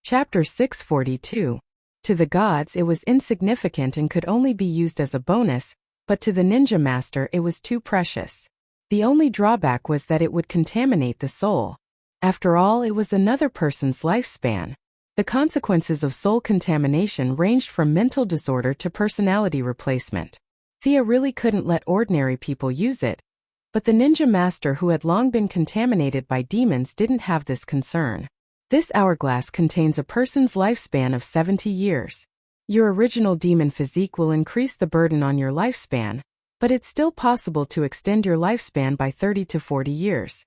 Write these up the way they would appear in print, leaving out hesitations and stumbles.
Chapter 642. To the gods it was insignificant and could only be used as a bonus, but to the ninja master it was too precious. The only drawback was that it would contaminate the soul. After all, it was another person's lifespan. The consequences of soul contamination ranged from mental disorder to personality replacement. Thea really couldn't let ordinary people use it, but the ninja master who had long been contaminated by demons didn't have this concern. This hourglass contains a person's lifespan of 70 years. Your original demon physique will increase the burden on your lifespan, but it's still possible to extend your lifespan by 30 to 40 years.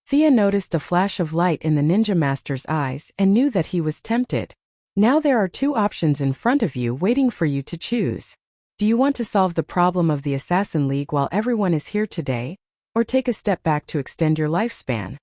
Thea noticed a flash of light in the ninja master's eyes and knew that he was tempted. Now there are two options in front of you waiting for you to choose. Do you want to solve the problem of the Assassin League while everyone is here today, or take a step back to extend your lifespan?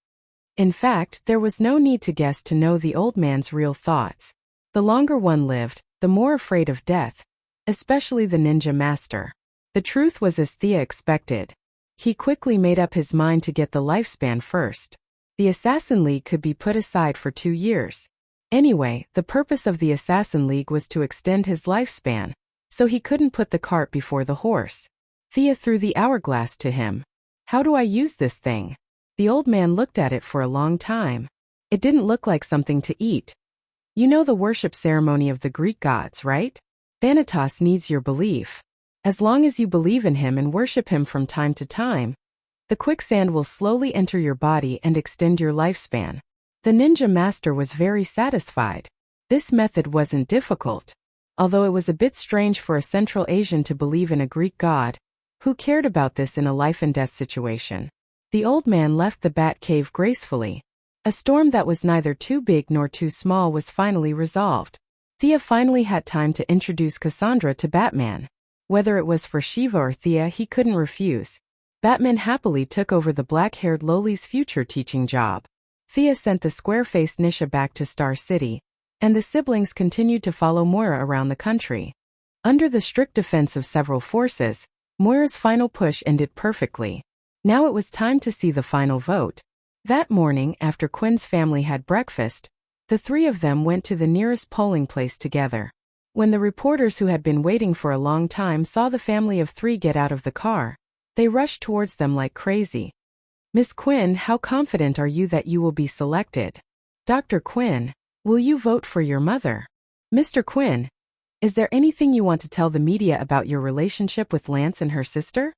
In fact, there was no need to guess to know the old man's real thoughts. The longer one lived, the more afraid of death, especially the ninja master. The truth was as Thea expected. He quickly made up his mind to get the lifespan first. The Assassin League could be put aside for 2 years. Anyway, the purpose of the Assassin League was to extend his lifespan, so he couldn't put the cart before the horse. Thea threw the hourglass to him. How do I use this thing? The old man looked at it for a long time. It didn't look like something to eat. You know the worship ceremony of the Greek gods, right? Thanatos needs your belief. As long as you believe in him and worship him from time to time, the quicksand will slowly enter your body and extend your lifespan. The ninja master was very satisfied. This method wasn't difficult. Although it was a bit strange for a Central Asian to believe in a Greek god, who cared about this in a life-and-death situation? The old man left the bat cave gracefully. A storm that was neither too big nor too small was finally resolved. Thea finally had time to introduce Cassandra to Batman. Whether it was for Shiva or Thea, he couldn't refuse. Batman happily took over the black-haired Loli's future teaching job. Thea sent the square-faced Nisha back to Star City, and the siblings continued to follow Moira around the country. Under the strict defense of several forces, Moira's final push ended perfectly. Now it was time to see the final vote. That morning, after Quinn's family had breakfast, the three of them went to the nearest polling place together. When the reporters who had been waiting for a long time saw the family of three get out of the car, they rushed towards them like crazy. Miss Quinn, how confident are you that you will be selected? Dr. Quinn, will you vote for your mother? Mr. Quinn, is there anything you want to tell the media about your relationship with Lance and her sister?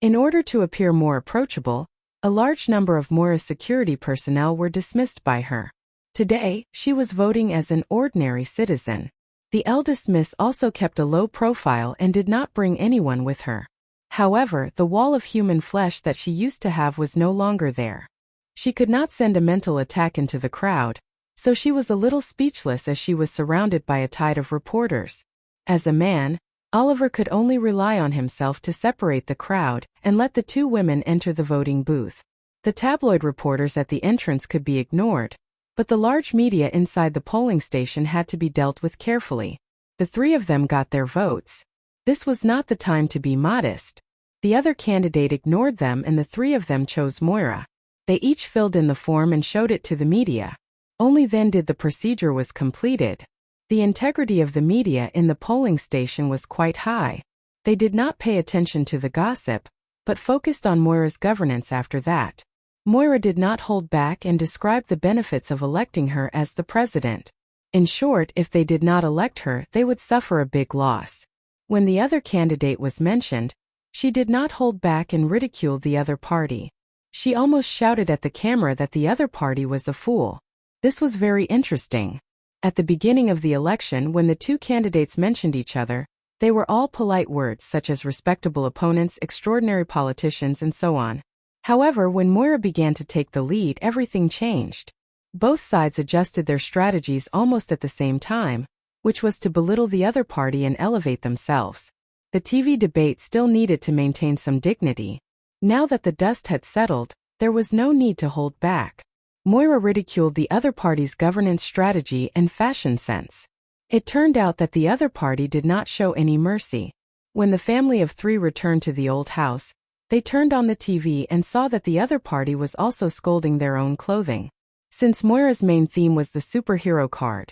In order to appear more approachable, a large number of Moira's security personnel were dismissed by her. Today, she was voting as an ordinary citizen. The eldest miss also kept a low profile and did not bring anyone with her. However, the wall of human flesh that she used to have was no longer there. She could not send a mental attack into the crowd, so she was a little speechless as she was surrounded by a tide of reporters. As a man, Oliver could only rely on himself to separate the crowd and let the two women enter the voting booth. The tabloid reporters at the entrance could be ignored, but the large media inside the polling station had to be dealt with carefully. The three of them got their votes. This was not the time to be modest. The other candidate ignored them and the three of them chose Moira. They each filled in the form and showed it to the media. Only then did the procedure was completed. The integrity of the media in the polling station was quite high. They did not pay attention to the gossip, but focused on Moira's governance after that. Moira did not hold back and described the benefits of electing her as the president. In short, if they did not elect her, they would suffer a big loss. When the other candidate was mentioned, she did not hold back and ridiculed the other party. She almost shouted at the camera that the other party was a fool. This was very interesting. At the beginning of the election, when the two candidates mentioned each other, they were all polite words such as respectable opponents, extraordinary politicians, and so on. However, when Moira began to take the lead, everything changed. Both sides adjusted their strategies almost at the same time, which was to belittle the other party and elevate themselves. The TV debate still needed to maintain some dignity. Now that the dust had settled, there was no need to hold back. Moira ridiculed the other party's governance strategy and fashion sense. It turned out that the other party did not show any mercy. When the family of three returned to the old house, they turned on the TV and saw that the other party was also scolding their own clothing. Since Moira's main theme was the superhero card,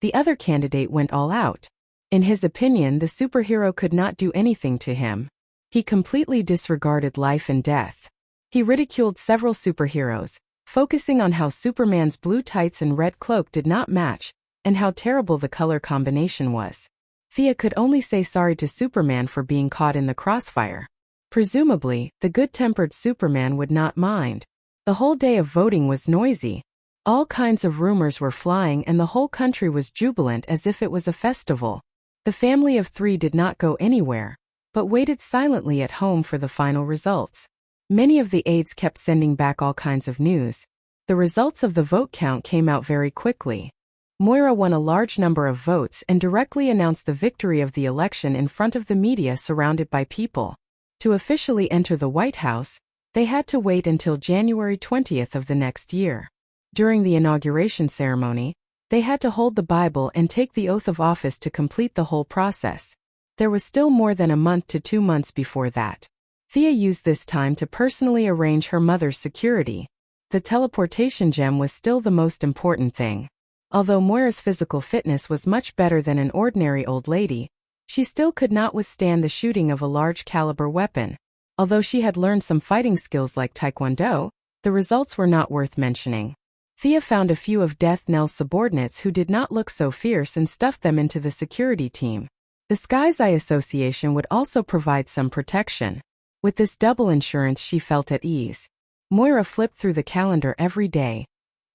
The other candidate went all out. In his opinion, the superhero could not do anything to him. He completely disregarded life and death. He ridiculed several superheroes, focusing on how Superman's blue tights and red cloak did not match, and how terrible the color combination was. Thea could only say sorry to Superman for being caught in the crossfire. Presumably, the good-tempered Superman would not mind. The whole day of voting was noisy. All kinds of rumors were flying and the whole country was jubilant as if it was a festival. The family of 3 did not go anywhere, but waited silently at home for the final results. Many of the aides kept sending back all kinds of news. The results of the vote count came out very quickly. Moira won a large number of votes and directly announced the victory of the election in front of the media surrounded by people. To officially enter the White House, they had to wait until January 20th of the next year. During the inauguration ceremony, they had to hold the Bible and take the oath of office to complete the whole process. There was still more than a month to 2 months before that. Thea used this time to personally arrange her mother's security. The teleportation gem was still the most important thing. Although Moira's physical fitness was much better than an ordinary old lady, she still could not withstand the shooting of a large-caliber weapon. Although she had learned some fighting skills like Taekwondo, the results were not worth mentioning. Thea found a few of Death Knell's subordinates who did not look so fierce and stuffed them into the security team. The Sky's Eye Association would also provide some protection. With this double insurance, she felt at ease. Moira flipped through the calendar every day,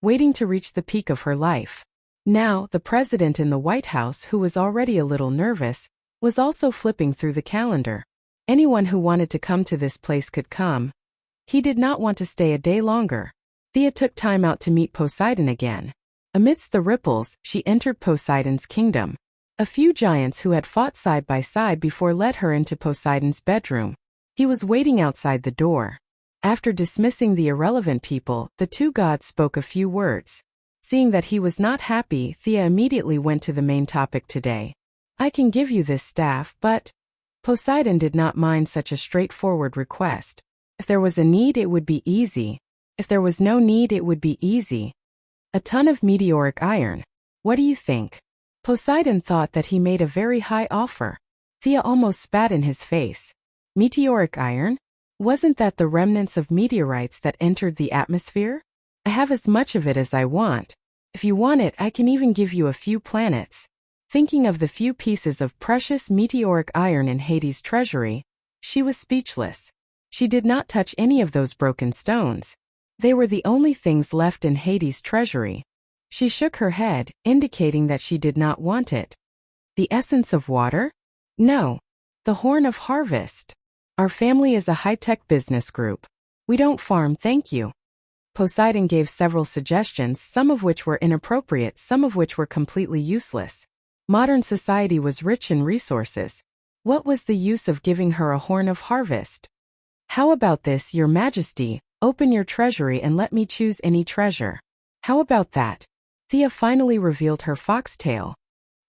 waiting to reach the peak of her life. Now, the president in the White House, who was already a little nervous, was also flipping through the calendar. Anyone who wanted to come to this place could come. He did not want to stay a day longer. Thea took time out to meet Poseidon again. Amidst the ripples, she entered Poseidon's kingdom. A few giants who had fought side by side before led her into Poseidon's bedroom. He was waiting outside the door. After dismissing the irrelevant people, the 2 gods spoke a few words. Seeing that he was not happy, Thea immediately went to the main topic today. I can give you this staff, but... Poseidon did not mind such a straightforward request. If there was a need, it would be easy. If there was no need, it would be easy. A ton of meteoric iron. What do you think? Poseidon thought that he made a very high offer. Thea almost spat in his face. Meteoric iron? Wasn't that the remnants of meteorites that entered the atmosphere? I have as much of it as I want. If you want it, I can even give you a few planets. Thinking of the few pieces of precious meteoric iron in Hades' treasury, she was speechless. She did not touch any of those broken stones. They were the only things left in Hades' treasury. She shook her head, indicating that she did not want it. The essence of water? No. The horn of harvest. Our family is a high-tech business group. We don't farm, thank you. Poseidon gave several suggestions, some of which were inappropriate, some of which were completely useless. Modern society was rich in resources. What was the use of giving her a horn of harvest? How about this, Your Majesty? Open your treasury and let me choose any treasure. How about that? Thea finally revealed her foxtail.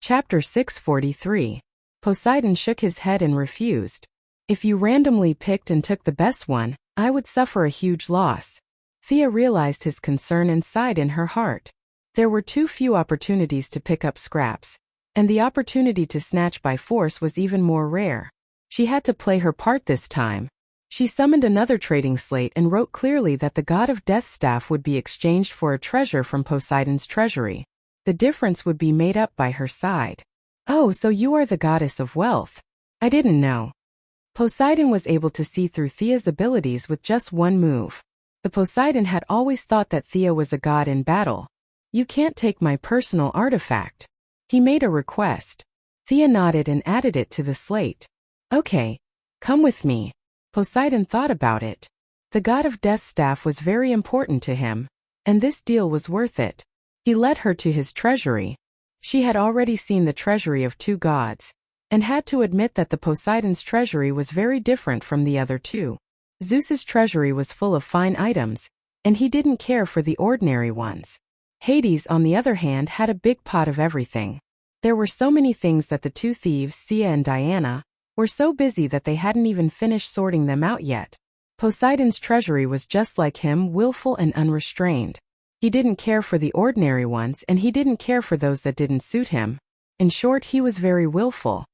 Chapter 643. Poseidon shook his head and refused. If you randomly picked and took the best one, I would suffer a huge loss. Thea realized his concern and sighed in her heart. There were too few opportunities to pick up scraps, and the opportunity to snatch by force was even more rare. She had to play her part this time. She summoned another trading slate and wrote clearly that the god of death staff would be exchanged for a treasure from Poseidon's treasury. The difference would be made up by her side. Oh, so you are the goddess of wealth. I didn't know. Poseidon was able to see through Thea's abilities with just one move. The Poseidon had always thought that Thea was a god in battle. You can't take my personal artifact. He made a request. Thea nodded and added it to the slate. Okay. Come with me. Poseidon thought about it. The god of death staff was very important to him, and this deal was worth it. He led her to his treasury. She had already seen the treasury of 2 gods, and had to admit that the Poseidon's treasury was very different from the other 2. Zeus's treasury was full of fine items, and he didn't care for the ordinary ones. Hades, on the other hand, had a big pot of everything. There were so many things that the 2 thieves, Sia and Diana, were so busy that they hadn't even finished sorting them out yet. Poseidon's treasury was just like him, willful and unrestrained. He didn't care for the ordinary ones and he didn't care for those that didn't suit him. In short, he was very willful.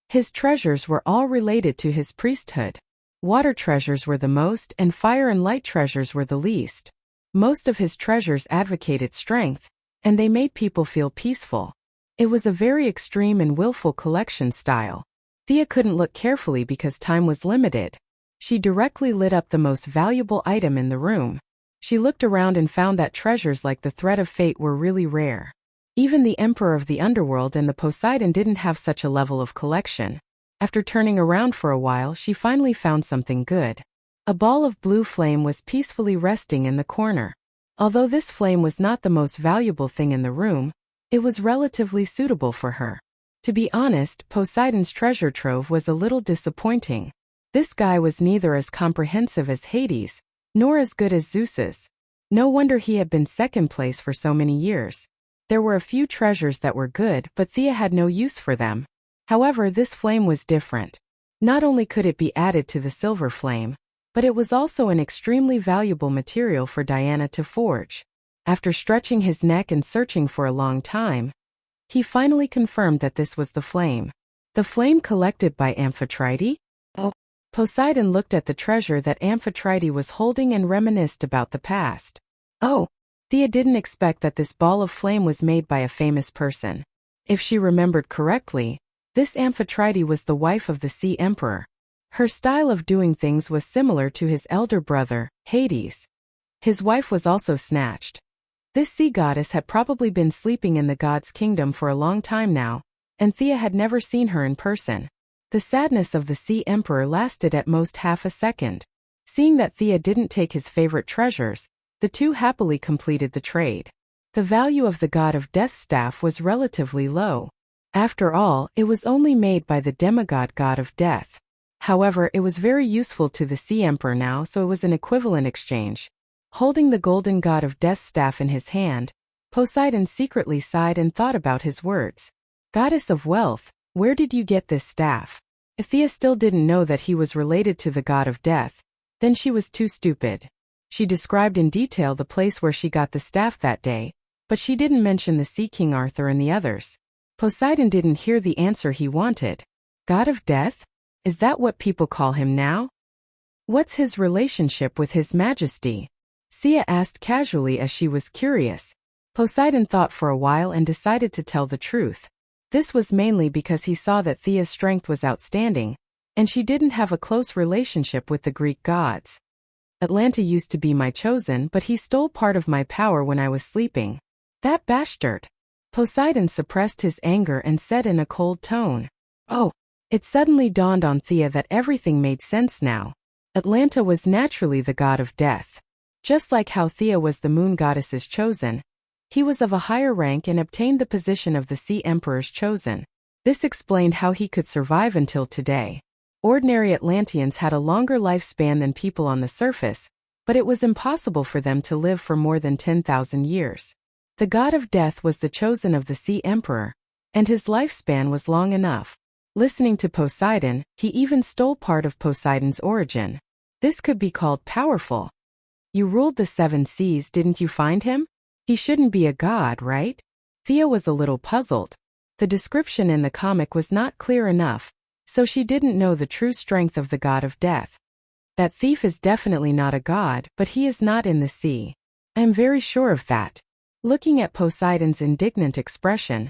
His treasures were all related to his priesthood. Water treasures were the most and fire and light treasures were the least. Most of his treasures advocated strength, and they made people feel peaceful. It was a very extreme and willful collection style. Thea couldn't look carefully because time was limited. She directly lit up the most valuable item in the room. She looked around and found that treasures like the thread of fate were really rare. Even the Emperor of the Underworld and the Poseidon didn't have such a level of collection. After turning around for a while, she finally found something good. A ball of blue flame was peacefully resting in the corner. Although this flame was not the most valuable thing in the room, it was relatively suitable for her. To be honest, Poseidon's treasure trove was a little disappointing. This guy was neither as comprehensive as Hades, nor as good as Zeus's. No wonder he had been second place for so many years. There were a few treasures that were good, but Thea had no use for them. However, this flame was different. Not only could it be added to the silver flame, but it was also an extremely valuable material for Diana to forge. After stretching his neck and searching for a long time, he finally confirmed that this was the flame. The flame collected by Amphitrite? Oh. Poseidon looked at the treasure that Amphitrite was holding and reminisced about the past. Oh. Thea didn't expect that this ball of flame was made by a famous person. If she remembered correctly, this Amphitrite was the wife of the Sea Emperor. Her style of doing things was similar to his elder brother, Hades. His wife was also snatched. This sea goddess had probably been sleeping in the god's kingdom for a long time now, and Thea had never seen her in person. The sadness of the Sea Emperor lasted at most half a second. Seeing that Thea didn't take his favorite treasures, the two happily completed the trade. The value of the god of death staff was relatively low. After all, it was only made by the demigod god of death. However, it was very useful to the Sea Emperor now, so it was an equivalent exchange. Holding the golden god of death staff in his hand, Poseidon secretly sighed and thought about his words. Goddess of wealth, where did you get this staff? If Thea still didn't know that he was related to the god of death, then she was too stupid. She described in detail the place where she got the staff that day, but she didn't mention the Sea King Arthur and the others. Poseidon didn't hear the answer he wanted. God of death? Is that what people call him now? What's his relationship with His Majesty? Thea asked casually as she was curious. Poseidon thought for a while and decided to tell the truth. This was mainly because he saw that Thea's strength was outstanding, and she didn't have a close relationship with the Greek gods. Atlanta used to be my chosen, but he stole part of my power when I was sleeping. That bastard. Poseidon suppressed his anger and said in a cold tone. Oh. It suddenly dawned on Thea that everything made sense now. Atlanta was naturally the god of death. Just like how Thea was the moon goddess's chosen, he was of a higher rank and obtained the position of the Sea Emperor's chosen. This explained how he could survive until today. Ordinary Atlanteans had a longer lifespan than people on the surface, but it was impossible for them to live for more than 10,000 years. The god of death was the chosen of the Sea Emperor, and his lifespan was long enough. Listening to Poseidon, he even stole part of Poseidon's origin. This could be called powerful. You ruled the 7 seas, didn't you find him? He shouldn't be a god, right? Thea was a little puzzled. The description in the comic was not clear enough, so she didn't know the true strength of the god of death. That thief is definitely not a god, but he is not in the sea. I am very sure of that. Looking at Poseidon's indignant expression,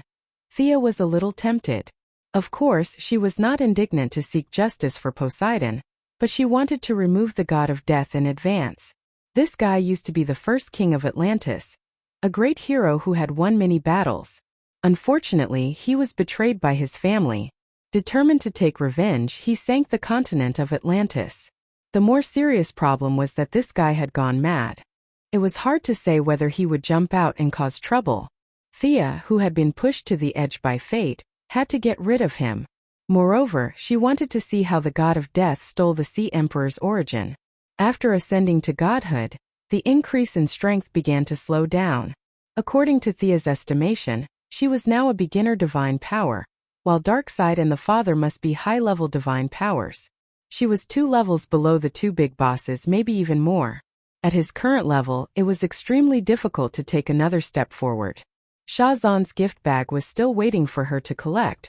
Thea was a little tempted. Of course, she was not indignant to seek justice for Poseidon, but she wanted to remove the god of death in advance. This guy used to be the first king of Atlantis, a great hero who had won many battles. Unfortunately, he was betrayed by his family. Determined to take revenge, he sank the continent of Atlantis. The more serious problem was that this guy had gone mad. It was hard to say whether he would jump out and cause trouble. Thea, who had been pushed to the edge by fate, had to get rid of him. Moreover, she wanted to see how the god of death stole the Sea Emperor's origin. After ascending to godhood, the increase in strength began to slow down. According to Thea's estimation, she was now a beginner divine power, while Darkseid and the Father must be high-level divine powers. She was 2 levels below the 2 big bosses, maybe even more. At his current level, it was extremely difficult to take another step forward. Shazan's gift bag was still waiting for her to collect,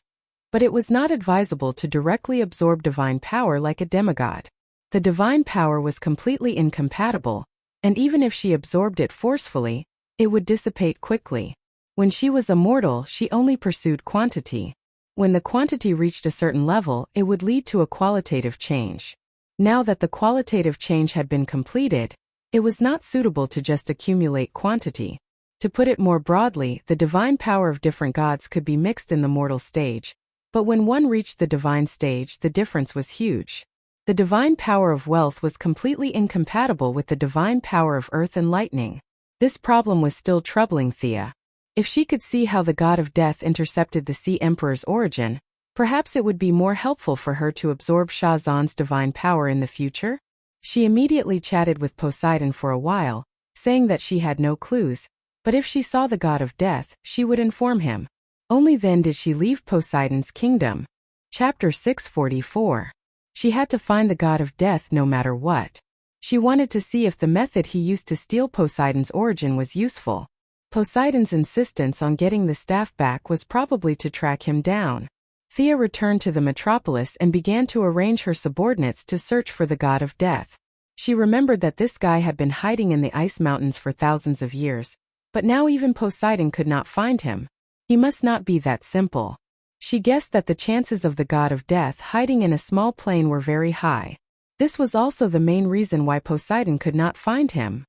but it was not advisable to directly absorb divine power like a demigod. The divine power was completely incompatible, and even if she absorbed it forcefully, it would dissipate quickly. When she was a mortal, she only pursued quantity. When the quantity reached a certain level, it would lead to a qualitative change. Now that the qualitative change had been completed, it was not suitable to just accumulate quantity. To put it more broadly, the divine power of different gods could be mixed in the mortal stage, but when one reached the divine stage, the difference was huge. The divine power of wealth was completely incompatible with the divine power of earth and lightning. This problem was still troubling Thea. If she could see how the god of death intercepted the Sea Emperor's origin, perhaps it would be more helpful for her to absorb Shazan's divine power in the future. She immediately chatted with Poseidon for a while, saying that she had no clues, but if she saw the god of death, she would inform him. Only then did she leave Poseidon's kingdom. Chapter 644. She had to find the god of death no matter what. She wanted to see if the method he used to steal Poseidon's origin was useful. Poseidon's insistence on getting the staff back was probably to track him down. Thea returned to the metropolis and began to arrange her subordinates to search for the god of death. She remembered that this guy had been hiding in the ice mountains for thousands of years, but now even Poseidon could not find him. He must not be that simple. She guessed that the chances of the god of death hiding in a small plain were very high. This was also the main reason why Poseidon could not find him.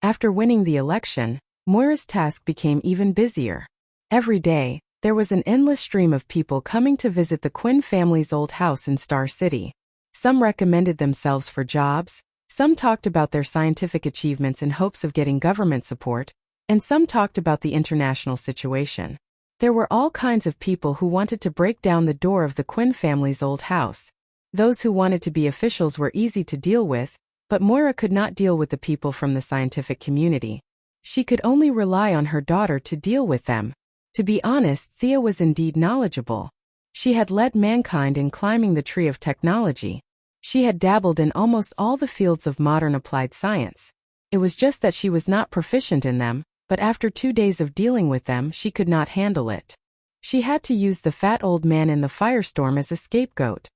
After winning the election, Moira's task became even busier. Every day, there was an endless stream of people coming to visit the Quinn family's old house in Star City. Some recommended themselves for jobs, some talked about their scientific achievements in hopes of getting government support, and some talked about the international situation. There were all kinds of people who wanted to break down the door of the Quinn family's old house. Those who wanted to be officials were easy to deal with, but Moira could not deal with the people from the scientific community. She could only rely on her daughter to deal with them. To be honest, Thea was indeed knowledgeable. She had led mankind in climbing the tree of technology. She had dabbled in almost all the fields of modern applied science. It was just that she was not proficient in them, but after 2 days of dealing with them, she could not handle it. She had to use the fat old man in the firestorm as a scapegoat.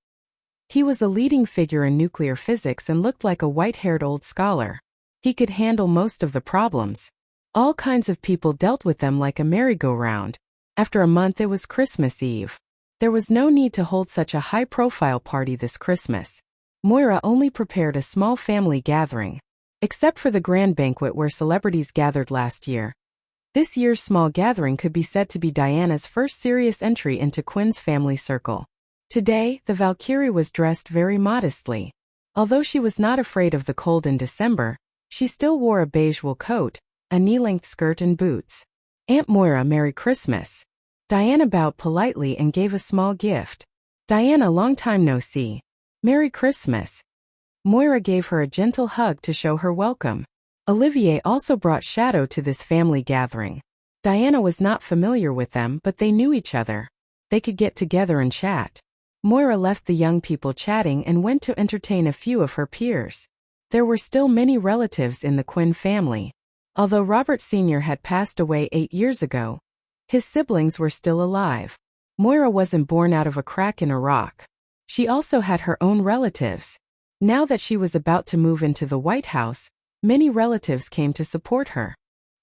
He was a leading figure in nuclear physics and looked like a white-haired old scholar. He could handle most of the problems. All kinds of people dealt with them like a merry-go-round. After a month it was Christmas Eve. There was no need to hold such a high-profile party this Christmas. Moira only prepared a small family gathering. Except for the grand banquet where celebrities gathered last year. This year's small gathering could be said to be Diana's first serious entry into Quinn's family circle. Today, the Valkyrie was dressed very modestly. Although she was not afraid of the cold in December, she still wore a beige wool coat, a knee-length skirt and boots. Aunt Moira, Merry Christmas. Diana bowed politely and gave a small gift. Diana, long time no see. Merry Christmas. Moira gave her a gentle hug to show her welcome. Olivier also brought Shadow to this family gathering. Diana was not familiar with them, but they knew each other. They could get together and chat. Moira left the young people chatting and went to entertain a few of her peers. There were still many relatives in the Quinn family. Although Robert Sr. had passed away 8 years ago, his siblings were still alive. Moira wasn't born out of a crack in a rock. She also had her own relatives. Now that she was about to move into the White House, many relatives came to support her.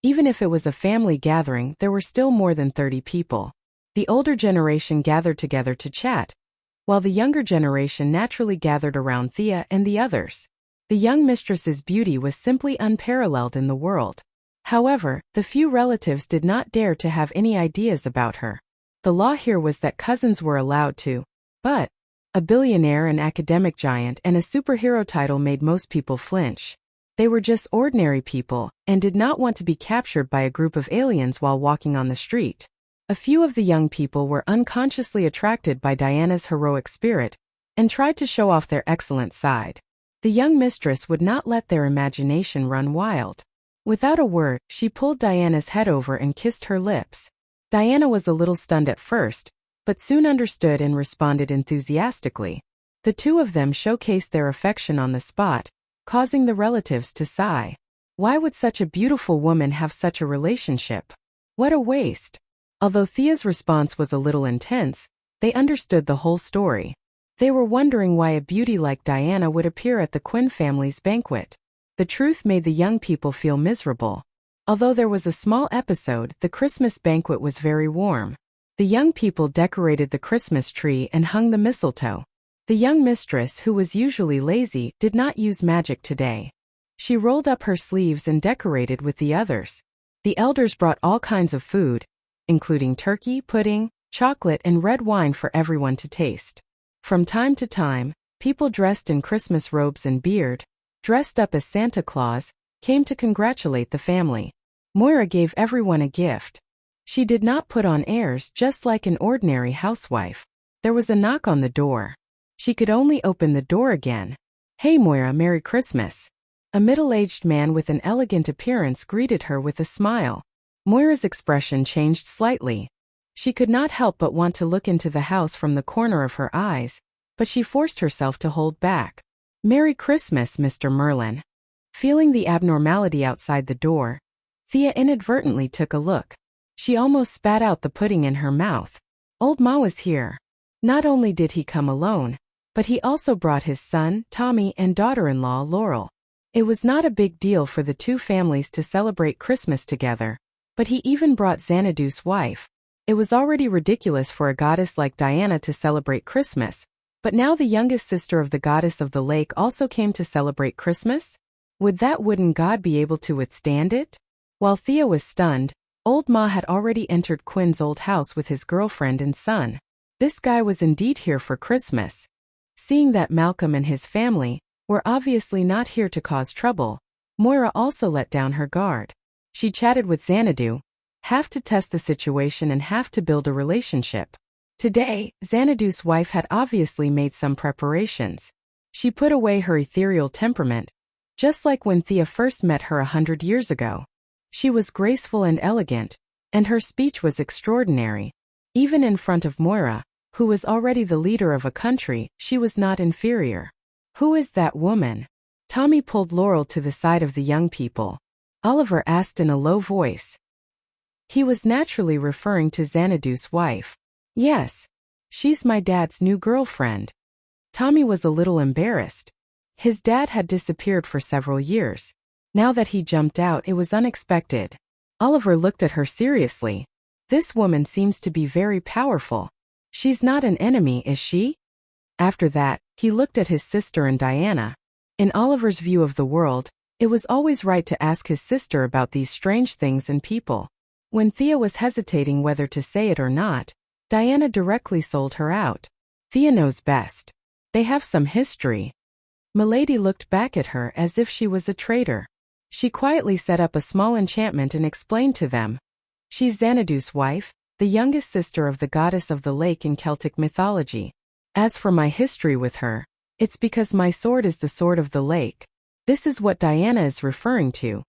Even if it was a family gathering, there were still more than 30 people. The older generation gathered together to chat, while the younger generation naturally gathered around Thea and the others. The young mistress's beauty was simply unparalleled in the world. However, the few relatives did not dare to have any ideas about her. The law here was that cousins were allowed to, but a billionaire, an academic giant, and a superhero title made most people flinch. They were just ordinary people, and did not want to be captured by a group of aliens while walking on the street. A few of the young people were unconsciously attracted by Diana's heroic spirit, and tried to show off their excellent side. The young mistress would not let their imagination run wild. Without a word, she pulled Diana's head over and kissed her lips. Diana was a little stunned at first, but soon understood and responded enthusiastically. The two of them showcased their affection on the spot, causing the relatives to sigh. Why would such a beautiful woman have such a relationship? What a waste. Although Thea's response was a little intense, they understood the whole story. They were wondering why a beauty like Diana would appear at the Quinn family's banquet. The truth made the young people feel miserable. Although there was a small episode, the Christmas banquet was very warm. The young people decorated the Christmas tree and hung the mistletoe. The young mistress, who was usually lazy, did not use magic today. She rolled up her sleeves and decorated with the others. The elders brought all kinds of food, including turkey, pudding, chocolate, and red wine for everyone to taste. From time to time, people dressed in Christmas robes and beard, dressed up as Santa Claus, came to congratulate the family. Moira gave everyone a gift. She did not put on airs just like an ordinary housewife. There was a knock on the door. She could only open the door again. "Hey Moira, Merry Christmas." A middle-aged man with an elegant appearance greeted her with a smile. Moira's expression changed slightly. She could not help but want to look into the house from the corner of her eyes, but she forced herself to hold back. "Merry Christmas, Mr. Merlin." Feeling the abnormality outside the door, Thea inadvertently took a look. She almost spat out the pudding in her mouth. Old Ma was here. Not only did he come alone, but he also brought his son, Tommy, and daughter-in-law, Laurel. It was not a big deal for the two families to celebrate Christmas together, but he even brought Xanadu's wife. It was already ridiculous for a goddess like Diana to celebrate Christmas, but now the youngest sister of the goddess of the lake also came to celebrate Christmas? Would that wooden god be able to withstand it? While Thea was stunned, Old Ma had already entered Quinn's old house with his girlfriend and son. This guy was indeed here for Christmas. Seeing that Malcolm and his family were obviously not here to cause trouble, Moira also let down her guard. She chatted with Xanadu, half to test the situation and half to build a relationship. Today, Xanadu's wife had obviously made some preparations. She put away her ethereal temperament, just like when Thea first met her 100 years ago. She was graceful and elegant, and her speech was extraordinary. Even in front of Moira, who was already the leader of a country, she was not inferior. "Who is that woman?" Tommy pulled Laurel to the side of the young people. Oliver asked in a low voice. He was naturally referring to Xanadu's wife. "Yes. She's my dad's new girlfriend." Tommy was a little embarrassed. His dad had disappeared for several years. Now that he jumped out, it was unexpected. Oliver looked at her seriously. "This woman seems to be very powerful. She's not an enemy, is she?" After that, he looked at his sister and Diana. In Oliver's view of the world, it was always right to ask his sister about these strange things and people. When Thea was hesitating whether to say it or not, Diana directly sold her out. "Thea knows best. They have some history." Milady looked back at her as if she was a traitor. She quietly set up a small enchantment and explained to them. "She's Xanadu's wife, the youngest sister of the goddess of the lake in Celtic mythology. As for my history with her, it's because my sword is the sword of the lake." This is what Diana is referring to.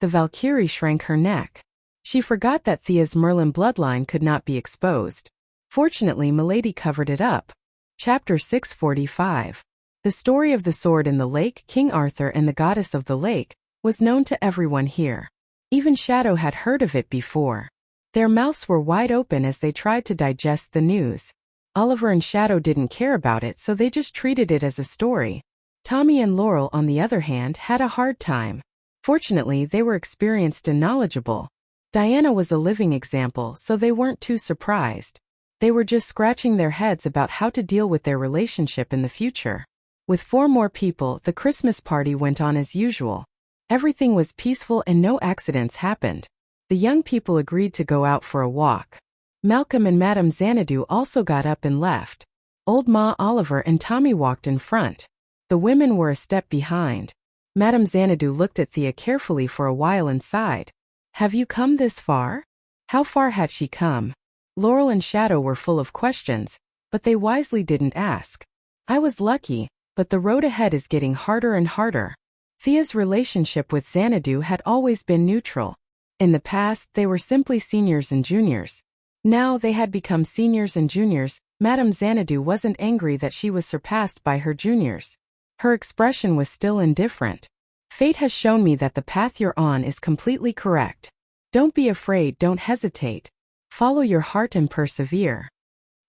The Valkyrie shrank her neck. She forgot that Thea's Merlin bloodline could not be exposed. Fortunately, Milady covered it up. Chapter 645. The story of the sword in the lake, King Arthur and the goddess of the lake, was known to everyone here. Even Shadow had heard of it before. Their mouths were wide open as they tried to digest the news. Oliver and Shadow didn't care about it, so they just treated it as a story. Tommy and Laurel, on the other hand, had a hard time. Fortunately, they were experienced and knowledgeable. Diana was a living example, so they weren't too surprised. They were just scratching their heads about how to deal with their relationship in the future. With 4 more people, the Christmas party went on as usual. Everything was peaceful and no accidents happened. The young people agreed to go out for a walk. Malcolm and Madame Xanadu also got up and left. Old Ma, Oliver, and Tommy walked in front. The women were a step behind. Madame Xanadu looked at Thea carefully for a while and sighed. "Have you come this far?" How far had she come? Laurel and Shadow were full of questions, but they wisely didn't ask. "I was lucky, but the road ahead is getting harder and harder." Thea's relationship with Xanadu had always been neutral. In the past, they were simply seniors and juniors. Now they had become seniors and juniors. Madame Xanadu wasn't angry that she was surpassed by her juniors. Her expression was still indifferent. Fate has shown me that the path you're on is completely correct. Don't be afraid, don't hesitate. Follow your heart and persevere.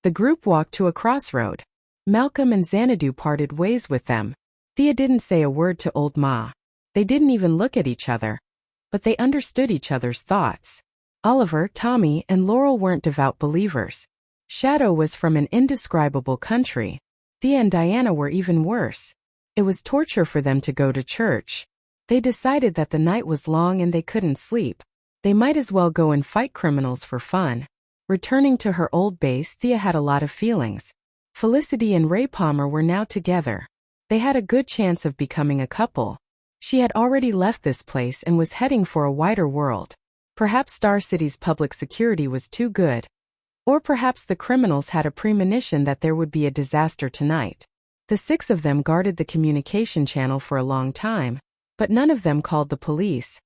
The group walked to a crossroad. Malcolm and Xanadu parted ways with them. Thea didn't say a word to old Ma. They didn't even look at each other. But they understood each other's thoughts. Oliver, Tommy, and Laurel weren't devout believers. Shadow was from an indescribable country. Thea and Diana were even worse. It was torture for them to go to church. They decided that the night was long and they couldn't sleep. They might as well go and fight criminals for fun. Returning to her old base, Thea had a lot of feelings. Felicity and Ray Palmer were now together. They had a good chance of becoming a couple. She had already left this place and was heading for a wider world. Perhaps Star City's public security was too good. Or perhaps the criminals had a premonition that there would be a disaster tonight. The 6 of them guarded the communication channel for a long time, but none of them called the police.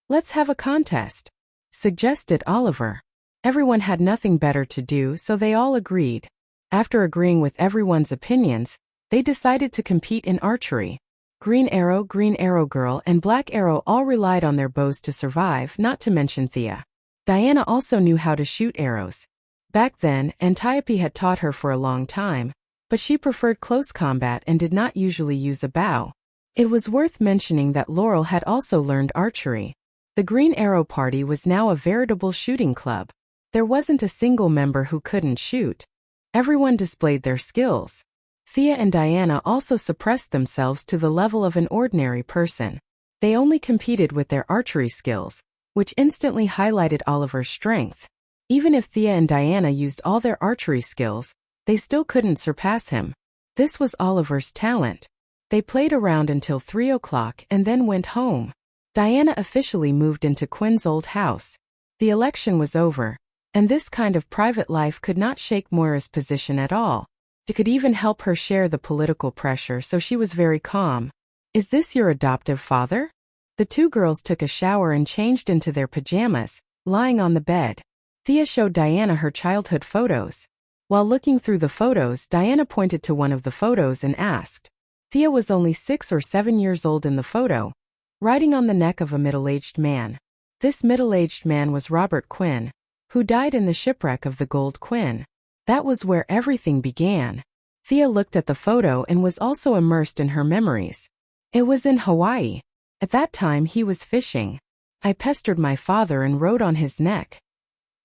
"Let's have a contest," suggested Oliver. Everyone had nothing better to do, so they all agreed. After agreeing with everyone's opinions, they decided to compete in archery. Green Arrow Girl, and Black Arrow all relied on their bows to survive, not to mention Thea. Diana also knew how to shoot arrows. Back then, Antiope had taught her for a long time, but she preferred close combat and did not usually use a bow. It was worth mentioning that Laurel had also learned archery. The Green Arrow Party was now a veritable shooting club. There wasn't a single member who couldn't shoot. Everyone displayed their skills. Thea and Diana also suppressed themselves to the level of an ordinary person. They only competed with their archery skills, which instantly highlighted Oliver's strength. Even if Thea and Diana used all their archery skills, they still couldn't surpass him. This was Oliver's talent. They played around until 3 o'clock and then went home. Diana officially moved into Quinn's old house. The election was over, and this kind of private life could not shake Moira's position at all. It could even help her share the political pressure, so she was very calm. "Is this your adoptive father?" The 2 girls took a shower and changed into their pajamas, lying on the bed. Thea showed Diana her childhood photos. While looking through the photos, Diana pointed to one of the photos and asked. Thea was only 6 or 7 years old in the photo, riding on the neck of a middle-aged man. This middle-aged man was Robert Quinn, who died in the shipwreck of the Gold Quinn. That was where everything began. Thea looked at the photo and was also immersed in her memories. It was in Hawaii. At that time he was fishing. I pestered my father and rode on his neck.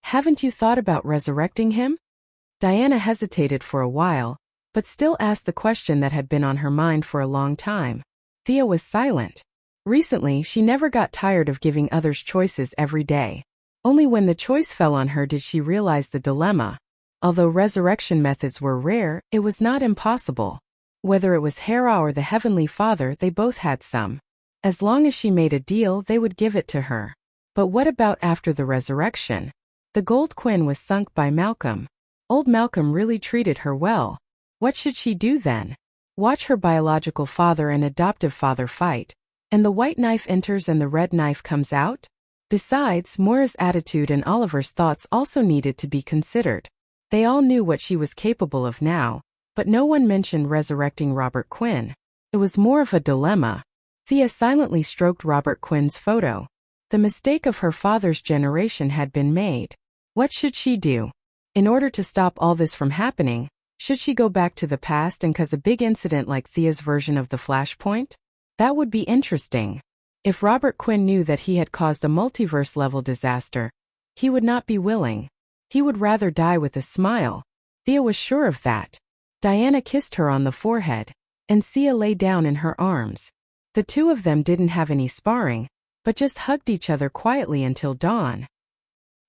"Haven't you thought about resurrecting him?" Diana hesitated for a while, but still asked the question that had been on her mind for a long time. Thea was silent. Recently, she never got tired of giving others choices every day. Only when the choice fell on her did she realize the dilemma. Although resurrection methods were rare, it was not impossible. Whether it was Hera or the Heavenly Father, they both had some. As long as she made a deal, they would give it to her. But what about after the resurrection? The Gold Quinn was sunk by Malcolm. Old Malcolm really treated her well. What should she do then? Watch her biological father and adoptive father fight, and the white knife enters and the red knife comes out? Besides, Moira's attitude and Oliver's thoughts also needed to be considered. They all knew what she was capable of now, but no one mentioned resurrecting Robert Quinn. It was more of a dilemma. Thea silently stroked Robert Quinn's photo. The mistake of her father's generation had been made. What should she do? In order to stop all this from happening, should she go back to the past and cause a big incident like Thea's version of the Flashpoint? That would be interesting. If Robert Quinn knew that he had caused a multiverse-level disaster, he would not be willing. He would rather die with a smile. Thea was sure of that. Diana kissed her on the forehead, and Sia lay down in her arms. The 2 of them didn't have any sparring, but just hugged each other quietly until dawn.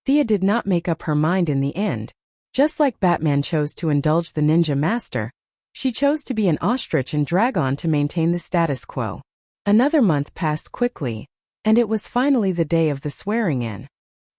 Thea did not make up her mind in the end. Just like Batman chose to indulge the ninja master, she chose to be an ostrich and drag on to maintain the status quo. Another month passed quickly, and it was finally the day of the swearing-in.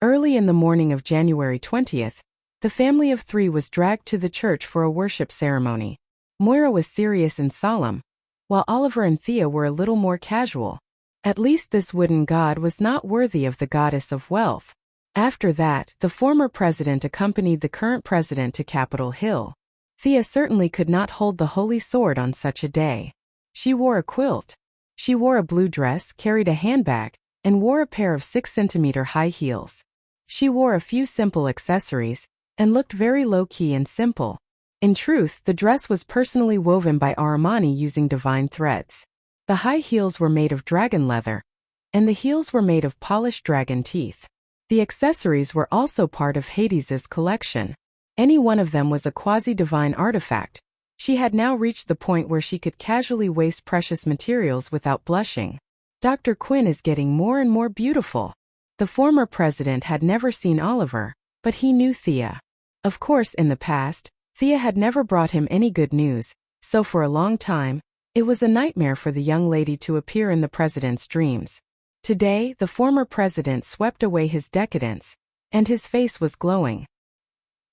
Early in the morning of January 20th, the family of 3 was dragged to the church for a worship ceremony. Moira was serious and solemn, while Oliver and Thea were a little more casual. At least this wooden god was not worthy of the goddess of wealth. After that, the former president accompanied the current president to Capitol Hill. Thea certainly could not hold the holy sword on such a day. She wore a quilt. She wore a blue dress, carried a handbag, and wore a pair of 6-centimeter high heels. She wore a few simple accessories, and looked very low-key and simple. In truth, the dress was personally woven by Armani using divine threads. The high heels were made of dragon leather, and the heels were made of polished dragon teeth. The accessories were also part of Hades's collection. Any one of them was a quasi-divine artifact. She had now reached the point where she could casually waste precious materials without blushing. Dr. Quinn is getting more and more beautiful. The former president had never seen Oliver, but he knew Thea. Of course, in the past, Thea had never brought him any good news, so for a long time, it was a nightmare for the young lady to appear in the president's dreams. Today, the former president swept away his decadence, and his face was glowing.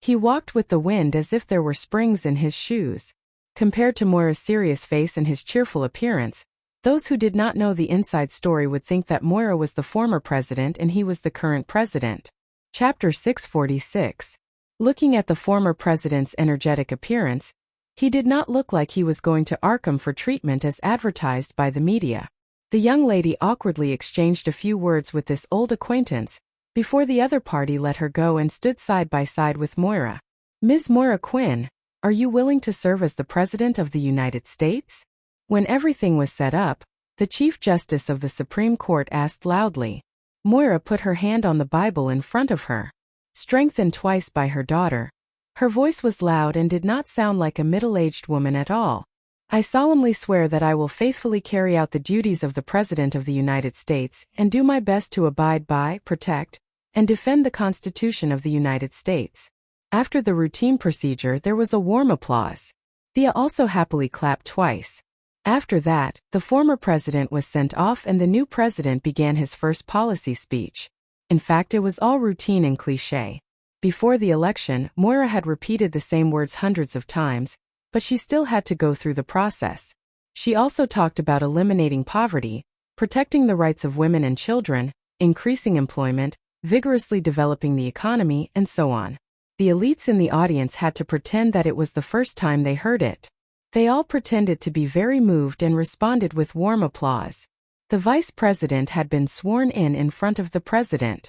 He walked with the wind as if there were springs in his shoes. Compared to Moira's serious face and his cheerful appearance, those who did not know the inside story would think that Moira was the former president and he was the current president. Chapter 646. Looking at the former president's energetic appearance, he did not look like he was going to Arkham for treatment as advertised by the media. The young lady awkwardly exchanged a few words with this old acquaintance, before the other party let her go and stood side by side with Moira. "Ms. Moira Quinn, are you willing to serve as the President of the United States?" When everything was set up, the Chief Justice of the Supreme Court asked loudly. Moira put her hand on the Bible in front of her. Strengthened twice by her daughter, her voice was loud and did not sound like a middle-aged woman at all. "I solemnly swear that I will faithfully carry out the duties of the President of the United States and do my best to abide by, protect, and defend the Constitution of the United States." After the routine procedure, there was a warm applause. Thea also happily clapped twice. After that, the former president was sent off and the new president began his first policy speech. In fact, it was all routine and cliché. Before the election, Moira had repeated the same words hundreds of times, but she still had to go through the process. She also talked about eliminating poverty, protecting the rights of women and children, increasing employment, vigorously developing the economy, and so on. The elites in the audience had to pretend that it was the first time they heard it. They all pretended to be very moved and responded with warm applause. The vice president had been sworn in front of the president.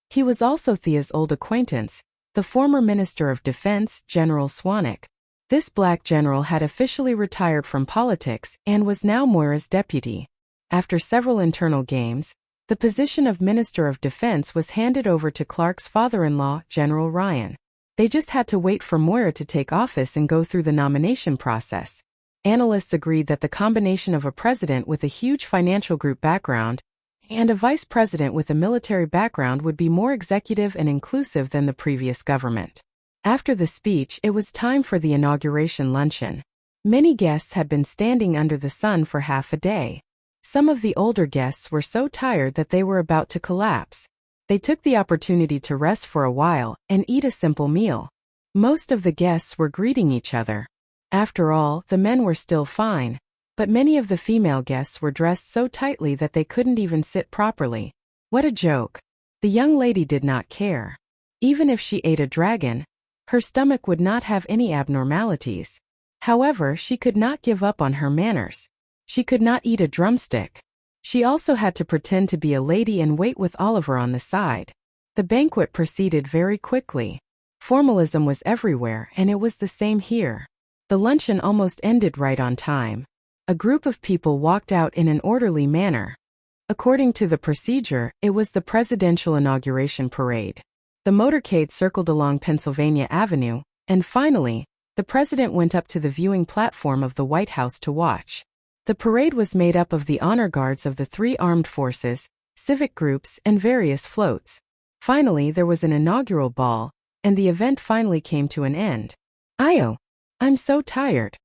He was also Thea's old acquaintance, the former Minister of Defense, General Swanwick. This black general had officially retired from politics and was now Moira's deputy. After several internal games, the position of Minister of Defense was handed over to Clark's father-in-law, General Ryan. They just had to wait for Moira to take office and go through the nomination process. Analysts agreed that the combination of a president with a huge financial group background and a vice president with a military background would be more executive and inclusive than the previous government. After the speech, it was time for the inauguration luncheon. Many guests had been standing under the sun for half a day. Some of the older guests were so tired that they were about to collapse. They took the opportunity to rest for a while and eat a simple meal. Most of the guests were greeting each other. After all, the men were still fine, but many of the female guests were dressed so tightly that they couldn't even sit properly. What a joke. The young lady did not care. Even if she ate a dragon, her stomach would not have any abnormalities. However, she could not give up on her manners. She could not eat a drumstick. She also had to pretend to be a lady and wait with Oliver on the side. The banquet proceeded very quickly. Formalism was everywhere, and it was the same here. The luncheon almost ended right on time. A group of people walked out in an orderly manner. According to the procedure, it was the presidential inauguration parade. The motorcade circled along Pennsylvania Avenue, and finally, the president went up to the viewing platform of the White House to watch. The parade was made up of the honor guards of the 3 armed forces, civic groups, and various floats. Finally, there was an inaugural ball, and the event finally came to an end. I'm so tired."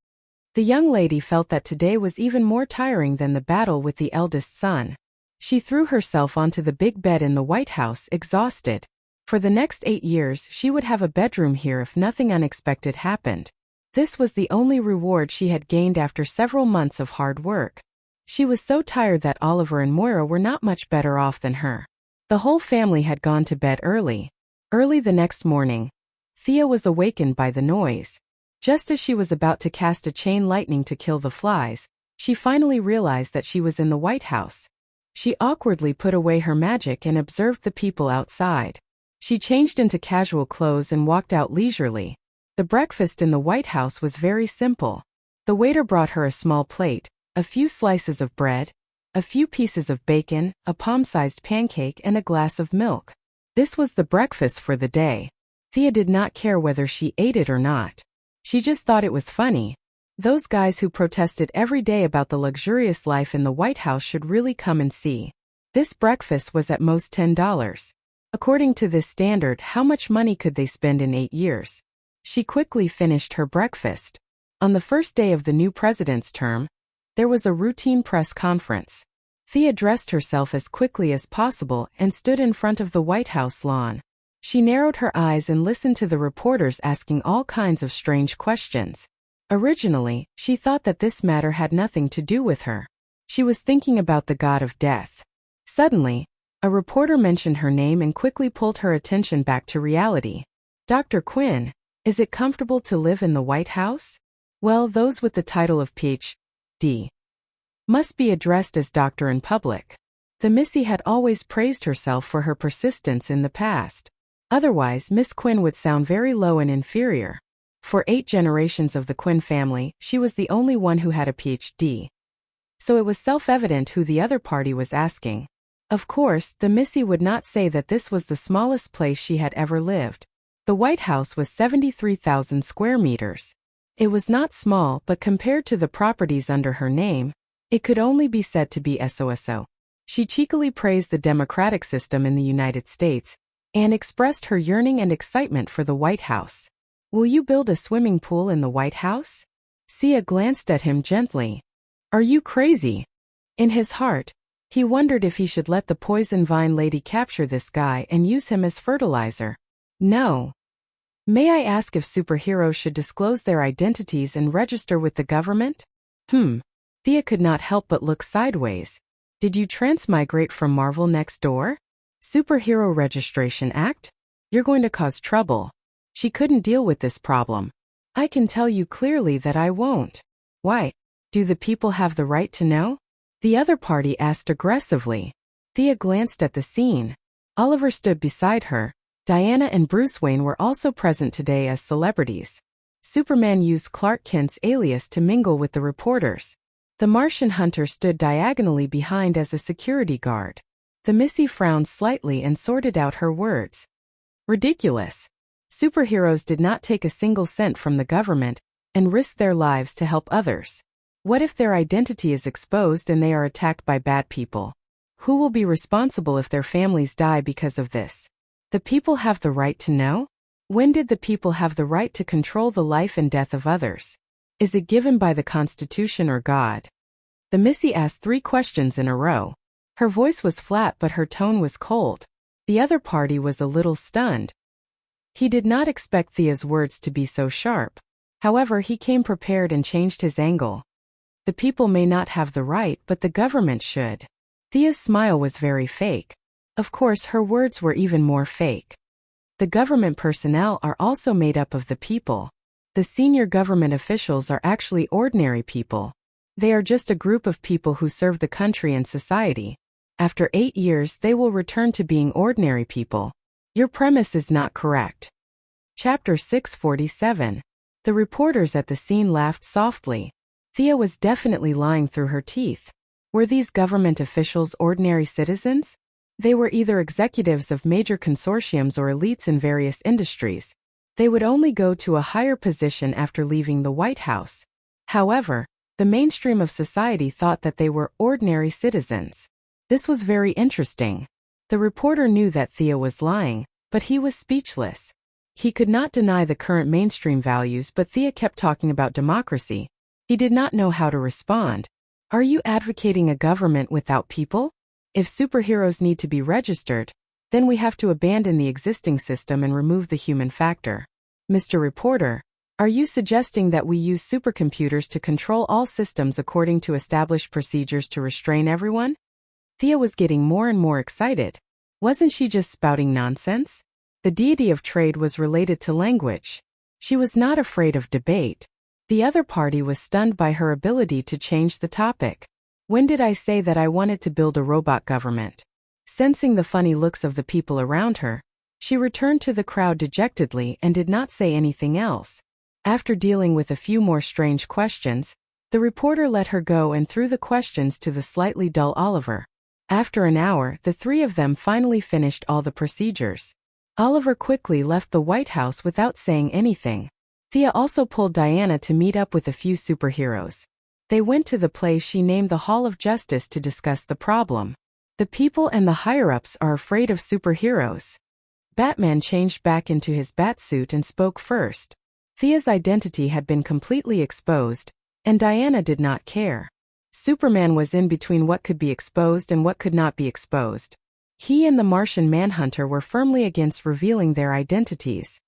The young lady felt that today was even more tiring than the battle with the eldest son. She threw herself onto the big bed in the White House, exhausted. For the next 8 years, she would have a bedroom here if nothing unexpected happened. This was the only reward she had gained after several months of hard work. She was so tired that Oliver and Moira were not much better off than her. The whole family had gone to bed early. Early the next morning, Thea was awakened by the noise. Just as she was about to cast a chain lightning to kill the flies, She finally realized that she was in the White House. She awkwardly put away her magic and observed the people outside. She changed into casual clothes and walked out leisurely. The breakfast in the White House was very simple. The waiter brought her a small plate, a few slices of bread, a few pieces of bacon, a palm-sized pancake, and a glass of milk. This was the breakfast for the day. Thea did not care whether she ate it or not. She just thought it was funny. Those guys who protested every day about the luxurious life in the White House should really come and see. This breakfast was at most $10. According to this standard, how much money could they spend in 8 years? She quickly finished her breakfast. On the first day of the new president's term, there was a routine press conference. Thea dressed herself as quickly as possible and stood in front of the White House lawn. She narrowed her eyes and listened to the reporters asking all kinds of strange questions. Originally, she thought that this matter had nothing to do with her. She was thinking about the god of death. Suddenly, a reporter mentioned her name and quickly pulled her attention back to reality. "Dr. Quinn, is it comfortable to live in the White House?" Well, those with the title of Ph.D. must be addressed as doctor in public. The Missy had always praised herself for her persistence in the past. Otherwise, Miss Quinn would sound very low and inferior. For 8 generations of the Quinn family, she was the only one who had a Ph.D. So it was self-evident who the other party was asking. Of course, the Missy would not say that this was the smallest place she had ever lived. The White House was 73,000 square meters. It was not small, but compared to the properties under her name, it could only be said to be SOSO. She cheekily praised the democratic system in the United States and expressed her yearning and excitement for the White House. "Will you build a swimming pool in the White House?" Sia glanced at him gently. "Are you crazy?" In his heart, he wondered if he should let the poison vine lady capture this guy and use him as fertilizer. "No. May I ask if superheroes should disclose their identities and register with the government?" Thea could not help but look sideways. "Did you transmigrate from Marvel next door? Superhero Registration Act? You're going to cause trouble." She couldn't deal with this problem. "I can tell you clearly that I won't." "Why? Do the people have the right to know?" the other party asked aggressively. Thea glanced at the scene. Oliver stood beside her. Diana and Bruce Wayne were also present today as celebrities. Superman used Clark Kent's alias to mingle with the reporters. The Martian hunter stood diagonally behind as a security guard. The Missy frowned slightly and sorted out her words. "Ridiculous. Superheroes did not take a single cent from the government and risk their lives to help others. What if their identity is exposed and they are attacked by bad people? Who will be responsible if their families die because of this? The people have the right to know? When did the people have the right to control the life and death of others? Is it given by the Constitution or God?" The Missy asked 3 questions in a row. Her voice was flat but her tone was cold. The other party was a little stunned. He did not expect Thea's words to be so sharp. However, he came prepared and changed his angle. "The people may not have the right, but the government should." Thea's smile was very fake. Of course, her words were even more fake. The government personnel are also made up of the people. The senior government officials are actually ordinary people. They are just a group of people who serve the country and society. After 8 years, they will return to being ordinary people. Your premise is not correct. Chapter 647. The reporters at the scene laughed softly. Thea was definitely lying through her teeth. Were these government officials ordinary citizens? They were either executives of major consortiums or elites in various industries. They would only go to a higher position after leaving the White House. However, the mainstream of society thought that they were ordinary citizens. This was very interesting. The reporter knew that Thea was lying, but he was speechless. He could not deny the current mainstream values, but Thea kept talking about democracy. He did not know how to respond. "Are you advocating a government without people? If superheroes need to be registered, then we have to abandon the existing system and remove the human factor. Mr. Reporter, are you suggesting that we use supercomputers to control all systems according to established procedures to restrain everyone?" Thea was getting more and more excited. Wasn't she just spouting nonsense? The deity of trade was related to language. She was not afraid of debate. The other party was stunned by her ability to change the topic. When did I say that I wanted to build a robot government? Sensing the funny looks of the people around her, she returned to the crowd dejectedly and did not say anything else. After dealing with a few more strange questions, the reporter let her go and threw the questions to the slightly dull Oliver. After an hour, the three of them finally finished all the procedures. Oliver quickly left the White House without saying anything. Thea also pulled Diana to meet up with a few superheroes. They went to the place she named the Hall of Justice to discuss the problem. The people and the higher-ups are afraid of superheroes. Batman changed back into his batsuit and spoke first. Thea's identity had been completely exposed, and Diana did not care. Superman was in between what could be exposed and what could not be exposed. He and the Martian Manhunter were firmly against revealing their identities.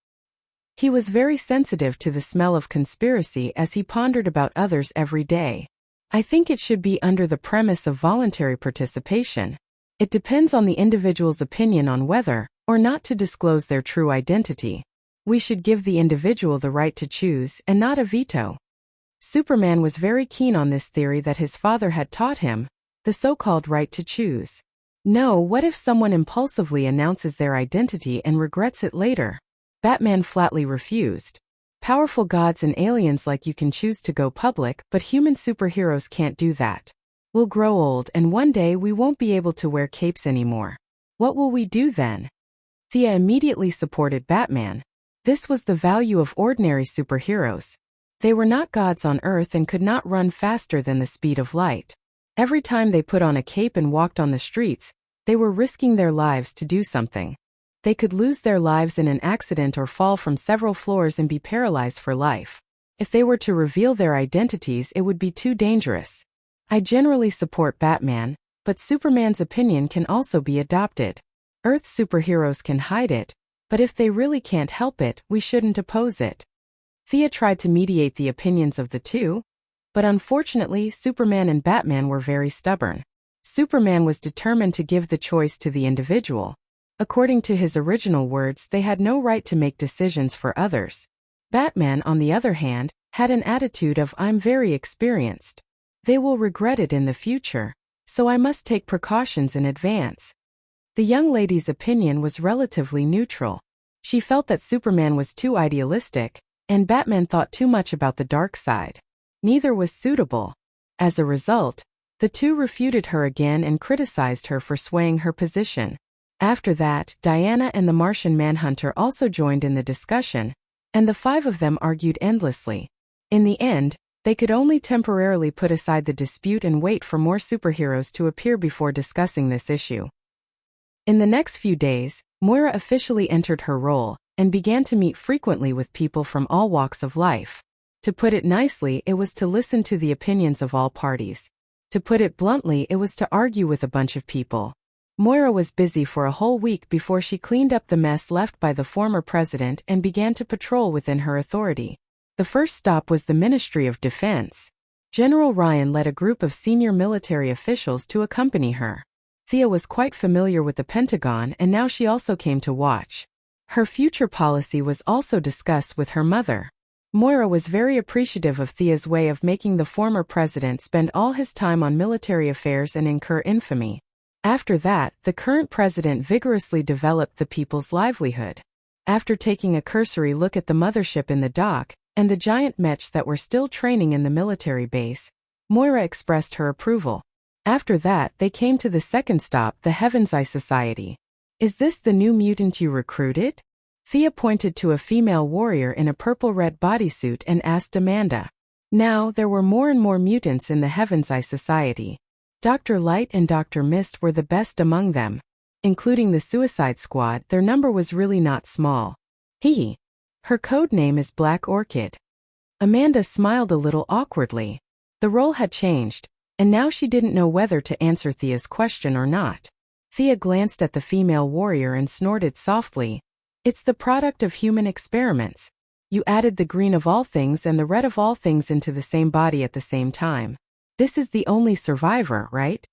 He was very sensitive to the smell of conspiracy as he pondered about others every day. I think it should be under the premise of voluntary participation. It depends on the individual's opinion on whether or not to disclose their true identity. We should give the individual the right to choose and not a veto. Superman was very keen on this theory that his father had taught him, the so-called right to choose. No, what if someone impulsively announces their identity and regrets it later? Batman flatly refused. Powerful gods and aliens like you can choose to go public, but human superheroes can't do that. We'll grow old and one day we won't be able to wear capes anymore. What will we do then? Thea immediately supported Batman. This was the value of ordinary superheroes. They were not gods on Earth and could not run faster than the speed of light. Every time they put on a cape and walked on the streets, they were risking their lives to do something. They could lose their lives in an accident or fall from several floors and be paralyzed for life. If they were to reveal their identities, it would be too dangerous. I generally support Batman, but Superman's opinion can also be adopted. Earth's superheroes can hide it, but if they really can't help it, we shouldn't oppose it. Thea tried to mediate the opinions of the two, but unfortunately Superman and Batman were very stubborn. Superman was determined to give the choice to the individual. According to his original words, they had no right to make decisions for others. Batman, on the other hand, had an attitude of "I'm very experienced. They will regret it in the future, so I must take precautions in advance." The young lady's opinion was relatively neutral. She felt that Superman was too idealistic, and Batman thought too much about the dark side. Neither was suitable. As a result, the two refuted her again and criticized her for swaying her position. After that, Diana and the Martian Manhunter also joined in the discussion, and the five of them argued endlessly. In the end, they could only temporarily put aside the dispute and wait for more superheroes to appear before discussing this issue. In the next few days, Moira officially entered her role and began to meet frequently with people from all walks of life. To put it nicely, it was to listen to the opinions of all parties. To put it bluntly, it was to argue with a bunch of people. Moira was busy for a whole week before she cleaned up the mess left by the former president and began to patrol within her authority. The first stop was the Ministry of Defense. General Ryan led a group of senior military officials to accompany her. Thea was quite familiar with the Pentagon and now she also came to watch. Her future policy was also discussed with her mother. Moira was very appreciative of Thea's way of making the former president spend all his time on military affairs and incur infamy. After that, the current president vigorously developed the people's livelihood. After taking a cursory look at the mothership in the dock, and the giant mechs that were still training in the military base, Moira expressed her approval. After that, they came to the second stop, the Heaven's Eye Society. "Is this the new mutant you recruited?" Thea pointed to a female warrior in a purple-red bodysuit and asked Amanda. Now, there were more and more mutants in the Heaven's Eye Society. Dr. Light and Dr. Mist were the best among them. Including the Suicide Squad, their number was really not small. Hee. Her code name is Black Orchid. Amanda smiled a little awkwardly. The role had changed, and now she didn't know whether to answer Thea's question or not. Thea glanced at the female warrior and snorted softly. "It's the product of human experiments. You added the green of all things and the red of all things into the same body at the same time. This is the only survivor, right?"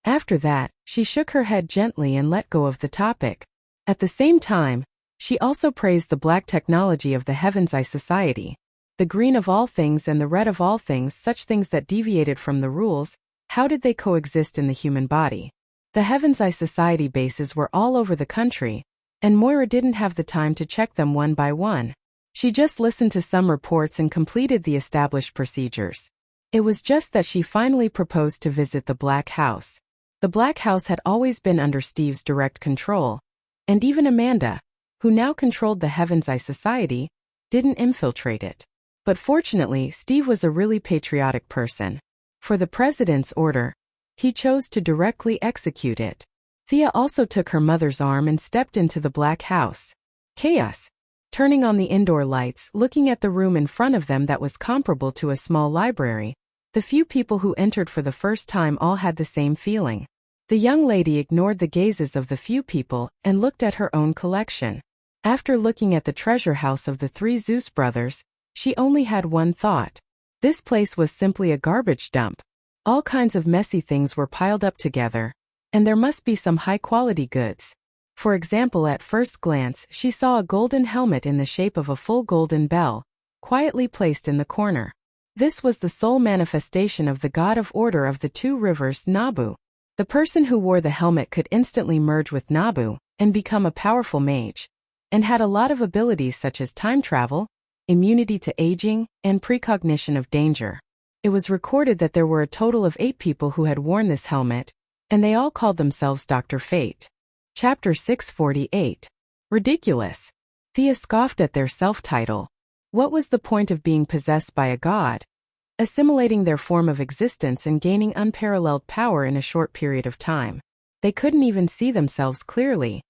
After that, she shook her head gently and let go of the topic. At the same time, she also praised the black technology of the Heaven's Eye Society. The green of all things and the red of all things, such things that deviated from the rules, how did they coexist in the human body? The Heaven's Eye Society bases were all over the country, and Moira didn't have the time to check them one by one. She just listened to some reports and completed the established procedures. It was just that she finally proposed to visit the Black House. The Black House had always been under Steve's direct control, and even Amanda, who now controlled the Heaven's Eye Society, didn't infiltrate it. But fortunately, Steve was a really patriotic person. For the president's order, he chose to directly execute it. Thea also took her mother's arm and stepped into the Black House. Chaos. Turning on the indoor lights, looking at the room in front of them that was comparable to a small library, the few people who entered for the first time all had the same feeling. The young lady ignored the gazes of the few people and looked at her own collection. After looking at the treasure house of the three Zeus brothers, she only had one thought. This place was simply a garbage dump. All kinds of messy things were piled up together, and there must be some high-quality goods. For example, at first glance, she saw a golden helmet in the shape of a full golden bell, quietly placed in the corner. This was the sole manifestation of the god of order of the two rivers, Nabu. The person who wore the helmet could instantly merge with Nabu and become a powerful mage, and had a lot of abilities such as time travel, immunity to aging, and precognition of danger. It was recorded that there were a total of 8 people who had worn this helmet, and they all called themselves Dr. Fate. Chapter 648. Ridiculous. Thea scoffed at their self-title. What was the point of being possessed by a god? Assimilating their form of existence and gaining unparalleled power in a short period of time. They couldn't even see themselves clearly.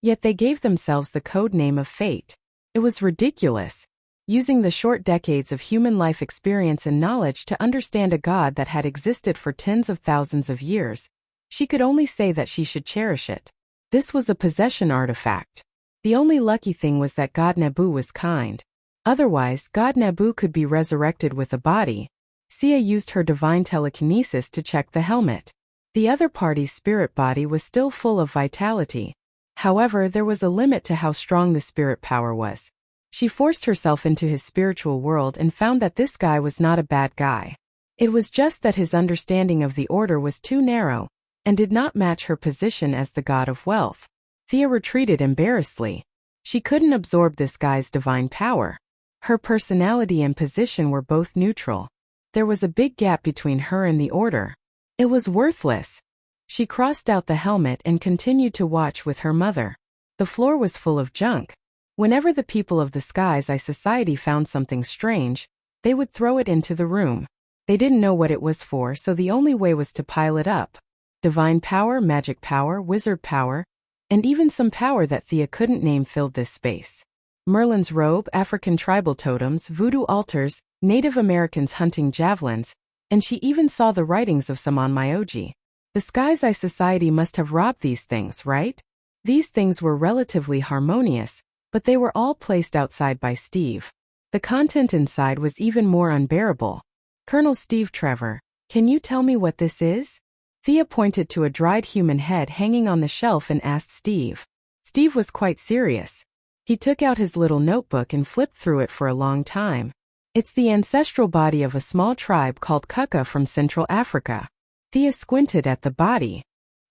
Yet they gave themselves the code name of Fate. It was ridiculous. Using the short decades of human life experience and knowledge to understand a god that had existed for tens of thousands of years, she could only say that she should cherish it. This was a possession artifact. The only lucky thing was that God Nabu was kind. Otherwise, God Nabu could be resurrected with a body. Sia used her divine telekinesis to check the helmet. The other party's spirit body was still full of vitality. However, there was a limit to how strong the spirit power was. She forced herself into his spiritual world and found that this guy was not a bad guy. It was just that his understanding of the order was too narrow, and did not match her position as the god of wealth. Thea retreated embarrassedly. She couldn't absorb this guy's divine power. Her personality and position were both neutral. There was a big gap between her and the order. It was worthless. She crossed out the helmet and continued to watch with her mother. The floor was full of junk. Whenever the people of the Sky's Eye Society found something strange, they would throw it into the room. They didn't know what it was for, so the only way was to pile it up. Divine power, magic power, wizard power, and even some power that Thea couldn't name filled this space. Merlin's robe, African tribal totems, voodoo altars, Native Americans hunting javelins, and she even saw the writings of some on Myoji. The Sky's Eye Society must have robbed these things, right? These things were relatively harmonious, but they were all placed outside by Steve. The content inside was even more unbearable. Colonel Steve Trevor, can you tell me what this is? Thea pointed to a dried human head hanging on the shelf and asked Steve. Steve was quite serious. He took out his little notebook and flipped through it for a long time. It's the ancestral body of a small tribe called Kuka from Central Africa. Thea squinted at the body.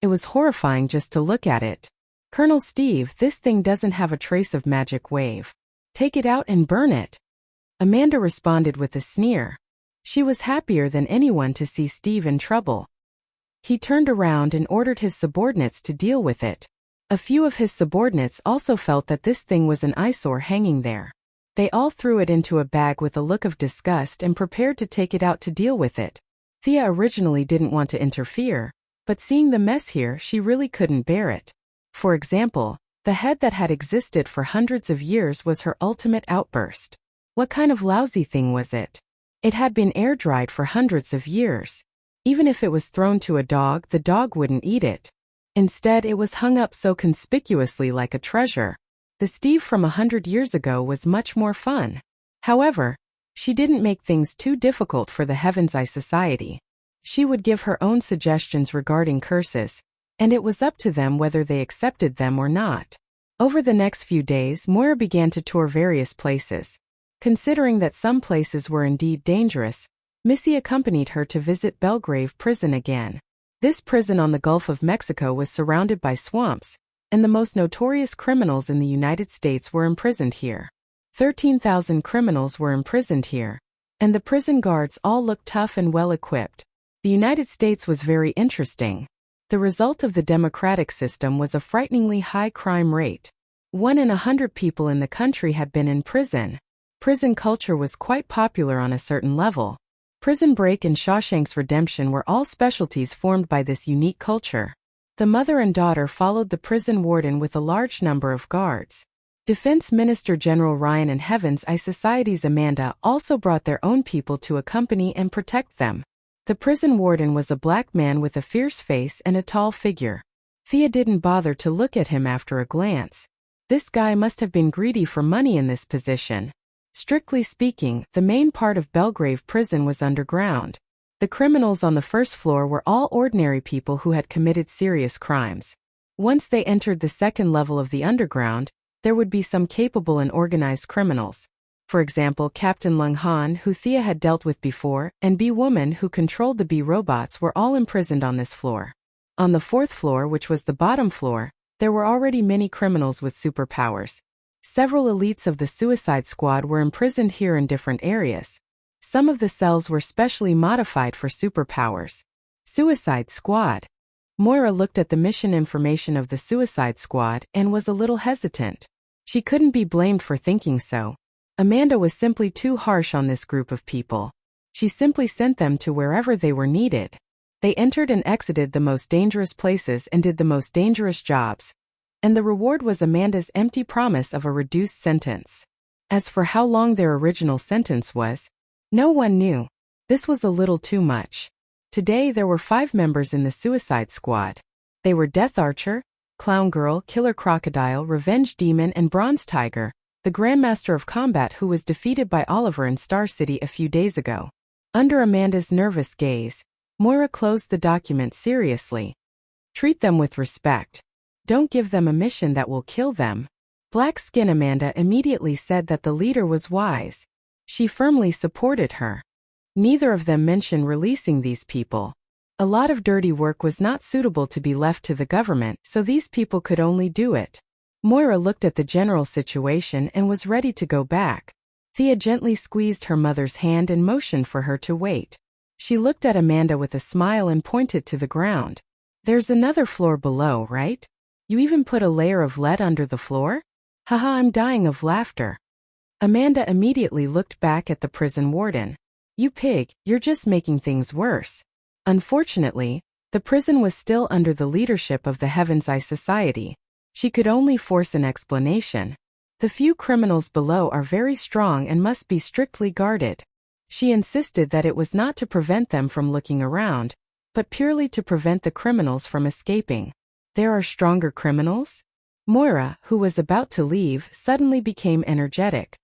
It was horrifying just to look at it. Colonel Steve, this thing doesn't have a trace of magic wave. Take it out and burn it. Amanda responded with a sneer. She was happier than anyone to see Steve in trouble. He turned around and ordered his subordinates to deal with it. A few of his subordinates also felt that this thing was an eyesore hanging there. They all threw it into a bag with a look of disgust and prepared to take it out to deal with it. Thea originally didn't want to interfere, but seeing the mess here, she really couldn't bear it. For example, the head that had existed for hundreds of years was her ultimate outburst. What kind of lousy thing was it? It had been air-dried for hundreds of years. Even if it was thrown to a dog, the dog wouldn't eat it. Instead, it was hung up so conspicuously like a treasure. The Steve from 100 years ago was much more fun. However, she didn't make things too difficult for the Heaven's Eye Society. She would give her own suggestions regarding curses, and it was up to them whether they accepted them or not. Over the next few days, Moira began to tour various places. Considering that some places were indeed dangerous, Missy accompanied her to visit Belgrave Prison again. This prison on the Gulf of Mexico was surrounded by swamps, and the most notorious criminals in the United States were imprisoned here. 13,000 criminals were imprisoned here, and the prison guards all looked tough and well-equipped. The United States was very interesting. The result of the democratic system was a frighteningly high crime rate. 1 in 100 people in the country had been in prison. Prison culture was quite popular on a certain level. Prison Break and Shawshank's Redemption were all specialties formed by this unique culture. The mother and daughter followed the prison warden with a large number of guards. Defense Minister General Ryan and Heaven's Eye Society's Amanda also brought their own people to accompany and protect them. The prison warden was a black man with a fierce face and a tall figure. Thea didn't bother to look at him after a glance. This guy must have been greedy for money in this position. Strictly speaking, the main part of Belgrave Prison was underground. The criminals on the first floor were all ordinary people who had committed serious crimes. Once they entered the second level of the underground, there would be some capable and organized criminals. For example, Captain Lung Han, who Thea had dealt with before, and B-Woman, who controlled the B-Robots, were all imprisoned on this floor. On the fourth floor, which was the bottom floor, there were already many criminals with superpowers. Several elites of the Suicide Squad were imprisoned here in different areas. Some of the cells were specially modified for superpowers. Suicide Squad. Moira looked at the mission information of the Suicide Squad and was a little hesitant. She couldn't be blamed for thinking so. Amanda was simply too harsh on this group of people. She simply sent them to wherever they were needed. They entered and exited the most dangerous places and did the most dangerous jobs. And the reward was Amanda's empty promise of a reduced sentence. As for how long their original sentence was, no one knew. This was a little too much. Today there were 5 members in the Suicide Squad. They were Death Archer, Clown Girl, Killer Crocodile, Revenge Demon, and Bronze Tiger, the Grandmaster of Combat who was defeated by Oliver in Star City a few days ago. Under Amanda's nervous gaze, Moira closed the document seriously. Treat them with respect. Don't give them a mission that will kill them. Black Skin Amanda immediately said that the leader was wise. She firmly supported her. Neither of them mentioned releasing these people. A lot of dirty work was not suitable to be left to the government, so these people could only do it. Moira looked at the general situation and was ready to go back. Thea gently squeezed her mother's hand and motioned for her to wait. She looked at Amanda with a smile and pointed to the ground. There's another floor below, right? You even put a layer of lead under the floor? Haha, I'm dying of laughter. Amanda immediately looked back at the prison warden. You pig, you're just making things worse. Unfortunately, the prison was still under the leadership of the Heaven's Eye Society. She could only force an explanation. The few criminals below are very strong and must be strictly guarded. She insisted that it was not to prevent them from looking around, but purely to prevent the criminals from escaping. There are stronger criminals? Moira, who was about to leave, suddenly became energetic.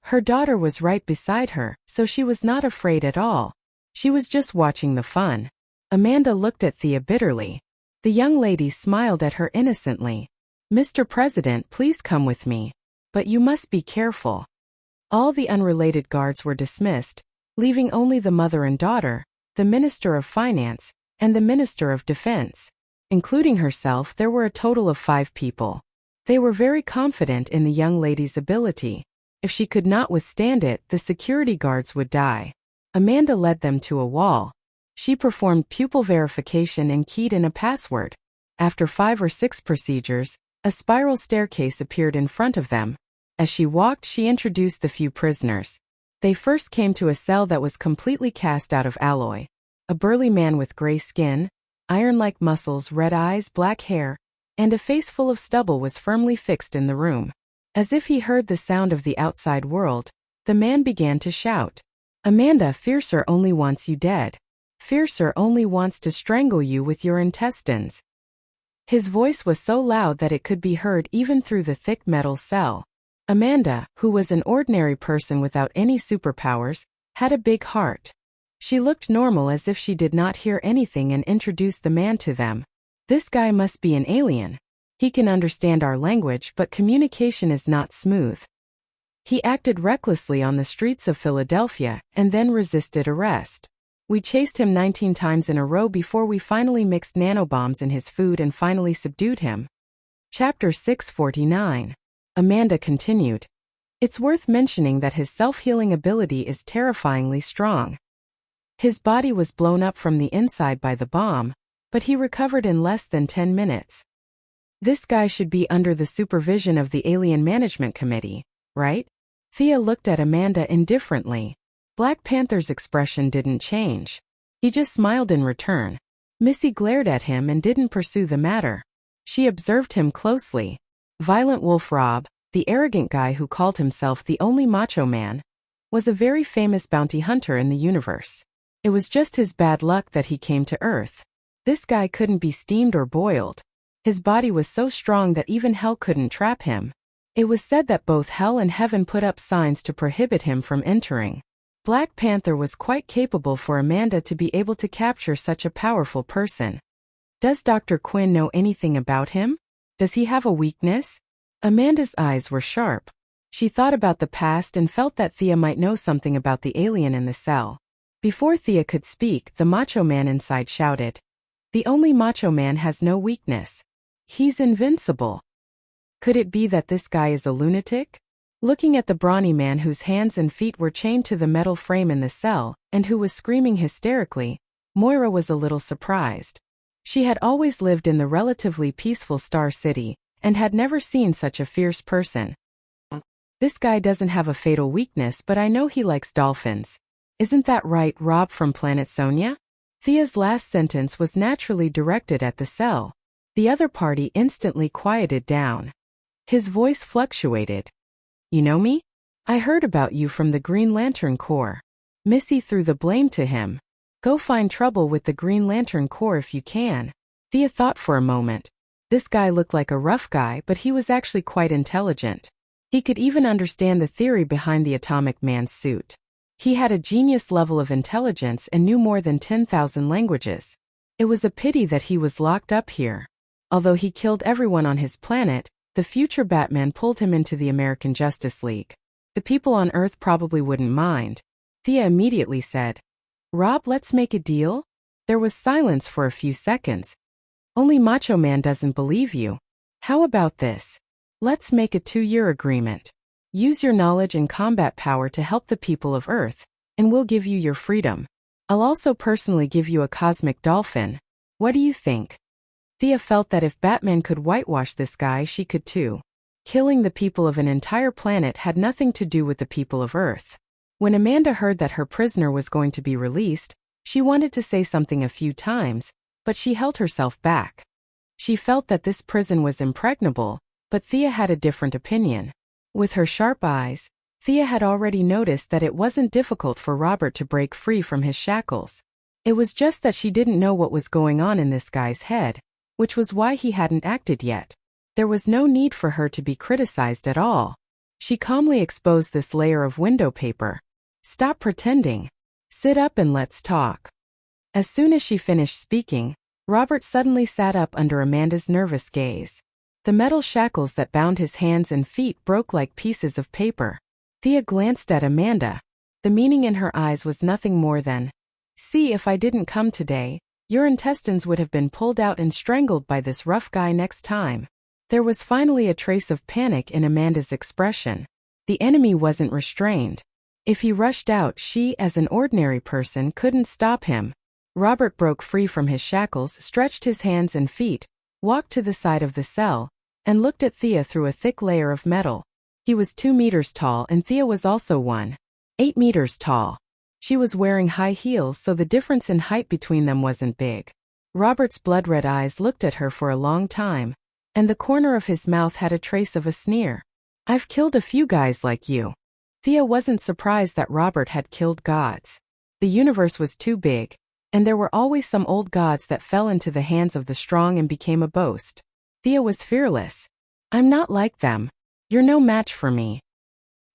Her daughter was right beside her, so she was not afraid at all. She was just watching the fun. Amanda looked at Thea bitterly. The young lady smiled at her innocently. Mr. President, please come with me. But you must be careful. All the unrelated guards were dismissed, leaving only the mother and daughter, the Minister of Finance, and the Minister of Defense. Including herself, there were a total of 5 people. They were very confident in the young lady's ability. If she could not withstand it, the security guards would die. Amanda led them to a wall. She performed pupil verification and keyed in a password. After 5 or 6 procedures, a spiral staircase appeared in front of them. As she walked, she introduced the few prisoners. They first came to a cell that was completely cast out of alloy. A burly man with gray skin, iron-like muscles, red eyes, black hair, and a face full of stubble was firmly fixed in the room. As if he heard the sound of the outside world, the man began to shout. Amanda, Fiercer only wants you dead. Fiercer only wants to strangle you with your intestines. His voice was so loud that it could be heard even through the thick metal cell. Amanda, who was an ordinary person without any superpowers, had a big heart. She looked normal as if she did not hear anything and introduced the man to them. This guy must be an alien. He can understand our language, but communication is not smooth. He acted recklessly on the streets of Philadelphia and then resisted arrest. We chased him 19 times in a row before we finally mixed nanobombs in his food and finally subdued him. Chapter 649. Amanda continued. It's worth mentioning that his self-healing ability is terrifyingly strong. His body was blown up from the inside by the bomb, but he recovered in less than 10 minutes. This guy should be under the supervision of the Alien Management Committee, right? Thea looked at Amanda indifferently. Black Panther's expression didn't change. He just smiled in return. Missy glared at him and didn't pursue the matter. She observed him closely. Violent Wolf Rob, the arrogant guy who called himself the only macho man, was a very famous bounty hunter in the universe. It was just his bad luck that he came to Earth. This guy couldn't be steamed or boiled. His body was so strong that even hell couldn't trap him. It was said that both hell and heaven put up signs to prohibit him from entering. Black Panther was quite capable for Amanda to be able to capture such a powerful person. Does Dr. Quinn know anything about him? Does he have a weakness? Amanda's eyes were sharp. She thought about the past and felt that Thea might know something about the alien in the cell. Before Thea could speak, the macho man inside shouted, "The only macho man has no weakness. He's invincible." Could it be that this guy is a lunatic? Looking at the brawny man whose hands and feet were chained to the metal frame in the cell, and who was screaming hysterically, Moira was a little surprised. She had always lived in the relatively peaceful Star City, and had never seen such a fierce person. This guy doesn't have a fatal weakness, but I know he likes dolphins. Isn't that right, Rob from Planet Sonia? Thea's last sentence was naturally directed at the cell. The other party instantly quieted down. His voice fluctuated. You know me? I heard about you from the Green Lantern Corps. Missy threw the blame to him. Go find trouble with the Green Lantern Corps if you can. Thea thought for a moment. This guy looked like a rough guy, but he was actually quite intelligent. He could even understand the theory behind the Atomic Man's suit. He had a genius level of intelligence and knew more than 10,000 languages. It was a pity that he was locked up here. Although he killed everyone on his planet, the future Batman pulled him into the American Justice League. The people on Earth probably wouldn't mind. Thea immediately said, Rob, let's make a deal? There was silence for a few seconds. Only Macho Man doesn't believe you. How about this? Let's make a 2-year agreement. Use your knowledge and combat power to help the people of Earth, and we'll give you your freedom. I'll also personally give you a cosmic dolphin. What do you think? Thea felt that if Batman could whitewash this guy, she could too. Killing the people of an entire planet had nothing to do with the people of Earth. When Amanda heard that her prisoner was going to be released, she wanted to say something a few times, but she held herself back. She felt that this prison was impregnable, but Thea had a different opinion. With her sharp eyes, Thea had already noticed that it wasn't difficult for Robert to break free from his shackles. It was just that she didn't know what was going on in this guy's head, which was why he hadn't acted yet. There was no need for her to be criticized at all. She calmly exposed this layer of window paper. Stop pretending. Sit up and let's talk. As soon as she finished speaking, Robert suddenly sat up under Amanda's nervous gaze. The metal shackles that bound his hands and feet broke like pieces of paper. Thea glanced at Amanda. The meaning in her eyes was nothing more than, see, if I didn't come today, your intestines would have been pulled out and strangled by this rough guy next time. There was finally a trace of panic in Amanda's expression. The enemy wasn't restrained. If he rushed out, she, as an ordinary person, couldn't stop him. Robert broke free from his shackles, stretched his hands and feet, walked to the side of the cell, and looked at Thea through a thick layer of metal. He was 2 meters tall and Thea was also 8 meters tall. She was wearing high heels, so the difference in height between them wasn't big. Robert's blood-red eyes looked at her for a long time, and the corner of his mouth had a trace of a sneer. I've killed a few guys like you. Thea wasn't surprised that Robert had killed gods. The universe was too big, and there were always some old gods that fell into the hands of the strong and became a boast. Thea was fearless. I'm not like them. You're no match for me.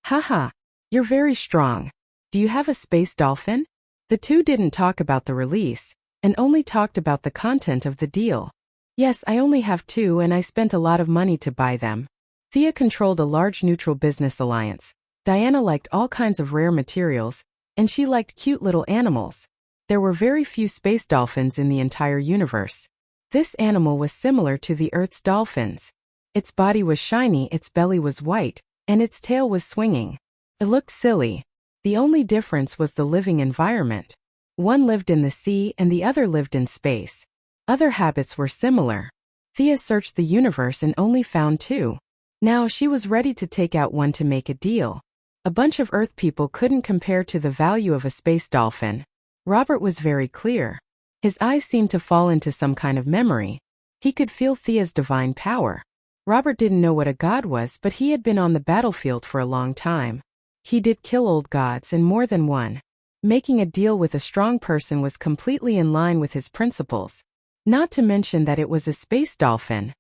Haha, you're very strong. Do you have a space dolphin? The two didn't talk about the release, and only talked about the content of the deal. Yes, I only have 2 and I spent a lot of money to buy them. Thea controlled a large neutral business alliance, Diana liked all kinds of rare materials, and she liked cute little animals. There were very few space dolphins in the entire universe. This animal was similar to the Earth's dolphins. Its body was shiny, its belly was white, and its tail was swinging. It looked silly. The only difference was the living environment. One lived in the sea and the other lived in space. Other habits were similar. Thea searched the universe and only found two. Now she was ready to take out one to make a deal. A bunch of Earth people couldn't compare to the value of a space dolphin. Robert was very clear. His eyes seemed to fall into some kind of memory. He could feel Thea's divine power. Robert didn't know what a god was, but he had been on the battlefield for a long time. He did kill old gods and more than one. Making a deal with a strong person was completely in line with his principles. Not to mention that it was a space dolphin.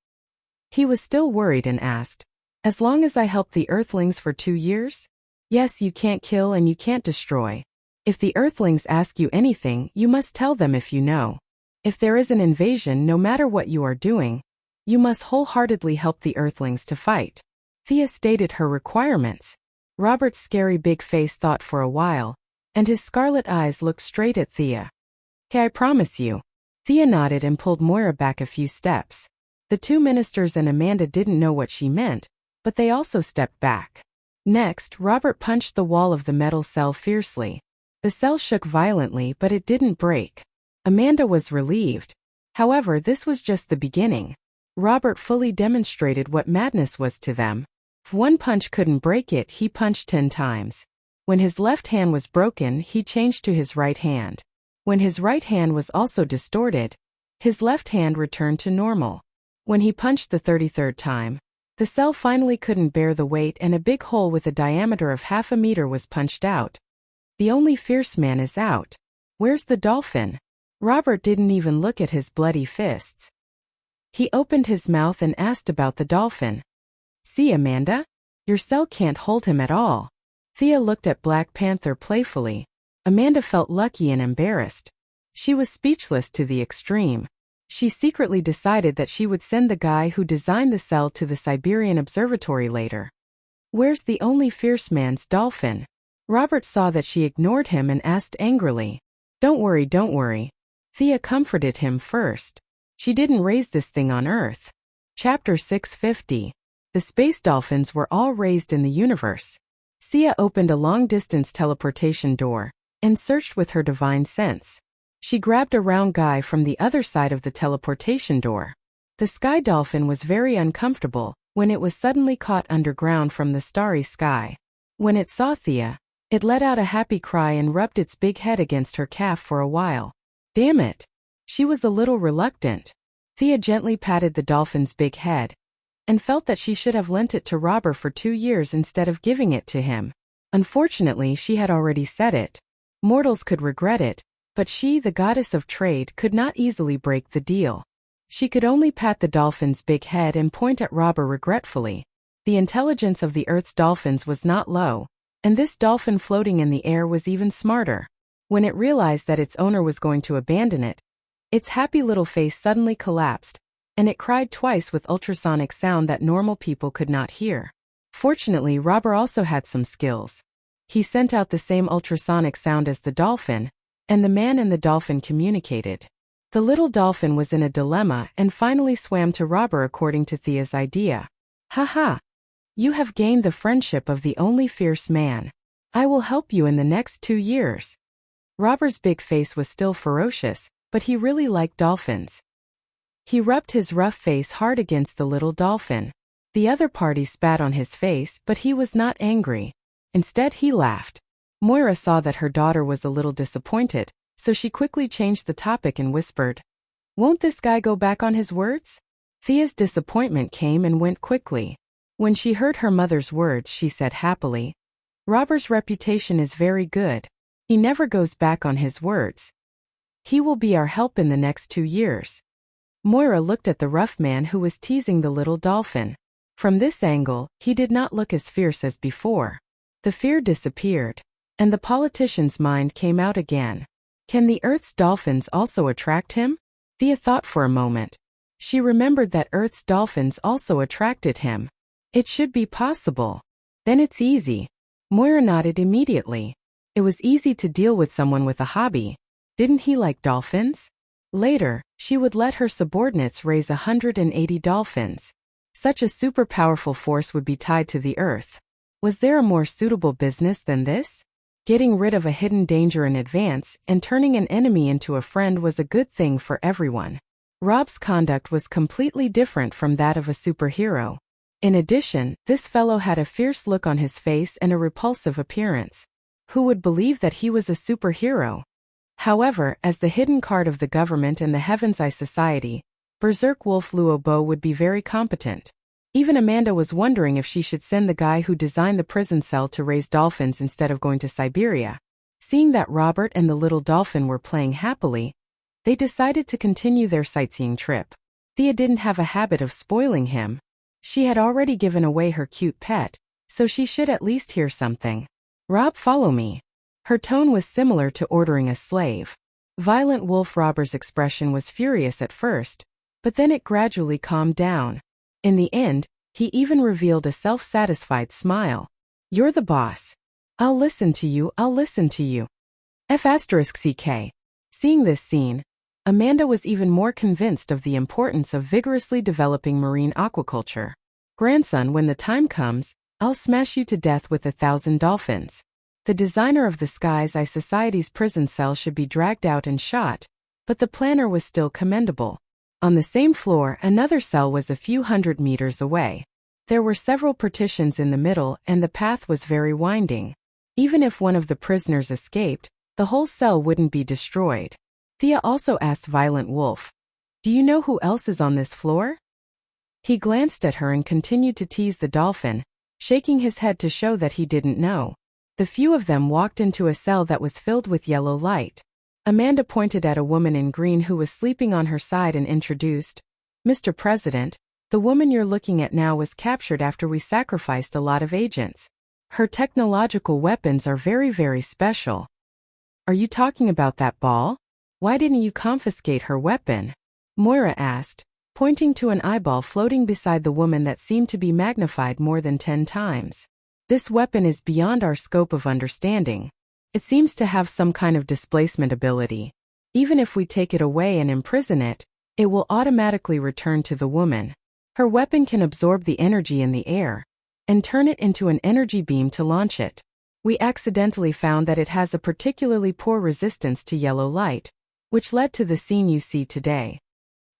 He was still worried and asked, "As long as I help the Earthlings for 2 years?" "Yes, you can't kill and you can't destroy. If the Earthlings ask you anything, you must tell them if you know. If there is an invasion, no matter what you are doing, you must wholeheartedly help the Earthlings to fight." Thea stated her requirements. Robert's scary big face thought for a while, and his scarlet eyes looked straight at Thea. "Okay, I promise you." Thea nodded and pulled Moira back a few steps. The two ministers and Amanda didn't know what she meant, but they also stepped back. Next, Robert punched the wall of the metal cell fiercely. The cell shook violently, but it didn't break. Amanda was relieved. However, this was just the beginning. Robert fully demonstrated what madness was to them. If one punch couldn't break it, he punched 10 times. When his left hand was broken, he changed to his right hand. When his right hand was also distorted, his left hand returned to normal. When he punched the 33rd time, the cell finally couldn't bear the weight and a big hole with a diameter of 1/2 meter was punched out. The only fierce man is out. Where's the dolphin? Robert didn't even look at his bloody fists. He opened his mouth and asked about the dolphin. "See, Amanda? Your cell can't hold him at all." Thea looked at Black Panther playfully. Amanda felt lucky and embarrassed. She was speechless to the extreme. She secretly decided that she would send the guy who designed the cell to the Siberian Observatory later. "Where's the only fierce man's dolphin?" Robert saw that she ignored him and asked angrily. Don't worry. Thea comforted him first. She didn't raise this thing on Earth. Chapter 650. The space dolphins were all raised in the universe. Thea opened a long-distance teleportation door and searched with her divine sense. She grabbed a round guy from the other side of the teleportation door. The sky dolphin was very uncomfortable when it was suddenly caught underground from the starry sky. When it saw Thea, it let out a happy cry and rubbed its big head against her calf for a while. Damn it! She was a little reluctant. Thea gently patted the dolphin's big head and felt that she should have lent it to Robert for 2 years instead of giving it to him. Unfortunately, she had already said it. Mortals could regret it, but she, the goddess of trade, could not easily break the deal. She could only pat the dolphin's big head and point at Robert regretfully. The intelligence of the Earth's dolphins was not low, and this dolphin floating in the air was even smarter. When it realized that its owner was going to abandon it, its happy little face suddenly collapsed, and it cried twice with ultrasonic sound that normal people could not hear. Fortunately, Robert also had some skills. He sent out the same ultrasonic sound as the dolphin, and the man and the dolphin communicated. The little dolphin was in a dilemma and finally swam to Robert according to Thea's idea. "Haha! You have gained the friendship of the only fierce man. I will help you in the next 2 years." Robert's big face was still ferocious, but he really liked dolphins. He rubbed his rough face hard against the little dolphin. The other party spat on his face, but he was not angry. Instead, he laughed. Moira saw that her daughter was a little disappointed, so she quickly changed the topic and whispered, "Won't this guy go back on his words?" Thea's disappointment came and went quickly. When she heard her mother's words, she said happily, "Robert's reputation is very good. He never goes back on his words. He will be our help in the next 2 years." Moira looked at the rough man who was teasing the little dolphin. From this angle, he did not look as fierce as before. The fear disappeared, and the politician's mind came out again. Can the Earth's dolphins also attract him? Thea thought for a moment. She remembered that Earth's dolphins also attracted him. It should be possible. Then it's easy. Moira nodded immediately. It was easy to deal with someone with a hobby. Didn't he like dolphins? Later, she would let her subordinates raise 180 dolphins. Such a super powerful force would be tied to the earth. Was there a more suitable business than this? Getting rid of a hidden danger in advance and turning an enemy into a friend was a good thing for everyone. Rob's conduct was completely different from that of a superhero. In addition, this fellow had a fierce look on his face and a repulsive appearance. Who would believe that he was a superhero? However, as the hidden card of the government and the Heaven's Eye Society, Berserk Wolf Luobo would be very competent. Even Amanda was wondering if she should send the guy who designed the prison cell to raise dolphins instead of going to Siberia. Seeing that Robert and the little dolphin were playing happily, they decided to continue their sightseeing trip. Thea didn't have a habit of spoiling him. She had already given away her cute pet, so she should at least hear something. Rob, follow me. Her tone was similar to ordering a slave. Violent Wolf Robber's expression was furious at first, but then it gradually calmed down. In the end, he even revealed a self-satisfied smile. You're the boss. I'll listen to you, I'll listen to you. F***CK. Seeing this scene, Amanda was even more convinced of the importance of vigorously developing marine aquaculture. Grandson, when the time comes, I'll smash you to death with 1,000 dolphins. The designer of the Sky's Eye Society's prison cell should be dragged out and shot, but the planner was still commendable. On the same floor, another cell was a few hundred meters away. There were several partitions in the middle and the path was very winding. Even if one of the prisoners escaped, the whole cell wouldn't be destroyed. Thea also asked Violent Wolf, "Do you know who else is on this floor?" He glanced at her and continued to tease the dolphin, shaking his head to show that he didn't know. The few of them walked into a cell that was filled with yellow light. Amanda pointed at a woman in green who was sleeping on her side and introduced, "Mr. President, the woman you're looking at now was captured after we sacrificed a lot of agents. Her technological weapons are very special." "Are you talking about that ball? Why didn't you confiscate her weapon?" Moira asked, pointing to an eyeball floating beside the woman that seemed to be magnified more than 10 times. "This weapon is beyond our scope of understanding. It seems to have some kind of displacement ability. Even if we take it away and imprison it, it will automatically return to the woman. Her weapon can absorb the energy in the air and turn it into an energy beam to launch it. We accidentally found that it has a particularly poor resistance to yellow light, which led to the scene you see today."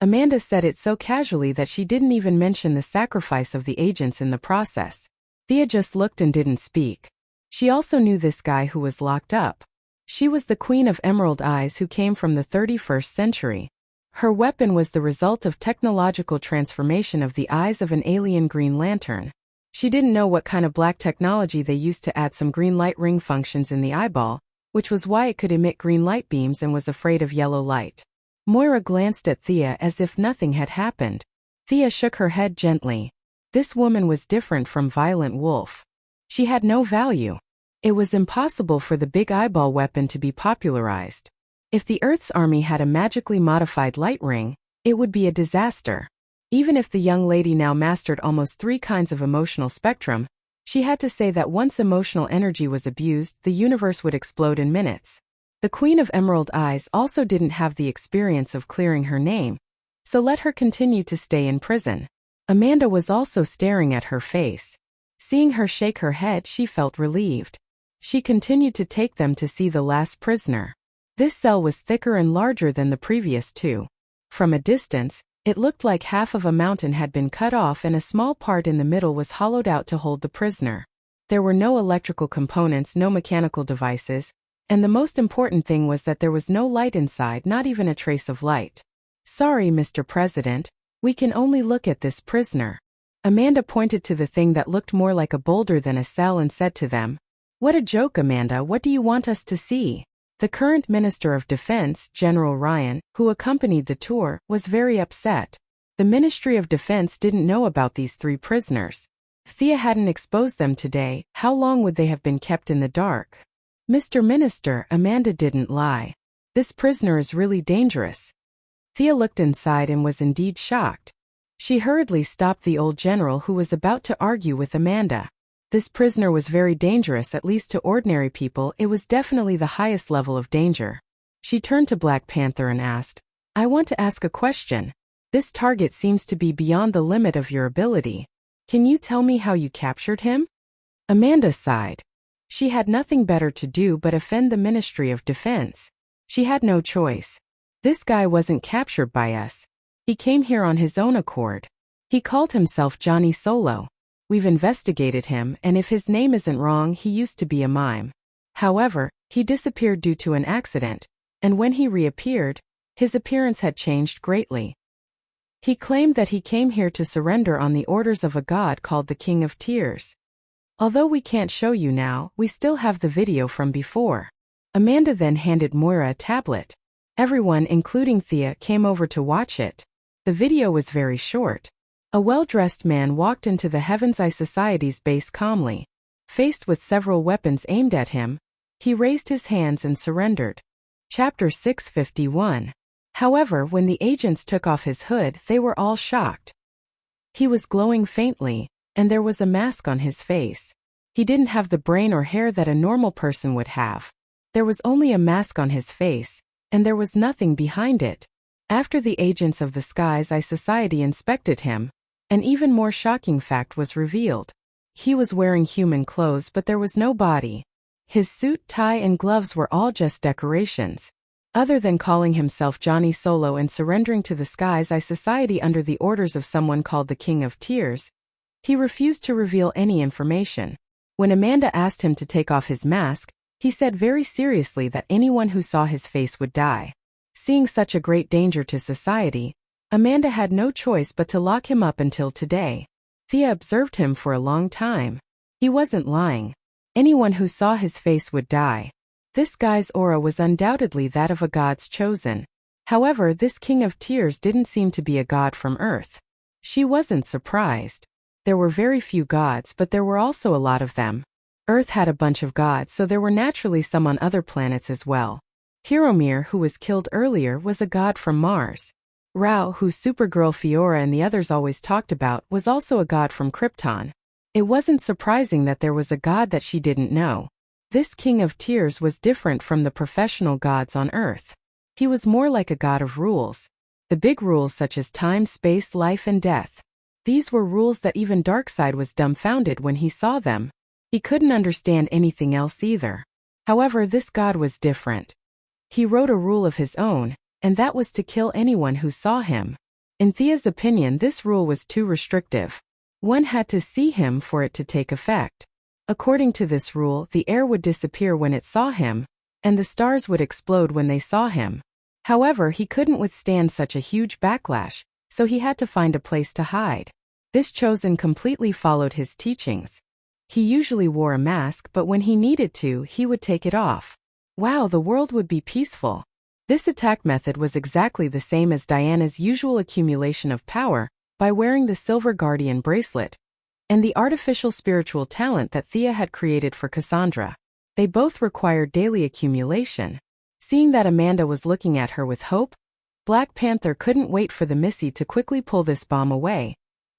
Amanda said it so casually that she didn't even mention the sacrifice of the agents in the process. Thea just looked and didn't speak. She also knew this guy who was locked up. She was the Queen of Emerald Eyes who came from the 31st century. Her weapon was the result of technological transformation of the eyes of an alien Green Lantern. She didn't know what kind of black technology they used to add some green light ring functions in the eyeball, which was why it could emit green light beams and was afraid of yellow light. Moira glanced at Thea as if nothing had happened. Thea shook her head gently. This woman was different from Violent Wolf. She had no value. It was impossible for the big eyeball weapon to be popularized. If the Earth's army had a magically modified light ring, it would be a disaster. Even if the young lady now mastered almost 3 kinds of emotional spectrum, she had to say that once emotional energy was abused, the universe would explode in minutes. The Queen of Emerald Eyes also didn't have the experience of clearing her name, so let her continue to stay in prison. Amanda was also staring at her face. Seeing her shake her head, she felt relieved. She continued to take them to see the last prisoner. This cell was thicker and larger than the previous 2. From a distance, it looked like half of a mountain had been cut off and a small part in the middle was hollowed out to hold the prisoner. There were no electrical components, no mechanical devices, and the most important thing was that there was no light inside, not even a trace of light. "Sorry, Mr. President, we can only look at this prisoner." Amanda pointed to the thing that looked more like a boulder than a cell and said to them, "What a joke, Amanda, what do you want us to see?" The current Minister of Defense, General Ryan, who accompanied the tour, was very upset. The Ministry of Defense didn't know about these 3 prisoners. If Thea hadn't exposed them today, how long would they have been kept in the dark? "Mr. Minister," Amanda didn't lie. "This prisoner is really dangerous." Thea looked inside and was indeed shocked. She hurriedly stopped the old general who was about to argue with Amanda. This prisoner was very dangerous, at least to ordinary people. It was definitely the highest level of danger. She turned to Black Panther and asked, "I want to ask a question. This target seems to be beyond the limit of your ability. Can you tell me how you captured him?" Amanda sighed. She had nothing better to do but offend the Ministry of Defense. She had no choice. This guy wasn't captured by us. He came here on his own accord. He called himself Johnny Solo. We've investigated him, and if his name isn't wrong, he used to be a mime. However, he disappeared due to an accident, and when he reappeared, his appearance had changed greatly. He claimed that he came here to surrender on the orders of a god called the King of Tears. Although we can't show you now, we still have the video from before. Amanda then handed Moira a tablet. Everyone, including Thea, came over to watch it. The video was very short. A well-dressed man walked into the Heaven's Eye Society's base calmly. Faced with several weapons aimed at him, he raised his hands and surrendered. Chapter 651. However, when the agents took off his hood, they were all shocked. He was glowing faintly, and there was a mask on his face. He didn't have the brain or hair that a normal person would have. There was only a mask on his face, and there was nothing behind it. After the agents of the Sky's Eye Society inspected him, an even more shocking fact was revealed. He was wearing human clothes, but there was no body. His suit, tie, and gloves were all just decorations. Other than calling himself Johnny Solo and surrendering to the Sky's Eye Society under the orders of someone called the King of Tears, he refused to reveal any information. When Amanda asked him to take off his mask, he said very seriously that anyone who saw his face would die. Seeing such a great danger to society, Amanda had no choice but to lock him up until today. Thea observed him for a long time. He wasn't lying. Anyone who saw his face would die. This guy's aura was undoubtedly that of a god's chosen. However, this King of Tears didn't seem to be a god from Earth. She wasn't surprised. There were very few gods, but there were also a lot of them. Earth had a bunch of gods, so there were naturally some on other planets as well. Hiromir, who was killed earlier, was a god from Mars. Rao, who Supergirl Fiora and the others always talked about, was also a god from Krypton. It wasn't surprising that there was a god that she didn't know. This King of Tears was different from the professional gods on Earth. He was more like a god of rules. The big rules such as time, space, life, and death. These were rules that even Darkseid was dumbfounded when he saw them. He couldn't understand anything else either. However, this god was different. He wrote a rule of his own, and that was to kill anyone who saw him. In Thea's opinion, this rule was too restrictive. One had to see him for it to take effect. According to this rule, the air would disappear when it saw him, and the stars would explode when they saw him. However, he couldn't withstand such a huge backlash, so he had to find a place to hide. This chosen completely followed his teachings. He usually wore a mask, but when he needed to, he would take it off. Wow, the world would be peaceful. This attack method was exactly the same as Diana's usual accumulation of power, by wearing the Silver Guardian bracelet, and the artificial spiritual talent that Thea had created for Cassandra. They both required daily accumulation. Seeing that Amanda was looking at her with hope, Black Panther couldn't wait for the Missy to quickly pull this bomb away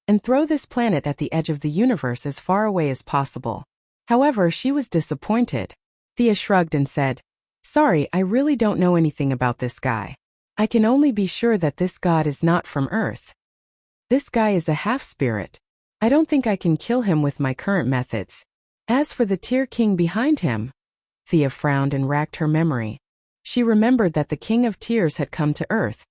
and throw this planet at the edge of the universe as far away as possible. However, she was disappointed. Thea shrugged and said, "Sorry, I really don't know anything about this guy. I can only be sure that this god is not from Earth. This guy is a half-spirit. I don't think I can kill him with my current methods. As for the Tear King behind him..." Thea frowned and racked her memory. She remembered that the King of Tears had come to Earth,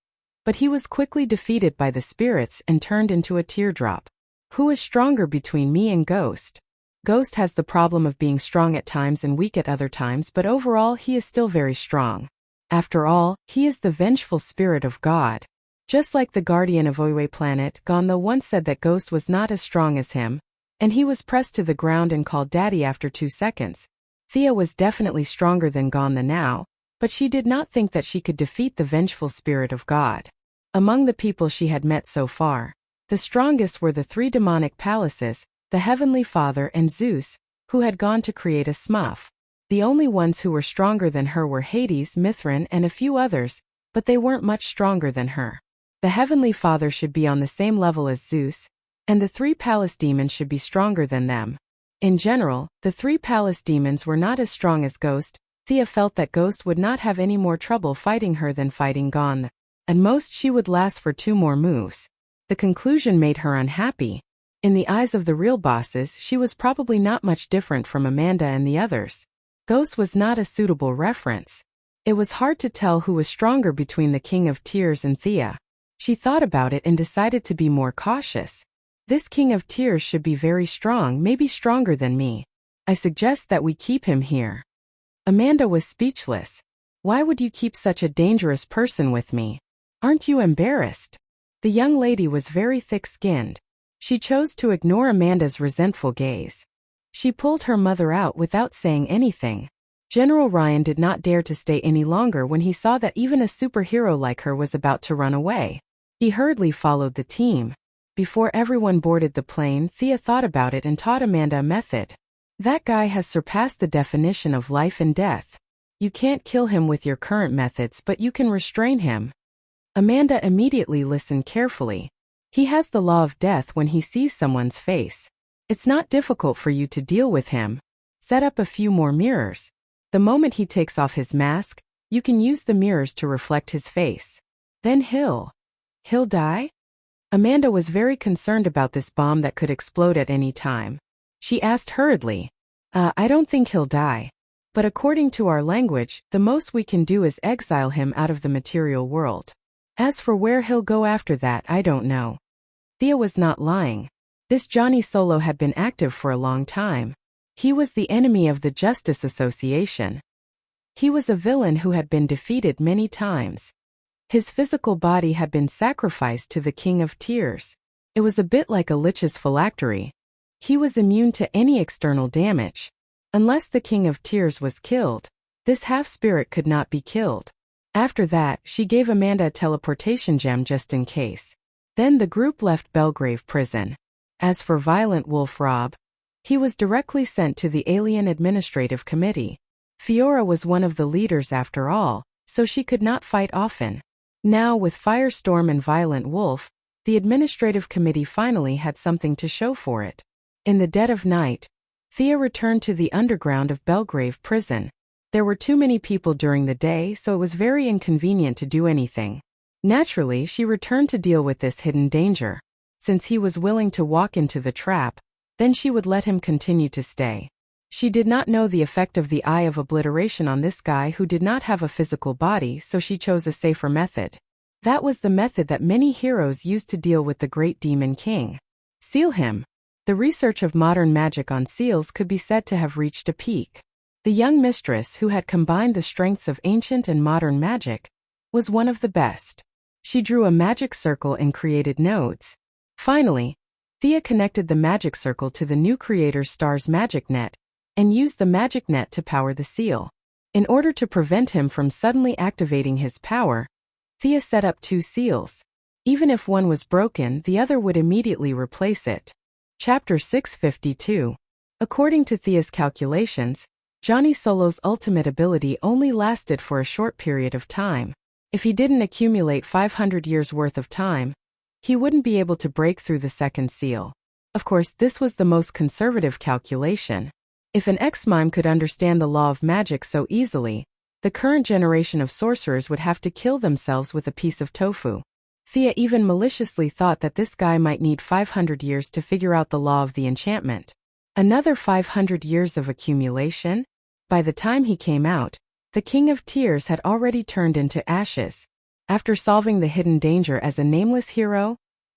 but he was quickly defeated by the spirits and turned into a teardrop. Who is stronger between me and Ghost? Ghost has the problem of being strong at times and weak at other times, but overall he is still very strong. After all, he is the vengeful spirit of God. Just like the guardian of Oiwe planet, Gonzo once said that Ghost was not as strong as him, and he was pressed to the ground and called Daddy after 2 seconds. Thea was definitely stronger than Gonzo now, but she did not think that she could defeat the vengeful spirit of God. Among the people she had met so far, the strongest were the 3 demonic palaces, the Heavenly Father and Zeus, who had gone to create a Smurf. The only ones who were stronger than her were Hades, Mithrin, and a few others, but they weren't much stronger than her. The Heavenly Father should be on the same level as Zeus, and the 3 palace demons should be stronger than them. In general, the three palace demons were not as strong as Ghost. Thea felt that Ghost would not have any more trouble fighting her than fighting Gon. At most she would last for 2 more moves. The conclusion made her unhappy. In the eyes of the real bosses, she was probably not much different from Amanda and the others. Ghost was not a suitable reference. It was hard to tell who was stronger between the King of Tears and Thea. She thought about it and decided to be more cautious. This King of Tears should be very strong, maybe stronger than me. I suggest that we keep him here. Amanda was speechless. Why would you keep such a dangerous person with me? Aren't you embarrassed? The young lady was very thick-skinned. She chose to ignore Amanda's resentful gaze. She pulled her mother out without saying anything. General Ryan did not dare to stay any longer when he saw that even a superhero like her was about to run away. He hurriedly followed the team. Before everyone boarded the plane, Thea thought about it and taught Amanda a method. That guy has surpassed the definition of life and death. You can't kill him with your current methods, but you can restrain him. Amanda immediately listened carefully. He has the law of death when he sees someone's face. It's not difficult for you to deal with him. Set up a few more mirrors. The moment he takes off his mask, you can use the mirrors to reflect his face. Then he'll die? Amanda was very concerned about this bomb that could explode at any time. She asked hurriedly, I don't think he'll die. But according to our language, the most we can do is exile him out of the material world. As for where he'll go after that, I don't know. Thea was not lying. This Johnny Solo had been active for a long time. He was the enemy of the Justice Association. He was a villain who had been defeated many times. His physical body had been sacrificed to the King of Tears. It was a bit like a lich's phylactery. He was immune to any external damage. Unless the King of Tears was killed, this half-spirit could not be killed. After that, she gave Amanda a teleportation gem just in case. Then the group left Belgrave prison. As for Violent Wolf Rob, he was directly sent to the Alien Administrative Committee. Fiora was one of the leaders after all, so she could not fight often. Now with Firestorm and Violent Wolf, the Administrative Committee finally had something to show for it. In the dead of night, Thea returned to the underground of Belgrave prison. There were too many people during the day, so it was very inconvenient to do anything. Naturally, she returned to deal with this hidden danger. Since he was willing to walk into the trap, then she would let him continue to stay. She did not know the effect of the Eye of Obliteration on this guy who did not have a physical body, so she chose a safer method. That was the method that many heroes used to deal with the Great Demon King. Seal him. The research of modern magic on seals could be said to have reached a peak. The young mistress, who had combined the strengths of ancient and modern magic, was one of the best. She drew a magic circle and created nodes. Finally, Thea connected the magic circle to the new creator's star's magic net, and used the magic net to power the seal. In order to prevent him from suddenly activating his power, Thea set up 2 seals. Even if one was broken, the other would immediately replace it. Chapter 652. According to Thea's calculations, Johnny Solo's ultimate ability only lasted for a short period of time. If he didn't accumulate 500 years worth of time, he wouldn't be able to break through the second seal. Of course, this was the most conservative calculation. If an ex-mime could understand the law of magic so easily, the current generation of sorcerers would have to kill themselves with a piece of tofu. Thea even maliciously thought that this guy might need 500 years to figure out the law of the enchantment. Another 500 years of accumulation? By the time he came out, the King of Tears had already turned into ashes. After solving the hidden danger as a nameless hero,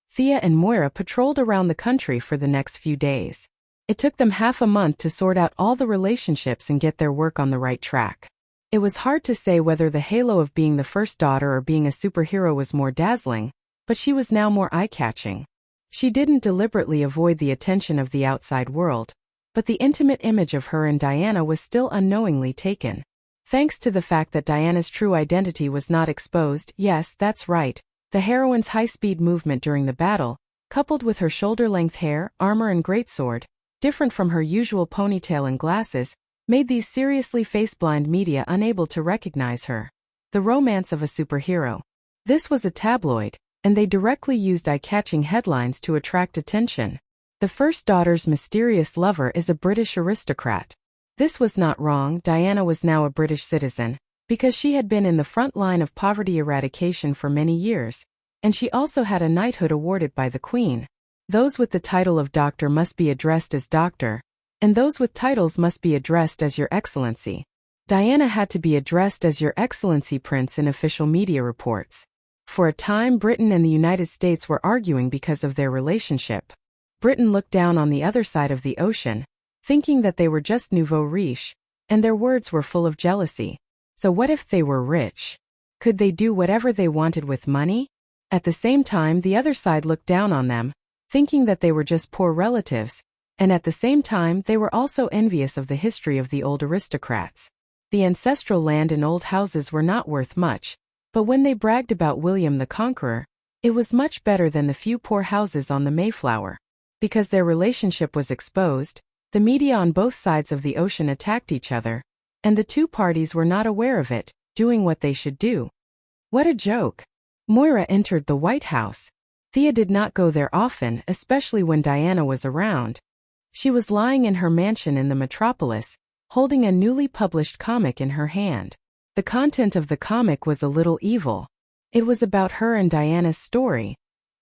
Thea and Moira patrolled around the country for the next few days. It took them half a month to sort out all the relationships and get their work on the right track. It was hard to say whether the halo of being the first daughter or being a superhero was more dazzling, but she was now more eye-catching. She didn't deliberately avoid the attention of the outside world, but the intimate image of her and Diana was still unknowingly taken. Thanks to the fact that Diana's true identity was not exposed, yes, that's right, the heroine's high-speed movement during the battle, coupled with her shoulder-length hair, armor and greatsword, different from her usual ponytail and glasses, made these seriously face-blind media unable to recognize her. The romance of a superhero. This was a tabloid, and they directly used eye-catching headlines to attract attention. The first daughter's mysterious lover is a British aristocrat. This was not wrong. Diana was now a British citizen, because she had been in the front line of poverty eradication for many years, and she also had a knighthood awarded by the Queen. Those with the title of doctor must be addressed as doctor, and those with titles must be addressed as Your Excellency. Diana had to be addressed as Your Excellency Prince in official media reports. For a time, Britain and the United States were arguing because of their relationship. Britain looked down on the other side of the ocean, thinking that they were just nouveau riche, and their words were full of jealousy. So what if they were rich? Could they do whatever they wanted with money? At the same time, the other side looked down on them, thinking that they were just poor relatives, and at the same time they were also envious of the history of the old aristocrats. The ancestral land and old houses were not worth much, but when they bragged about William the Conqueror, it was much better than the few poor houses on the Mayflower. Because their relationship was exposed, the media on both sides of the ocean attacked each other, and the two parties were not aware of it, doing what they should do. What a joke! Moira entered the White House. Thea did not go there often, especially when Diana was around. She was lying in her mansion in the metropolis, holding a newly published comic in her hand. The content of the comic was a little evil. It was about her and Diana's story.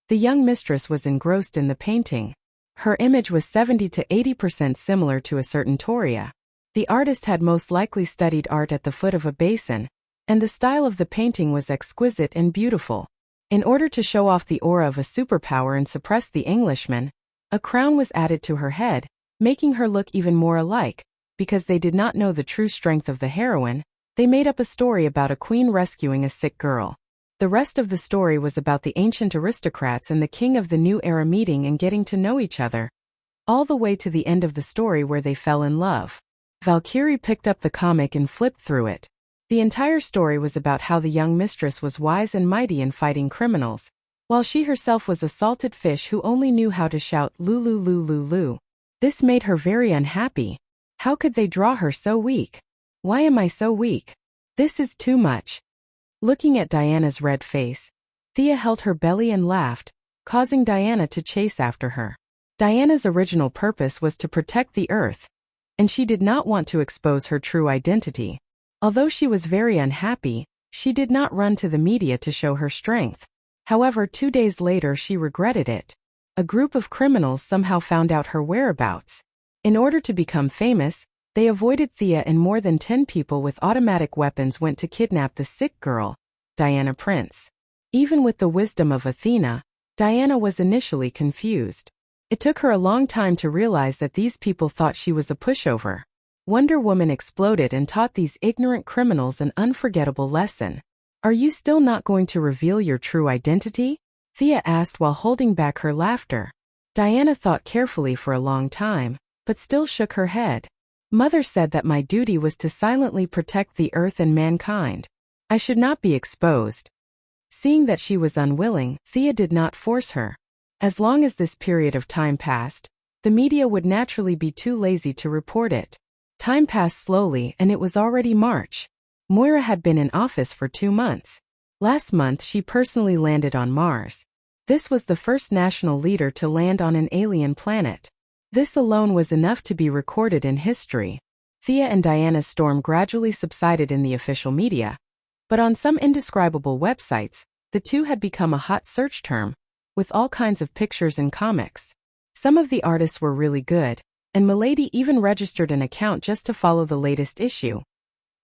The young mistress was engrossed in the painting. Her image was 70 to 80% similar to a certain Toria. The artist had most likely studied art at the foot of a basin, and the style of the painting was exquisite and beautiful. In order to show off the aura of a superpower and suppress the Englishman, a crown was added to her head, making her look even more alike. Because they did not know the true strength of the heroine, they made up a story about a queen rescuing a sick girl. The rest of the story was about the ancient aristocrats and the king of the new era meeting and getting to know each other, all the way to the end of the story where they fell in love. Valkyrie picked up the comic and flipped through it. The entire story was about how the young mistress was wise and mighty in fighting criminals, while she herself was a salted fish who only knew how to shout "Lulu, Lulu, Lulu." This made her very unhappy. How could they draw her so weak? Why am I so weak? This is too much. Looking at Diana's red face, Thea held her belly and laughed, causing Diana to chase after her. Diana's original purpose was to protect the earth, and she did not want to expose her true identity. Although she was very unhappy, she did not run to the media to show her strength. However, 2 days later she regretted it. A group of criminals somehow found out her whereabouts. In order to become famous, they avoided Thea, and more than 10 people with automatic weapons went to kidnap the sick girl, Diana Prince. Even with the wisdom of Athena, Diana was initially confused. It took her a long time to realize that these people thought she was a pushover. Wonder Woman exploded and taught these ignorant criminals an unforgettable lesson. Are you still not going to reveal your true identity? Thea asked while holding back her laughter. Diana thought carefully for a long time, but still shook her head. Mother said that my duty was to silently protect the earth and mankind. I should not be exposed. Seeing that she was unwilling, Thea did not force her. As long as this period of time passed, the media would naturally be too lazy to report it. Time passed slowly and it was already March. Moira had been in office for 2 months. Last month she personally landed on Mars. This was the first national leader to land on an alien planet. This alone was enough to be recorded in history. Thea and Diana's storm gradually subsided in the official media, but on some indescribable websites, the two had become a hot search term, with all kinds of pictures and comics. Some of the artists were really good, and Milady even registered an account just to follow the latest issue.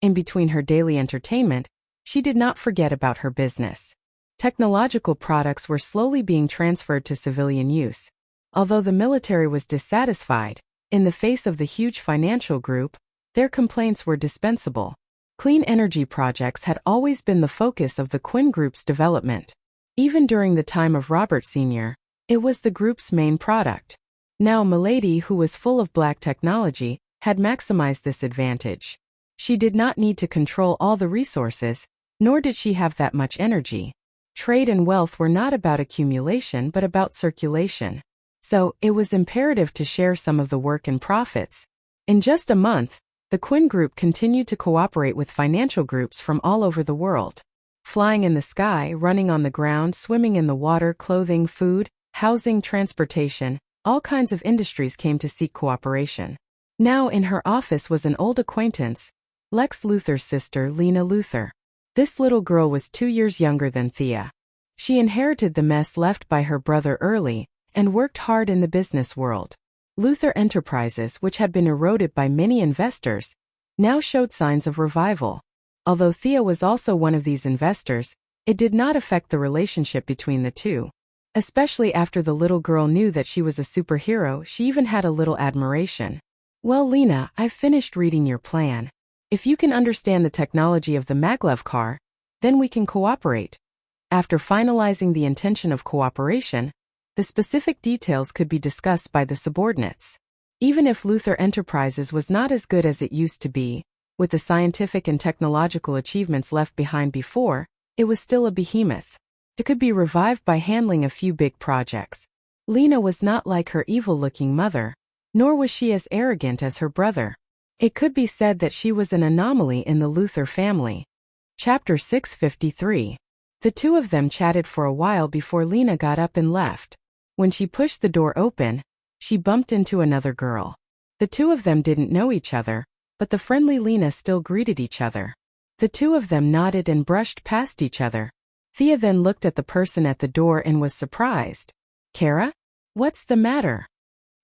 In between her daily entertainment, she did not forget about her business. Technological products were slowly being transferred to civilian use. Although the military was dissatisfied, in the face of the huge financial group, their complaints were dispensable. Clean energy projects had always been the focus of the Quinn Group's development. Even during the time of Robert Sr., it was the group's main product. Now Milady, who was full of black technology, had maximized this advantage. She did not need to control all the resources, nor did she have that much energy. Trade and wealth were not about accumulation but about circulation. So, it was imperative to share some of the work and profits. In just a month, the Quinn Group continued to cooperate with financial groups from all over the world. Flying in the sky, running on the ground, swimming in the water, clothing, food, housing, transportation, All kinds of industries came to seek cooperation. Now in her office was an old acquaintance, Lex Luthor's sister, Lena Luthor. This little girl was 2 years younger than Thea. She inherited the mess left by her brother early, and worked hard in the business world. Luthor Enterprises, which had been eroded by many investors, now showed signs of revival. Although Thea was also one of these investors, it did not affect the relationship between the two. Especially after the little girl knew that she was a superhero, she even had a little admiration. "Well, Lena, I've finished reading your plan. If you can understand the technology of the maglev car, then we can cooperate." After finalizing the intention of cooperation, the specific details could be discussed by the subordinates. Even if Luthor Enterprises was not as good as it used to be, with the scientific and technological achievements left behind before, it was still a behemoth. It could be revived by handling a few big projects. Lena was not like her evil-looking mother, nor was she as arrogant as her brother. It could be said that she was an anomaly in the Luthor family. Chapter 653. The two of them chatted for a while before Lena got up and left. When she pushed the door open, she bumped into another girl. The two of them didn't know each other, but the friendly Lena still greeted each other. The two of them nodded and brushed past each other. Thea then looked at the person at the door and was surprised. "Kara? What's the matter?"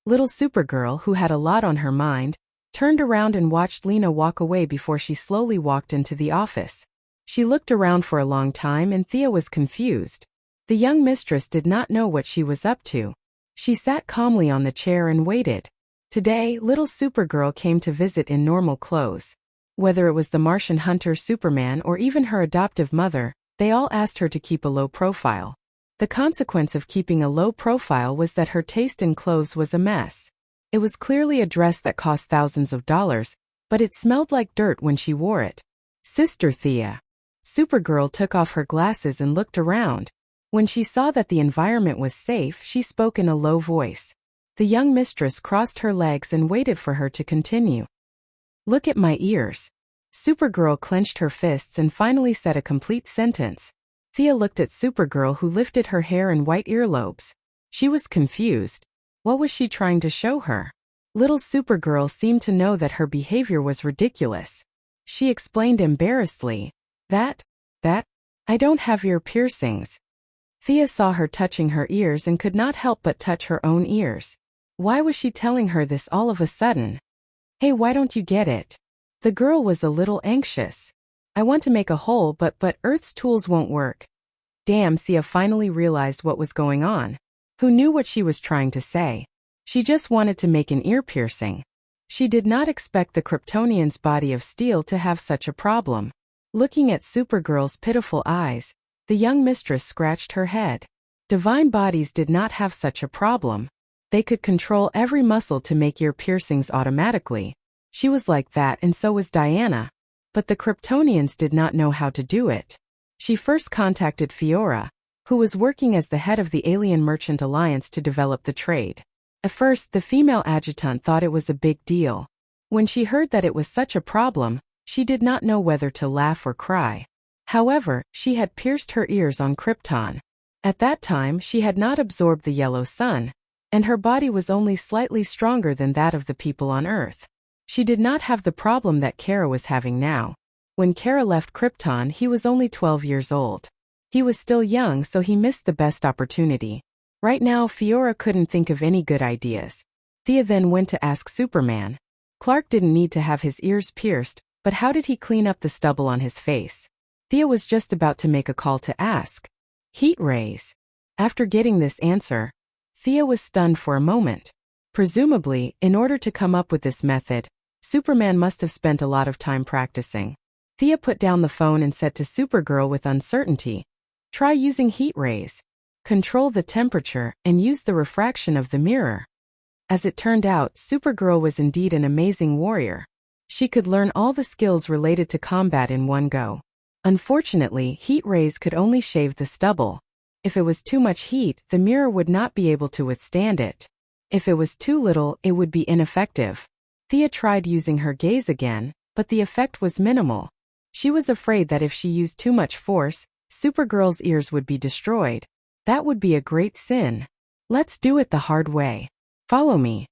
Little Supergirl, who had a lot on her mind, turned around and watched Lena walk away before she slowly walked into the office. She looked around for a long time and Thea was confused. The young mistress did not know what she was up to. She sat calmly on the chair and waited. Today, little Supergirl came to visit in normal clothes. Whether it was the Martian hunter Superman or even her adoptive mother, they all asked her to keep a low profile. The consequence of keeping a low profile was that her taste in clothes was a mess. It was clearly a dress that cost thousands of dollars, but it smelled like dirt when she wore it. "Sister Thea." Supergirl took off her glasses and looked around. When she saw that the environment was safe, she spoke in a low voice. The young mistress crossed her legs and waited for her to continue. "Look at my ears." Supergirl clenched her fists and finally said a complete sentence. Thea looked at Supergirl, who lifted her hair and white earlobes. She was confused. What was she trying to show her? Little Supergirl seemed to know that her behavior was ridiculous. She explained embarrassedly, That, I don't have ear piercings." Thea saw her touching her ears and could not help but touch her own ears. Why was she telling her this all of a sudden? "Hey, why don't you get it?" The girl was a little anxious. "I want to make a hole, but Earth's tools won't work." Damn, Thea finally realized what was going on. Who knew what she was trying to say? She just wanted to make an ear piercing. She did not expect the Kryptonian's body of steel to have such a problem. Looking at Supergirl's pitiful eyes, the young mistress scratched her head. Divine bodies did not have such a problem. They could control every muscle to make ear piercings automatically. She was like that, and so was Diana. But the Kryptonians did not know how to do it. She first contacted Fiora, who was working as the head of the Alien Merchant Alliance to develop the trade. At first, the female adjutant thought it was a big deal. When she heard that it was such a problem, she did not know whether to laugh or cry. However, she had pierced her ears on Krypton. At that time, she had not absorbed the yellow sun, and her body was only slightly stronger than that of the people on Earth. She did not have the problem that Kara was having now. When Kara left Krypton, he was only 12 years old. He was still young, so he missed the best opportunity. Right now, Fiora couldn't think of any good ideas. Thea then went to ask Superman. Clark didn't need to have his ears pierced, but how did he clean up the stubble on his face? Thea was just about to make a call to ask. Heat rays. After getting this answer, Thea was stunned for a moment. Presumably, in order to come up with this method, Superman must have spent a lot of time practicing. Thea put down the phone and said to Supergirl with uncertainty, "Try using heat rays. Control the temperature and use the refraction of the mirror." As it turned out, Supergirl was indeed an amazing warrior. She could learn all the skills related to combat in one go. Unfortunately, heat rays could only shave the stubble. If it was too much heat, the mirror would not be able to withstand it. If it was too little, it would be ineffective. Thea tried using her gaze again, but the effect was minimal. She was afraid that if she used too much force, Supergirl's ears would be destroyed. That would be a great sin. Let's do it the hard way. Follow me.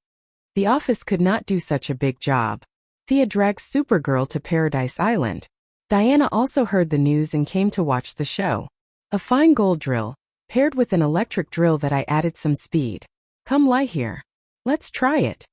The office could not do such a big job. Thea dragged Supergirl to Paradise Island. Diana also heard the news and came to watch the show. A fine gold drill, paired with an electric drill that I added some speed. Come lie here. Let's try it.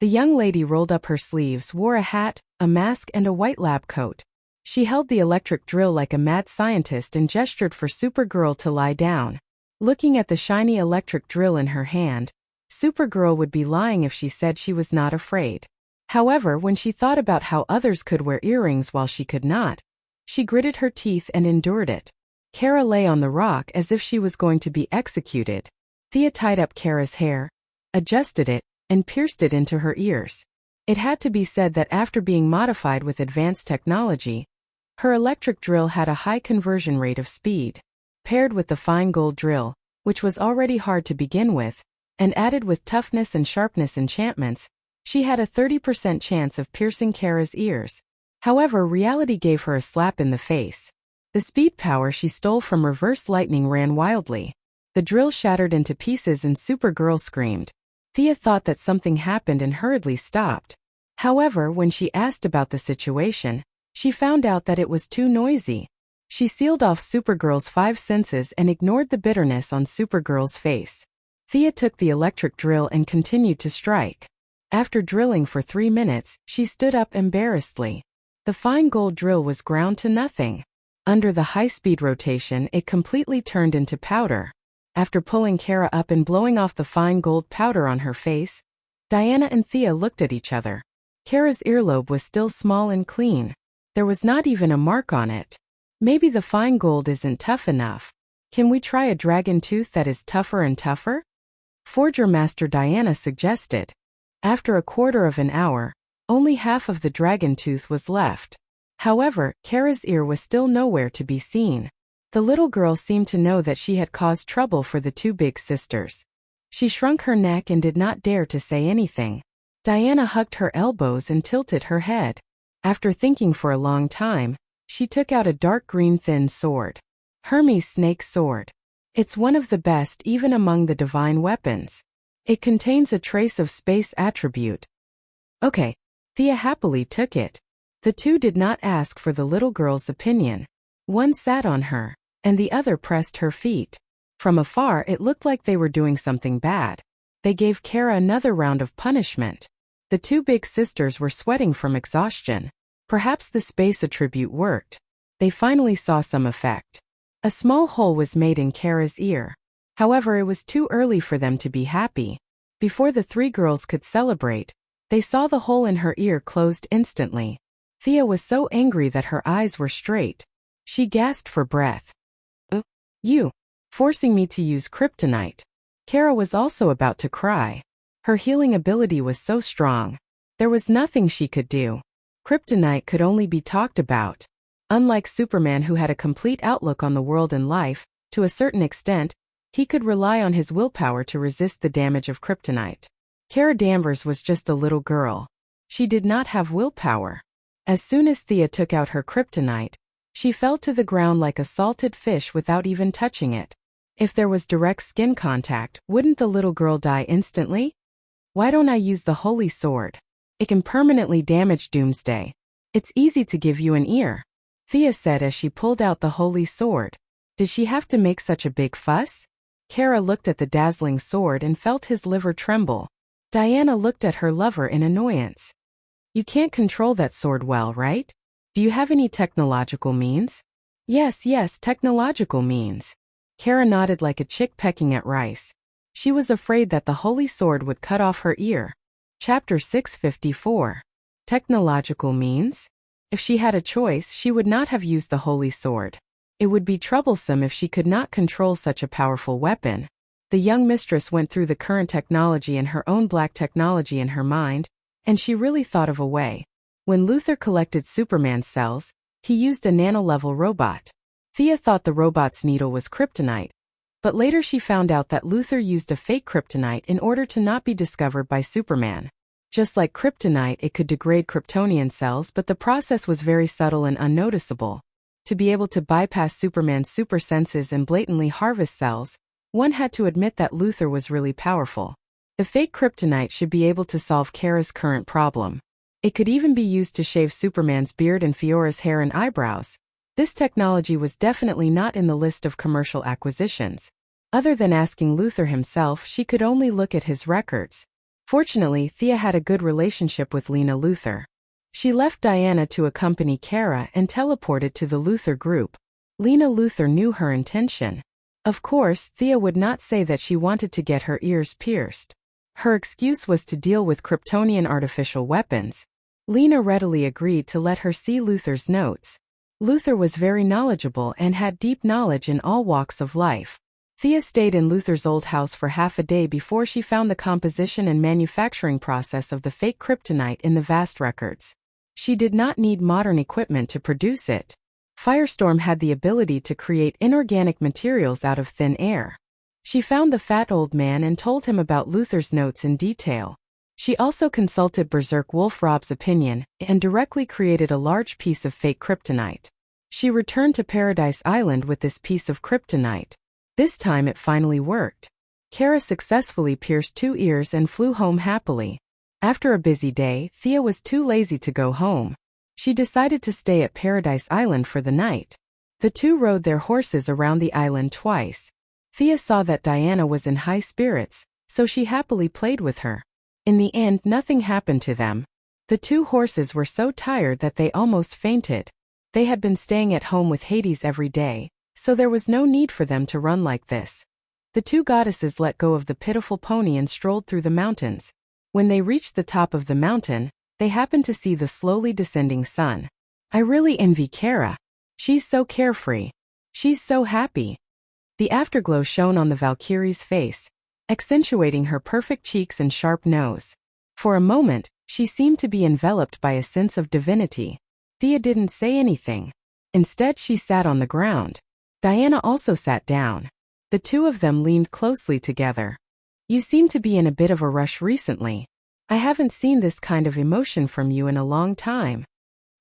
The young lady rolled up her sleeves, wore a hat, a mask, and a white lab coat. She held the electric drill like a mad scientist and gestured for Supergirl to lie down. Looking at the shiny electric drill in her hand, Supergirl would be lying if she said she was not afraid. However, when she thought about how others could wear earrings while she could not, she gritted her teeth and endured it. Kara lay on the rock as if she was going to be executed. Thea tied up Kara's hair, adjusted it, and pierced it into her ears. It had to be said that after being modified with advanced technology, her electric drill had a high conversion rate of speed. Paired with the fine gold drill, which was already hard to begin with, and added with toughness and sharpness enchantments, she had a 30% chance of piercing Kara's ears. However, reality gave her a slap in the face. The speed power she stole from Reverse Lightning ran wildly. The drill shattered into pieces and Supergirl screamed. Thea thought that something happened and hurriedly stopped. However, when she asked about the situation, she found out that it was too noisy. She sealed off Supergirl's 5 senses and ignored the bitterness on Supergirl's face. Thea took the electric drill and continued to strike. After drilling for 3 minutes, she stood up embarrassedly. The fine gold drill was ground to nothing. Under the high-speed rotation, it completely turned into powder. After pulling Kara up and blowing off the fine gold powder on her face, Diana and Thea looked at each other. Kara's earlobe was still small and clean. There was not even a mark on it. Maybe the fine gold isn't tough enough. Can we try a dragon tooth that is tougher and tougher? Forger Master Diana suggested. After a quarter of an hour, only half of the dragon tooth was left. However, Kara's ear was still nowhere to be seen. The little girl seemed to know that she had caused trouble for the 2 big sisters. She shrunk her neck and did not dare to say anything. Diana hugged her elbows and tilted her head. After thinking for a long time, she took out a dark green thin sword. Hermes' snake sword. It's one of the best even among the divine weapons. It contains a trace of space attribute. Okay. Thea happily took it. The 2 did not ask for the little girl's opinion. One sat on her, and the other pressed her feet. From afar it looked like they were doing something bad. They gave Kara another round of punishment. The 2 big sisters were sweating from exhaustion. Perhaps the space attribute worked. They finally saw some effect. A small hole was made in Kara's ear. However, it was too early for them to be happy. Before the 3 girls could celebrate, they saw the hole in her ear closed instantly. Thea was so angry that her eyes were straight. She gasped for breath. You, forcing me to use kryptonite. Kara was also about to cry. Her healing ability was so strong. There was nothing she could do. Kryptonite could only be talked about. Unlike Superman, who had a complete outlook on the world and life, to a certain extent, he could rely on his willpower to resist the damage of kryptonite. Kara Danvers was just a little girl. She did not have willpower. As soon as Thea took out her kryptonite, she fell to the ground like a salted fish without even touching it. If there was direct skin contact, wouldn't the little girl die instantly? Why don't I use the holy sword? It can permanently damage Doomsday. It's easy to give you an ear, Thea said as she pulled out the holy sword. Did she have to make such a big fuss? Kara looked at the dazzling sword and felt his liver tremble. Diana looked at her lover in annoyance. You can't control that sword well, right? Do you have any technological means? Yes, technological means. Kara nodded like a chick pecking at rice. She was afraid that the holy sword would cut off her ear. Chapter 654. Technological means? If she had a choice, she would not have used the holy sword. It would be troublesome if she could not control such a powerful weapon. The young mistress went through the current technology and her own black technology in her mind, and she really thought of a way. When Luthor collected Superman's cells, he used a nano-level robot. Thea thought the robot's needle was kryptonite, but later she found out that Luthor used a fake kryptonite in order to not be discovered by Superman. Just like kryptonite, it could degrade Kryptonian cells, but the process was very subtle and unnoticeable. To be able to bypass Superman's super senses and blatantly harvest cells, one had to admit that Luthor was really powerful. The fake kryptonite should be able to solve Kara's current problem. It could even be used to shave Superman's beard and Fiora's hair and eyebrows. This technology was definitely not in the list of commercial acquisitions. Other than asking Luthor himself, she could only look at his records. Fortunately, Thea had a good relationship with Lena Luthor. She left Diana to accompany Kara and teleported to the Luthor group. Lena Luthor knew her intention. Of course, Thea would not say that she wanted to get her ears pierced. Her excuse was to deal with Kryptonian artificial weapons. Lena readily agreed to let her see Luthor's notes. Luthor was very knowledgeable and had deep knowledge in all walks of life. Thea stayed in Luthor's old house for half a day before she found the composition and manufacturing process of the fake kryptonite in the vast records. She did not need modern equipment to produce it. Firestorm had the ability to create inorganic materials out of thin air. She found the fat old man and told him about Luthor's notes in detail. She also consulted Berserk Wolf Rob's opinion and directly created a large piece of fake kryptonite. She returned to Paradise Island with this piece of kryptonite. This time it finally worked. Kara successfully pierced 2 ears and flew home happily. After a busy day, Thea was too lazy to go home. She decided to stay at Paradise Island for the night. The two rode their horses around the island twice. Thea saw that Diana was in high spirits, so she happily played with her. In the end, nothing happened to them. The 2 horses were so tired that they almost fainted. They had been staying at home with Hades every day, so there was no need for them to run like this. The 2 goddesses let go of the pitiful pony and strolled through the mountains. When they reached the top of the mountain, they happened to see the slowly descending sun. I really envy Kara. She's so carefree. She's so happy. The afterglow shone on the Valkyrie's face, accentuating her perfect cheeks and sharp nose. For a moment, she seemed to be enveloped by a sense of divinity. Thea didn't say anything. Instead, she sat on the ground. Diana also sat down. The 2 of them leaned closely together. You seem to be in a bit of a rush recently. I haven't seen this kind of emotion from you in a long time.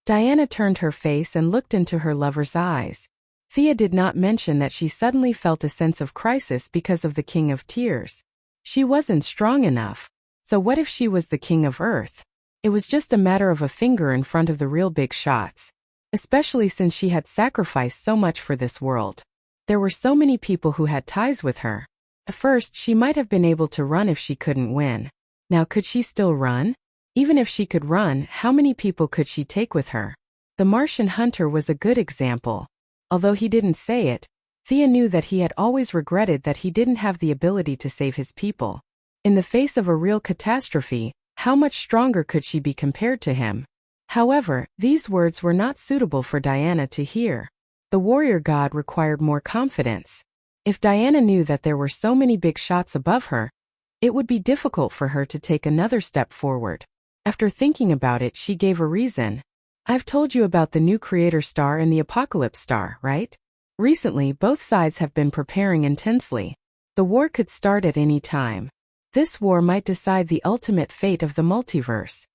Diana turned her face and looked into her lover's eyes. Thea did not mention that she suddenly felt a sense of crisis because of the King of Tears. She wasn't strong enough. So what if she was the King of Earth? It was just a matter of a finger in front of the real big shots. Especially since she had sacrificed so much for this world. There were so many people who had ties with her. At first, she might have been able to run if she couldn't win. Now, could she still run? Even if she could run, how many people could she take with her? The Martian hunter was a good example. Although he didn't say it, Thea knew that he had always regretted that he didn't have the ability to save his people. In the face of a real catastrophe, how much stronger could she be compared to him? However, these words were not suitable for Diana to hear. The warrior god required more confidence. If Diana knew that there were so many big shots above her, it would be difficult for her to take another step forward. After thinking about it, she gave a reason. I've told you about the new Creator Star and the Apocalypse Star, right? Recently, both sides have been preparing intensely. The war could start at any time. This war might decide the ultimate fate of the multiverse.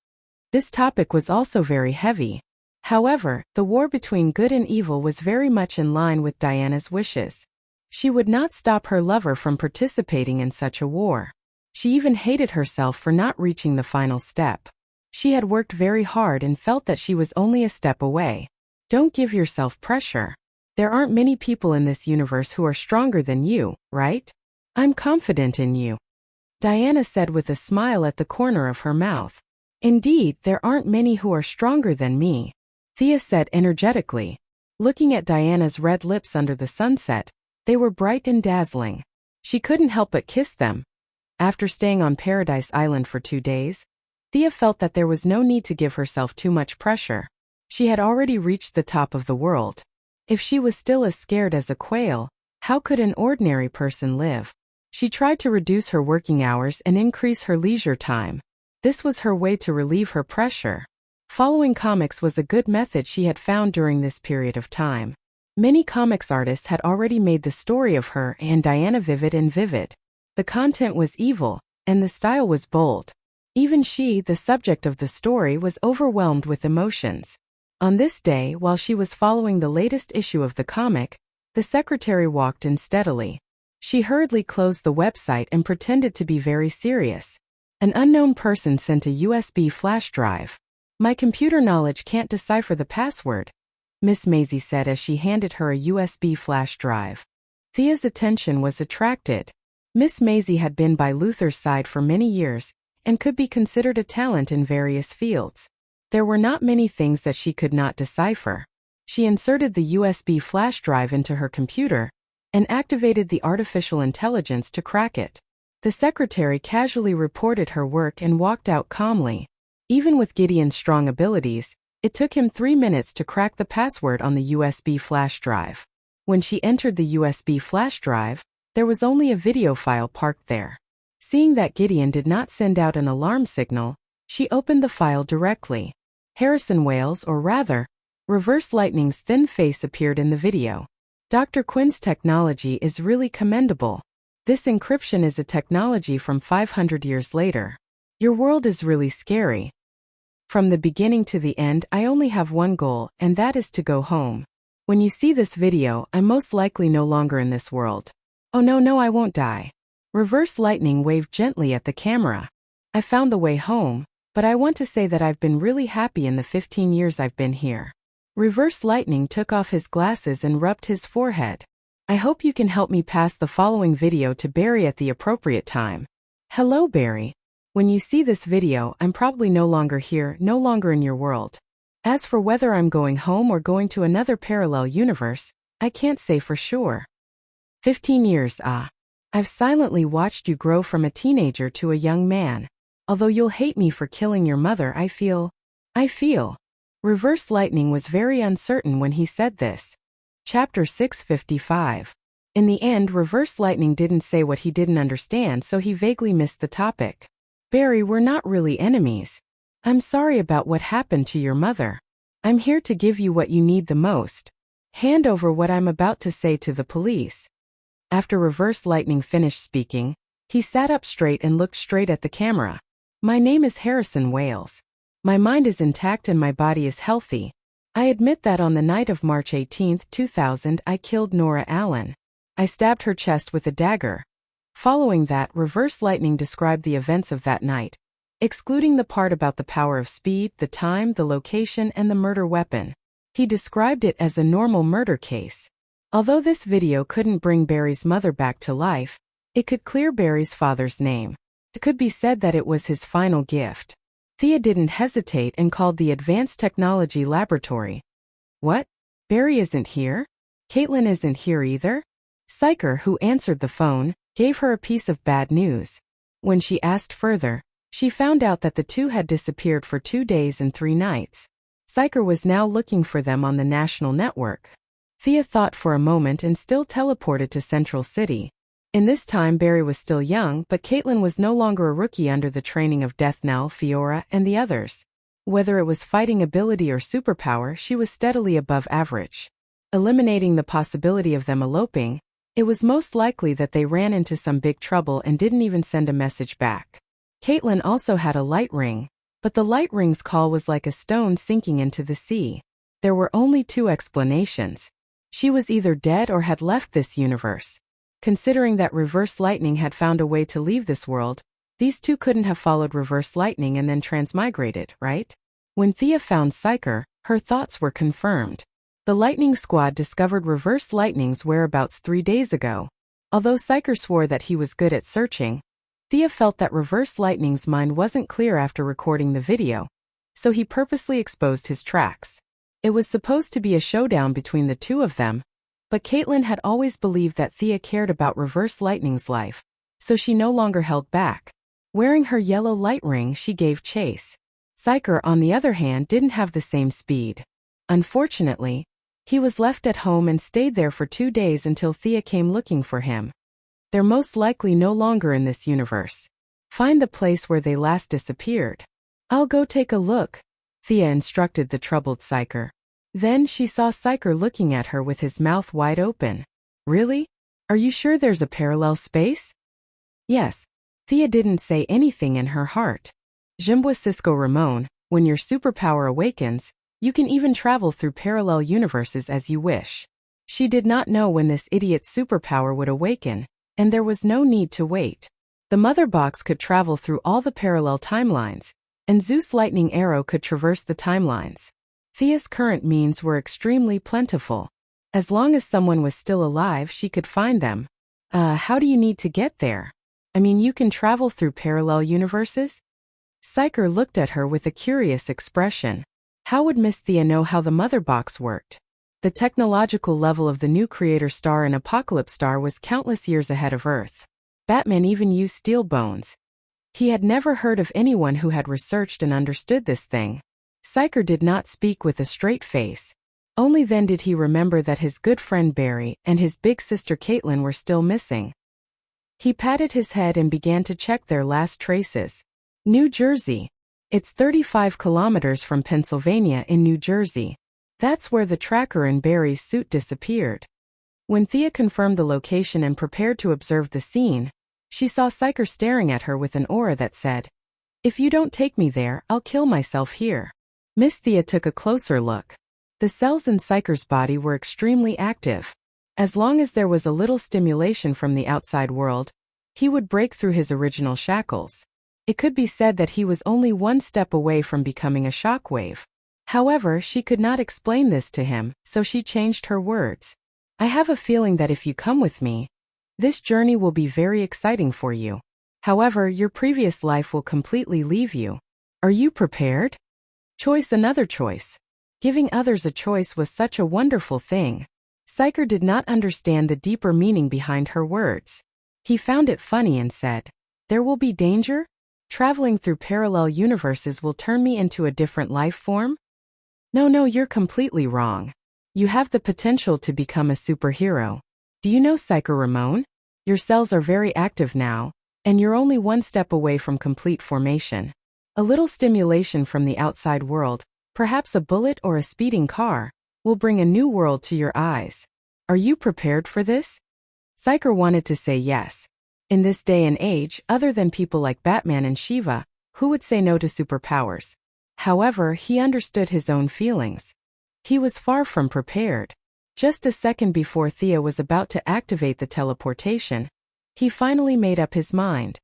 This topic was also very heavy. However, the war between good and evil was very much in line with Diana's wishes. She would not stop her lover from participating in such a war. She even hated herself for not reaching the final step. She had worked very hard and felt that she was only a step away. Don't give yourself pressure. There aren't many people in this universe who are stronger than you, right? I'm confident in you. Diana said with a smile at the corner of her mouth. Indeed, there aren't many who are stronger than me, Thea said energetically. Looking at Diana's red lips under the sunset, they were bright and dazzling. She couldn't help but kiss them. After staying on Paradise Island for 2 days, Thea felt that there was no need to give herself too much pressure. She had already reached the top of the world. If she was still as scared as a quail, how could an ordinary person live? She tried to reduce her working hours and increase her leisure time. This was her way to relieve her pressure. Following comics was a good method she had found during this period of time. Many comics artists had already made the story of her and Diana vivid and vivid. The content was evil, and the style was bold. Even she, the subject of the story, was overwhelmed with emotions. On this day, while she was following the latest issue of the comic, the secretary walked in steadily. She hurriedly closed the website and pretended to be very serious. An unknown person sent a USB flash drive. My computer knowledge can't decipher the password, Miss Maisie said as she handed her a USB flash drive. Thea's attention was attracted. Miss Maisie had been by Luther's side for many years and could be considered a talent in various fields. There were not many things that she could not decipher. She inserted the USB flash drive into her computer and activated the artificial intelligence to crack it. The secretary casually reported her work and walked out calmly. Even with Gideon's strong abilities, it took him 3 minutes to crack the password on the USB flash drive. When she entered the USB flash drive, there was only a video file parked there. Seeing that Gideon did not send out an alarm signal, she opened the file directly. Harrison Wales, or rather, Reverse Lightning's thin face appeared in the video. Dr. Quinn's technology is really commendable. This encryption is a technology from 500 years later. Your world is really scary. From the beginning to the end, I only have one goal, and that is to go home. When you see this video, I'm most likely no longer in this world. Oh no, I won't die. Reverse Lightning waved gently at the camera. I found the way home, but I want to say that I've been really happy in the 15 years I've been here. Reverse Lightning took off his glasses and rubbed his forehead. I hope you can help me pass the following video to Barry at the appropriate time. Hello, Barry. When you see this video, I'm probably no longer here, no longer in your world. As for whether I'm going home or going to another parallel universe, I can't say for sure. 15 years, I've silently watched you grow from a teenager to a young man. Although you'll hate me for killing your mother, I feel. Reverse Lightning was very uncertain when he said this. Chapter 655. In the end, Reverse Lightning didn't say what he didn't understand, so he vaguely missed the topic. Barry, we're not really enemies. I'm sorry about what happened to your mother. I'm here to give you what you need the most. Hand over what I'm about to say to the police. After Reverse Lightning finished speaking, he sat up straight and looked straight at the camera. My name is Harrison Wales. My mind is intact and my body is healthy. I admit that on the night of March 18, 2000, I killed Nora Allen. I stabbed her chest with a dagger. Following that, Reverse Lightning described the events of that night, excluding the part about the power of speed, the time, the location, and the murder weapon. He described it as a normal murder case. Although this video couldn't bring Barry's mother back to life, it could clear Barry's father's name. It could be said that it was his final gift. Thea didn't hesitate and called the Advanced Technology Laboratory. What? Barry isn't here? Caitlin isn't here either? Psycher, who answered the phone, gave her a piece of bad news. When she asked further, she found out that the two had disappeared for 2 days and 3 nights. Psycher was now looking for them on the national network. Thea thought for a moment and still teleported to Central City. In this time, Barry was still young, but Caitlin was no longer a rookie under the training of Deathnell, Fiora, and the others. Whether it was fighting ability or superpower, she was steadily above average. Eliminating the possibility of them eloping, it was most likely that they ran into some big trouble and didn't even send a message back. Caitlin also had a light ring, but the light ring's call was like a stone sinking into the sea. There were only 2 explanations. She was either dead or had left this universe. Considering that Reverse Lightning had found a way to leave this world, these 2 couldn't have followed Reverse Lightning and then transmigrated, right? When Thea found Psycher, her thoughts were confirmed. The Lightning Squad discovered Reverse Lightning's whereabouts 3 days ago. Although Psycher swore that he was good at searching, Thea felt that Reverse Lightning's mind wasn't clear after recording the video, so he purposely exposed his tracks. It was supposed to be a showdown between the 2 of them, but Caitlin had always believed that Thea cared about Reverse Lightning's life, so she no longer held back. Wearing her yellow light ring, she gave chase. Psycher, on the other hand, didn't have the same speed. Unfortunately, he was left at home and stayed there for 2 days until Thea came looking for him. They're most likely no longer in this universe. Find the place where they last disappeared. I'll go take a look, Thea instructed the troubled Psycher. Then she saw Psycher looking at her with his mouth wide open. Really? Are you sure there's a parallel space? Yes. Thea didn't say anything in her heart. Jimbo Cisco Ramon, when your superpower awakens, you can even travel through parallel universes as you wish. She did not know when this idiot's superpower would awaken, and there was no need to wait. The mother box could travel through all the parallel timelines, and Zeus' lightning arrow could traverse the timelines. Thea's current means were extremely plentiful. As long as someone was still alive, she could find them. How do you need to get there? I mean, you can travel through parallel universes? Psyker looked at her with a curious expression. How would Miss Thea know how the mother box worked? The technological level of the new creator star and Apocalypse star was countless years ahead of Earth. Batman even used steel bones. He had never heard of anyone who had researched and understood this thing. Psyker did not speak with a straight face. Only then did he remember that his good friend Barry and his big sister Caitlin were still missing. He patted his head and began to check their last traces. New Jersey. It's 35 kilometers from Pennsylvania in New Jersey. That's where the tracker in Barry's suit disappeared. When Thea confirmed the location and prepared to observe the scene, she saw Psyker staring at her with an aura that said, "If you don't take me there, I'll kill myself here." Miss Thea took a closer look. The cells in Psyker's body were extremely active. As long as there was a little stimulation from the outside world, he would break through his original shackles. It could be said that he was only one step away from becoming a shockwave. However, she could not explain this to him, so she changed her words. "I have a feeling that if you come with me, this journey will be very exciting for you. However, your previous life will completely leave you. Are you prepared?" Another choice. Giving others a choice was such a wonderful thing. Psyker did not understand the deeper meaning behind her words. He found it funny and said, "There will be danger? Traveling through parallel universes will turn me into a different life form?" No, you're completely wrong. You have the potential to become a superhero. Do you know, Psyker Ramon? Your cells are very active now, and you're only one step away from complete formation. A little stimulation from the outside world, perhaps a bullet or a speeding car, will bring a new world to your eyes. Are you prepared for this? Psyker wanted to say yes. In this day and age, other than people like Batman and Shiva, who would say no to superpowers? However, he understood his own feelings. He was far from prepared. Just a second before Thea was about to activate the teleportation, he finally made up his mind.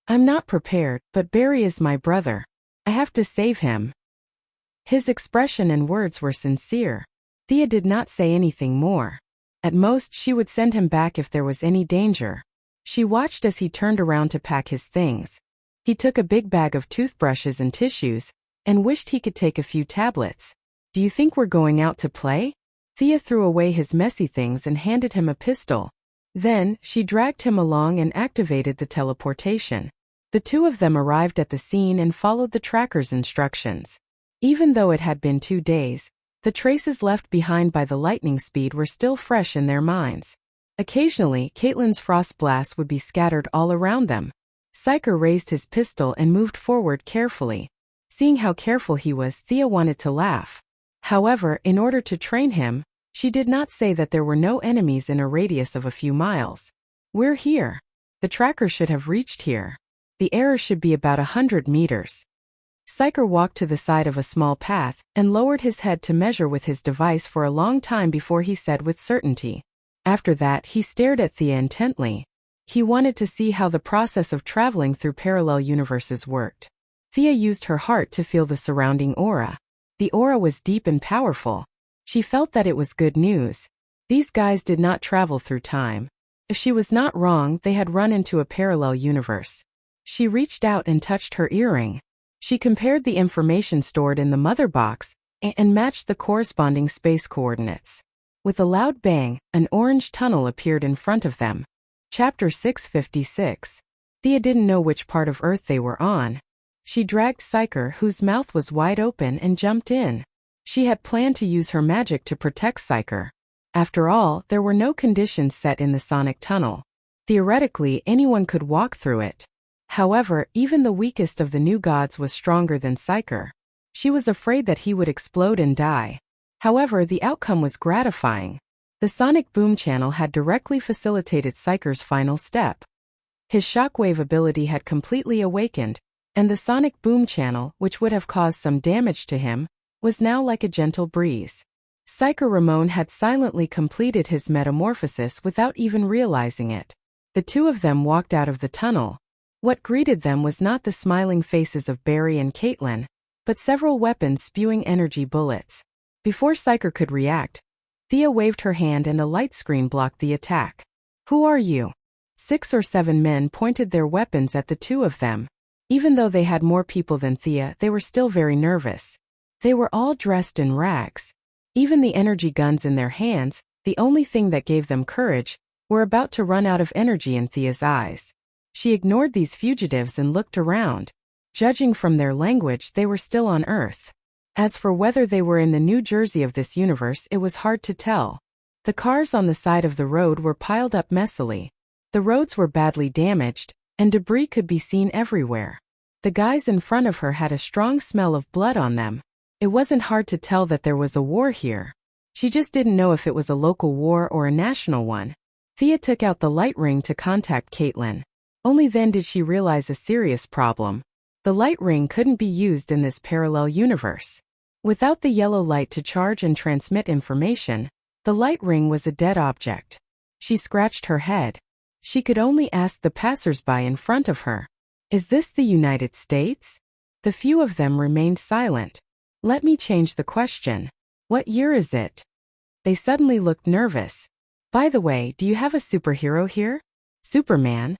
"I'm not prepared, but Barry is my brother. I have to save him." His expression and words were sincere. Thea did not say anything more. At most, she would send him back if there was any danger. She watched as he turned around to pack his things. He took a big bag of toothbrushes and tissues, and wished he could take a few tablets. "Do you think we're going out to play?" Thea threw away his messy things and handed him a pistol. Then, she dragged him along and activated the teleportation. The two of them arrived at the scene and followed the tracker's instructions. Even though it had been 2 days, the traces left behind by the lightning speed were still fresh in their minds. Occasionally, Caitlin's frost blasts would be scattered all around them. Psyker raised his pistol and moved forward carefully. Seeing how careful he was, Thea wanted to laugh. However, in order to train him, she did not say that there were no enemies in a radius of a few miles. "We're here. The tracker should have reached here. The error should be about 100 meters. Psyker walked to the side of a small path and lowered his head to measure with his device for a long time before he said with certainty. After that, he stared at Thea intently. He wanted to see how the process of traveling through parallel universes worked. Thea used her heart to feel the surrounding aura. The aura was deep and powerful. She felt that it was good news. These guys did not travel through time. If she was not wrong, they had run into a parallel universe. She reached out and touched her earring. She compared the information stored in the mother box and matched the corresponding space coordinates. With a loud bang, an orange tunnel appeared in front of them. Chapter 656. Thea didn't know which part of Earth they were on. She dragged Psyker, whose mouth was wide open, and jumped in. She had planned to use her magic to protect Psyker. After all, there were no conditions set in the sonic tunnel. Theoretically, anyone could walk through it. However, even the weakest of the new gods was stronger than Psyker. She was afraid that he would explode and die. However, the outcome was gratifying. The sonic boom channel had directly facilitated Psyker's final step. His shockwave ability had completely awakened, and the sonic boom channel, which would have caused some damage to him, was now like a gentle breeze. Psyker Ramon had silently completed his metamorphosis without even realizing it. The two of them walked out of the tunnel. What greeted them was not the smiling faces of Barry and Caitlin, but several weapons spewing energy bullets. Before Psyker could react, Thea waved her hand and a light screen blocked the attack. "Who are you?" 6 or 7 men pointed their weapons at the two of them. Even though they had more people than Thea, they were still very nervous. They were all dressed in rags. Even the energy guns in their hands, the only thing that gave them courage, were about to run out of energy in Thea's eyes. She ignored these fugitives and looked around. Judging from their language, they were still on Earth. As for whether they were in the New Jersey of this universe, it was hard to tell. The cars on the side of the road were piled up messily. The roads were badly damaged, and debris could be seen everywhere. The guys in front of her had a strong smell of blood on them. It wasn't hard to tell that there was a war here. She just didn't know if it was a local war or a national one. Thea took out the light ring to contact Caitlin. Only then did she realize a serious problem. The light ring couldn't be used in this parallel universe. Without the yellow light to charge and transmit information, the light ring was a dead object. She scratched her head. She could only ask the passers-by in front of her, "Is this the United States?" The few of them remained silent. "Let me change the question. What year is it?" They suddenly looked nervous. "By the way, do you have a superhero here? Superman?"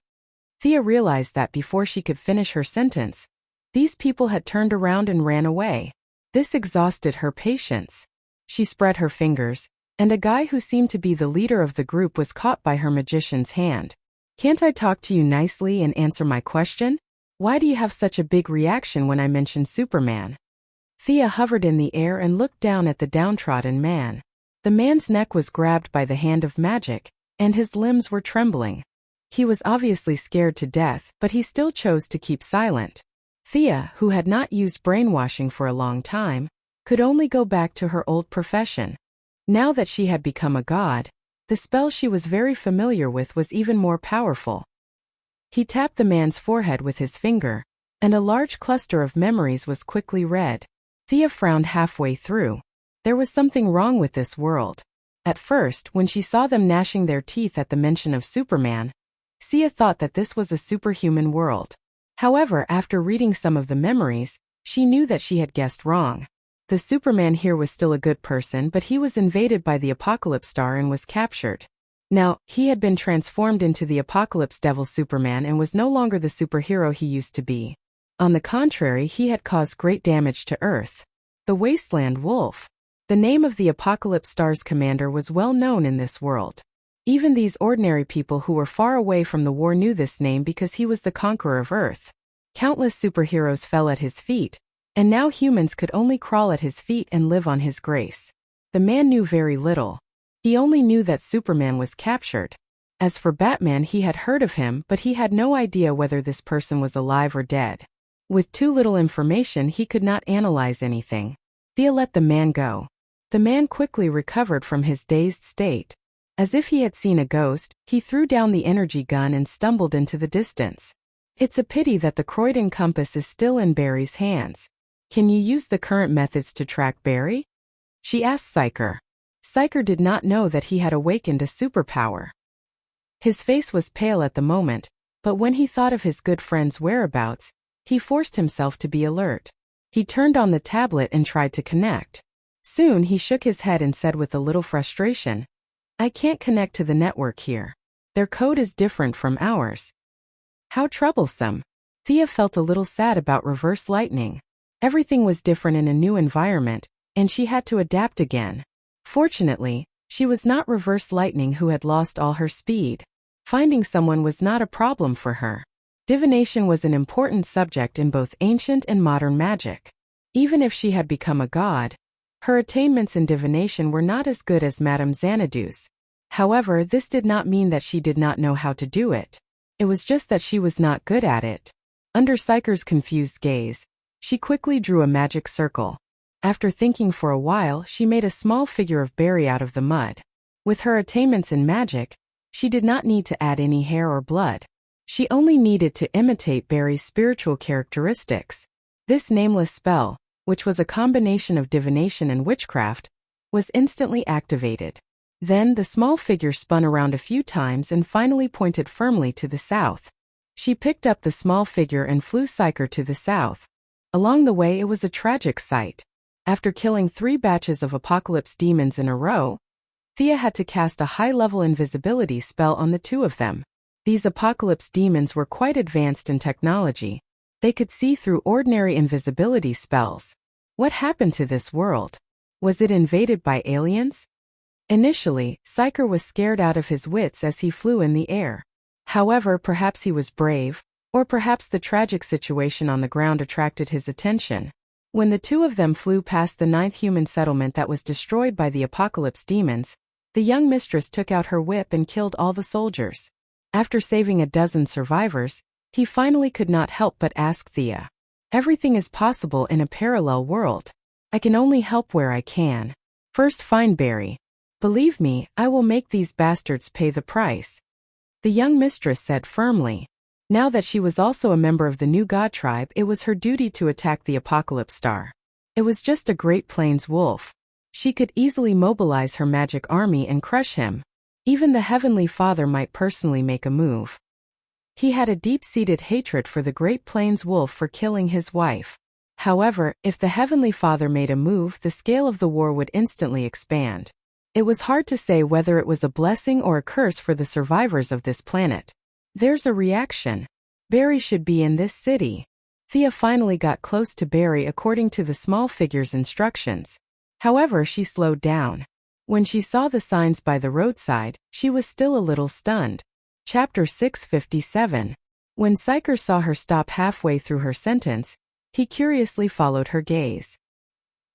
Thea realized that before she could finish her sentence, these people had turned around and ran away. This exhausted her patience. She spread her fingers, and a guy who seemed to be the leader of the group was caught by her magician's hand. "Can't I talk to you nicely and answer my question? Why do you have such a big reaction when I mention Superman?" Thea hovered in the air and looked down at the downtrodden man. The man's neck was grabbed by the hand of magic, and his limbs were trembling. He was obviously scared to death, but he still chose to keep silent. Thea, who had not used brainwashing for a long time, could only go back to her old profession. Now that she had become a god, the spell she was very familiar with was even more powerful. He tapped the man's forehead with his finger, and a large cluster of memories was quickly read. Thea frowned halfway through. There was something wrong with this world. At first, when she saw them gnashing their teeth at the mention of Superman, Thea thought that this was a superhuman world. However, after reading some of the memories, she knew that she had guessed wrong. The Superman here was still a good person, but he was invaded by the Apocalypse Star and was captured. Now, he had been transformed into the Apocalypse Devil Superman and was no longer the superhero he used to be. On the contrary, he had caused great damage to Earth. The Wasteland Wolf. The name of the Apocalypse Star's commander was well known in this world. Even these ordinary people who were far away from the war knew this name because he was the conqueror of Earth. Countless superheroes fell at his feet, and now humans could only crawl at his feet and live on his grace. The man knew very little. He only knew that Superman was captured. As for Batman, he had heard of him, but he had no idea whether this person was alive or dead. With too little information, he could not analyze anything. Thea let the man go. The man quickly recovered from his dazed state. As if he had seen a ghost, he threw down the energy gun and stumbled into the distance. It's a pity that the Croydon compass is still in Barry's hands. "Can you use the current methods to track Barry?" she asked Psyker. Psyker did not know that he had awakened a superpower. His face was pale at the moment, but when he thought of his good friend's whereabouts, he forced himself to be alert. He turned on the tablet and tried to connect. Soon he shook his head and said with a little frustration, "I can't connect to the network here. Their code is different from ours." How troublesome. Thea felt a little sad about reverse lightning. Everything was different in a new environment, and she had to adapt again. Fortunately, she was not reverse lightning who had lost all her speed. Finding someone was not a problem for her. Divination was an important subject in both ancient and modern magic. Even if she had become a god, her attainments in divination were not as good as Madame Xanadu's. However, this did not mean that she did not know how to do it. It was just that she was not good at it. Under Psyker's confused gaze, she quickly drew a magic circle. After thinking for a while, she made a small figure of Barry out of the mud. With her attainments in magic, she did not need to add any hair or blood. She only needed to imitate Barry's spiritual characteristics. This nameless spell, which was a combination of divination and witchcraft, was instantly activated. Then the small figure spun around a few times and finally pointed firmly to the south. She picked up the small figure and flew Psyker to the south. Along the way, it was a tragic sight. After killing 3 batches of apocalypse demons in a row, Thea had to cast a high-level invisibility spell on the 2 of them. These apocalypse demons were quite advanced in technology. They could see through ordinary invisibility spells. What happened to this world? Was it invaded by aliens? Initially, Psyker was scared out of his wits as he flew in the air. However, perhaps he was brave, or perhaps the tragic situation on the ground attracted his attention. When the 2 of them flew past the 9th human settlement that was destroyed by the apocalypse demons, the young mistress took out her whip and killed all the soldiers. After saving a dozen survivors, he finally could not help but ask Thea, "Everything is possible in a parallel world. I can only help where I can. First find Barry. Believe me, I will make these bastards pay the price," the young mistress said firmly. Now that she was also a member of the new god tribe, it was her duty to attack the Apocalypse Star. It was just a Great Plains wolf. She could easily mobilize her magic army and crush him. Even the Heavenly Father might personally make a move. He had a deep-seated hatred for the Great Plains wolf for killing his wife. However, if the Heavenly Father made a move, the scale of the war would instantly expand. It was hard to say whether it was a blessing or a curse for the survivors of this planet. There's a reaction. Barry should be in this city. Thea finally got close to Barry according to the small figure's instructions. However, she slowed down. When she saw the signs by the roadside, she was still a little stunned. Chapter 657. When Psyker saw her stop halfway through her sentence, he curiously followed her gaze.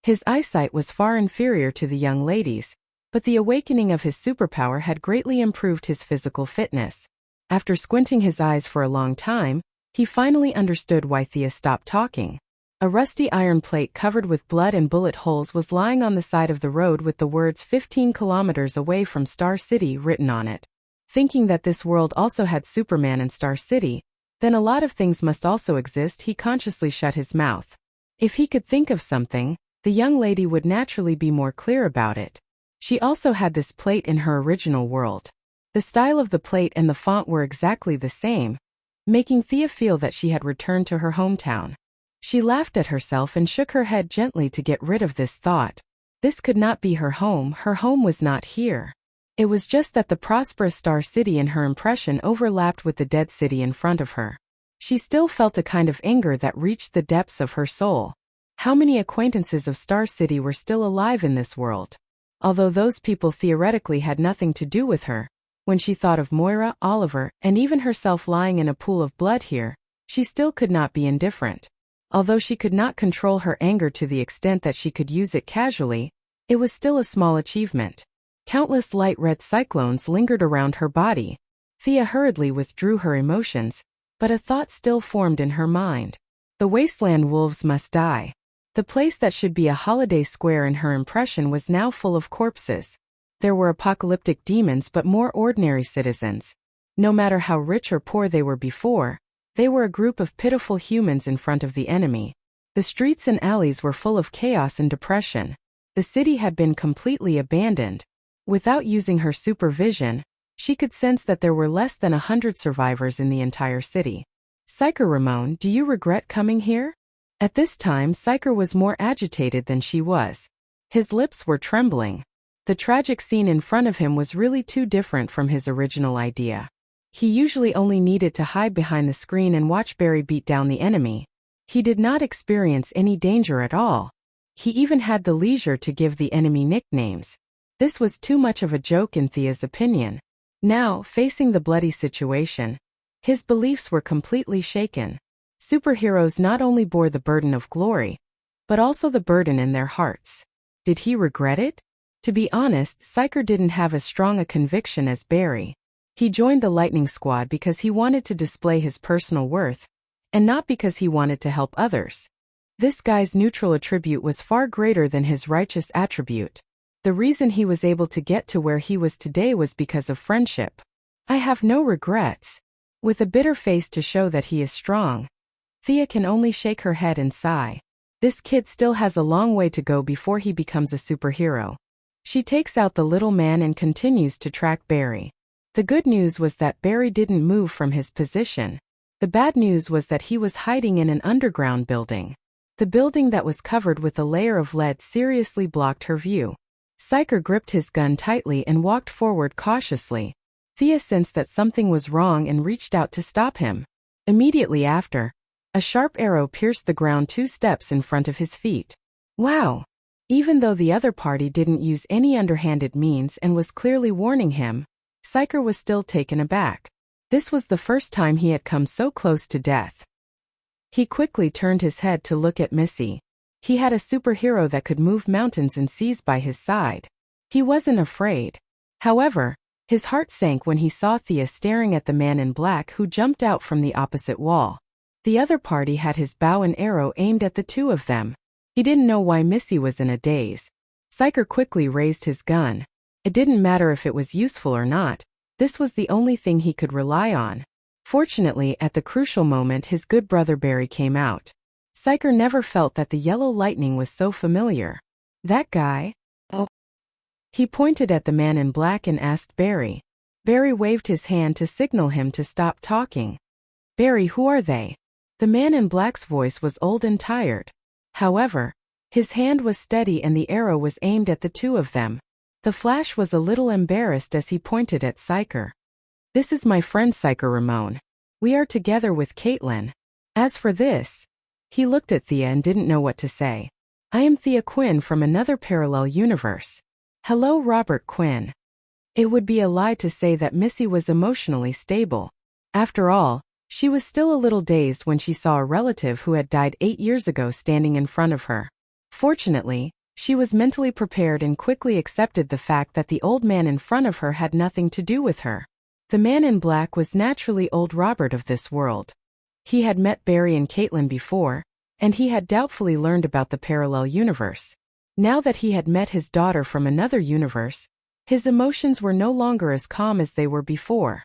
His eyesight was far inferior to the young lady's, but the awakening of his superpower had greatly improved his physical fitness. After squinting his eyes for a long time, he finally understood why Thea stopped talking. A rusty iron plate covered with blood and bullet holes was lying on the side of the road with the words 15 kilometers away from Star City written on it. Thinking that this world also had Superman and Star City, then a lot of things must also exist, he consciously shut his mouth. If he could think of something, the young lady would naturally be more clear about it. She also had this plate in her original world. The style of the plate and the font were exactly the same, making Thea feel that she had returned to her hometown. She laughed at herself and shook her head gently to get rid of this thought. This could not be her home was not here. It was just that the prosperous Star City in her impression overlapped with the dead city in front of her. She still felt a kind of anger that reached the depths of her soul. How many acquaintances of Star City were still alive in this world? Although those people theoretically had nothing to do with her, when she thought of Moira, Oliver, and even herself lying in a pool of blood here, she still could not be indifferent. Although she could not control her anger to the extent that she could use it casually, it was still a small achievement. Countless light red cyclones lingered around her body. Thea hurriedly withdrew her emotions, but a thought still formed in her mind. The wasteland wolves must die. The place that should be a holiday square in her impression was now full of corpses. There were apocalyptic demons but more ordinary citizens. No matter how rich or poor they were before, they were a group of pitiful humans in front of the enemy. The streets and alleys were full of chaos and depression. The city had been completely abandoned. Without using her supervision, she could sense that there were less than 100 survivors in the entire city. "Psyker Ramon, do you regret coming here?" At this time, Psyker was more agitated than she was. His lips were trembling. The tragic scene in front of him was really too different from his original idea. He usually only needed to hide behind the screen and watch Barry beat down the enemy. He did not experience any danger at all. He even had the leisure to give the enemy nicknames. This was too much of a joke in Thea's opinion. Now, facing the bloody situation, his beliefs were completely shaken. Superheroes not only bore the burden of glory, but also the burden in their hearts. Did he regret it? To be honest, Psyker didn't have as strong a conviction as Barry. He joined the Lightning Squad because he wanted to display his personal worth, and not because he wanted to help others. This guy's neutral attribute was far greater than his righteous attribute. The reason he was able to get to where he was today was because of friendship. "I have no regrets." With a bitter face to show that he is strong, Thea can only shake her head and sigh. This kid still has a long way to go before he becomes a superhero. She takes out the little man and continues to track Barry. The good news was that Barry didn't move from his position. The bad news was that he was hiding in an underground building. The building that was covered with a layer of lead seriously blocked her view. Psyker gripped his gun tightly and walked forward cautiously. Thea sensed that something was wrong and reached out to stop him. Immediately after, a sharp arrow pierced the ground 2 steps in front of his feet. Wow! Even though the other party didn't use any underhanded means and was clearly warning him, Psyker was still taken aback. This was the first time he had come so close to death. He quickly turned his head to look at Missy. He had a superhero that could move mountains and seas by his side. He wasn't afraid. However, his heart sank when he saw Thea staring at the man in black who jumped out from the opposite wall. The other party had his bow and arrow aimed at the two of them. He didn't know why Missy was in a daze. Psyker quickly raised his gun. It didn't matter if it was useful or not. This was the only thing he could rely on. Fortunately, at the crucial moment, his good brother Barry came out. Psyker never felt that the yellow lightning was so familiar. That guy? Oh. He pointed at the man in black and asked Barry. Barry waved his hand to signal him to stop talking. Barry, who are they? The man in black's voice was old and tired. However, his hand was steady and the arrow was aimed at the two of them. The Flash was a little embarrassed as he pointed at Psyker. This is my friend Psyker Ramon. We are together with Caitlin. As for this, he looked at Thea and didn't know what to say. I am Thea Quinn from another parallel universe. Hello, Robert Quinn. It would be a lie to say that Missy was emotionally stable. After all, she was still a little dazed when she saw a relative who had died 8 years ago standing in front of her. Fortunately, she was mentally prepared and quickly accepted the fact that the old man in front of her had nothing to do with her. The man in black was naturally old Robert of this world. He had met Barry and Caitlin before, and he had doubtfully learned about the parallel universe. Now that he had met his daughter from another universe, his emotions were no longer as calm as they were before.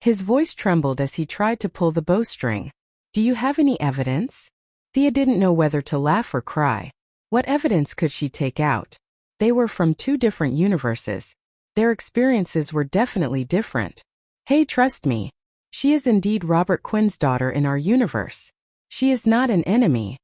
His voice trembled as he tried to pull the bowstring. Do you have any evidence? Thea didn't know whether to laugh or cry. What evidence could she take out? They were from 2 different universes. Their experiences were definitely different. Hey, trust me. She is indeed Robert Quinn's daughter in our universe. She is not an enemy.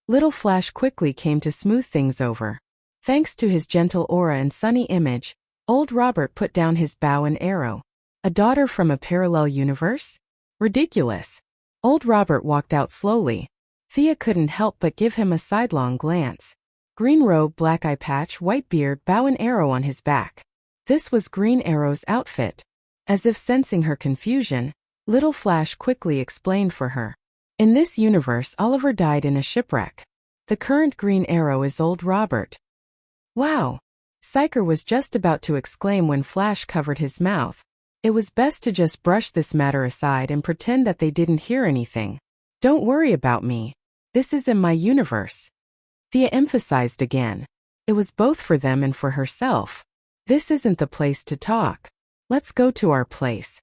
Little Flash quickly came to smooth things over. Thanks to his gentle aura and sunny image, old Robert put down his bow and arrow. A daughter from a parallel universe? Ridiculous. Old Robert walked out slowly. Thea couldn't help but give him a sidelong glance. Green robe, black eye patch, white beard, bow and arrow on his back. This was Green Arrow's outfit. As if sensing her confusion, Little Flash quickly explained for her. In this universe, Oliver died in a shipwreck. The current Green Arrow is old Robert. Wow! Psyker was just about to exclaim when Flash covered his mouth. It was best to just brush this matter aside and pretend that they didn't hear anything. Don't worry about me. This is in my universe. Thea emphasized again. It was both for them and for herself. This isn't the place to talk. Let's go to our place.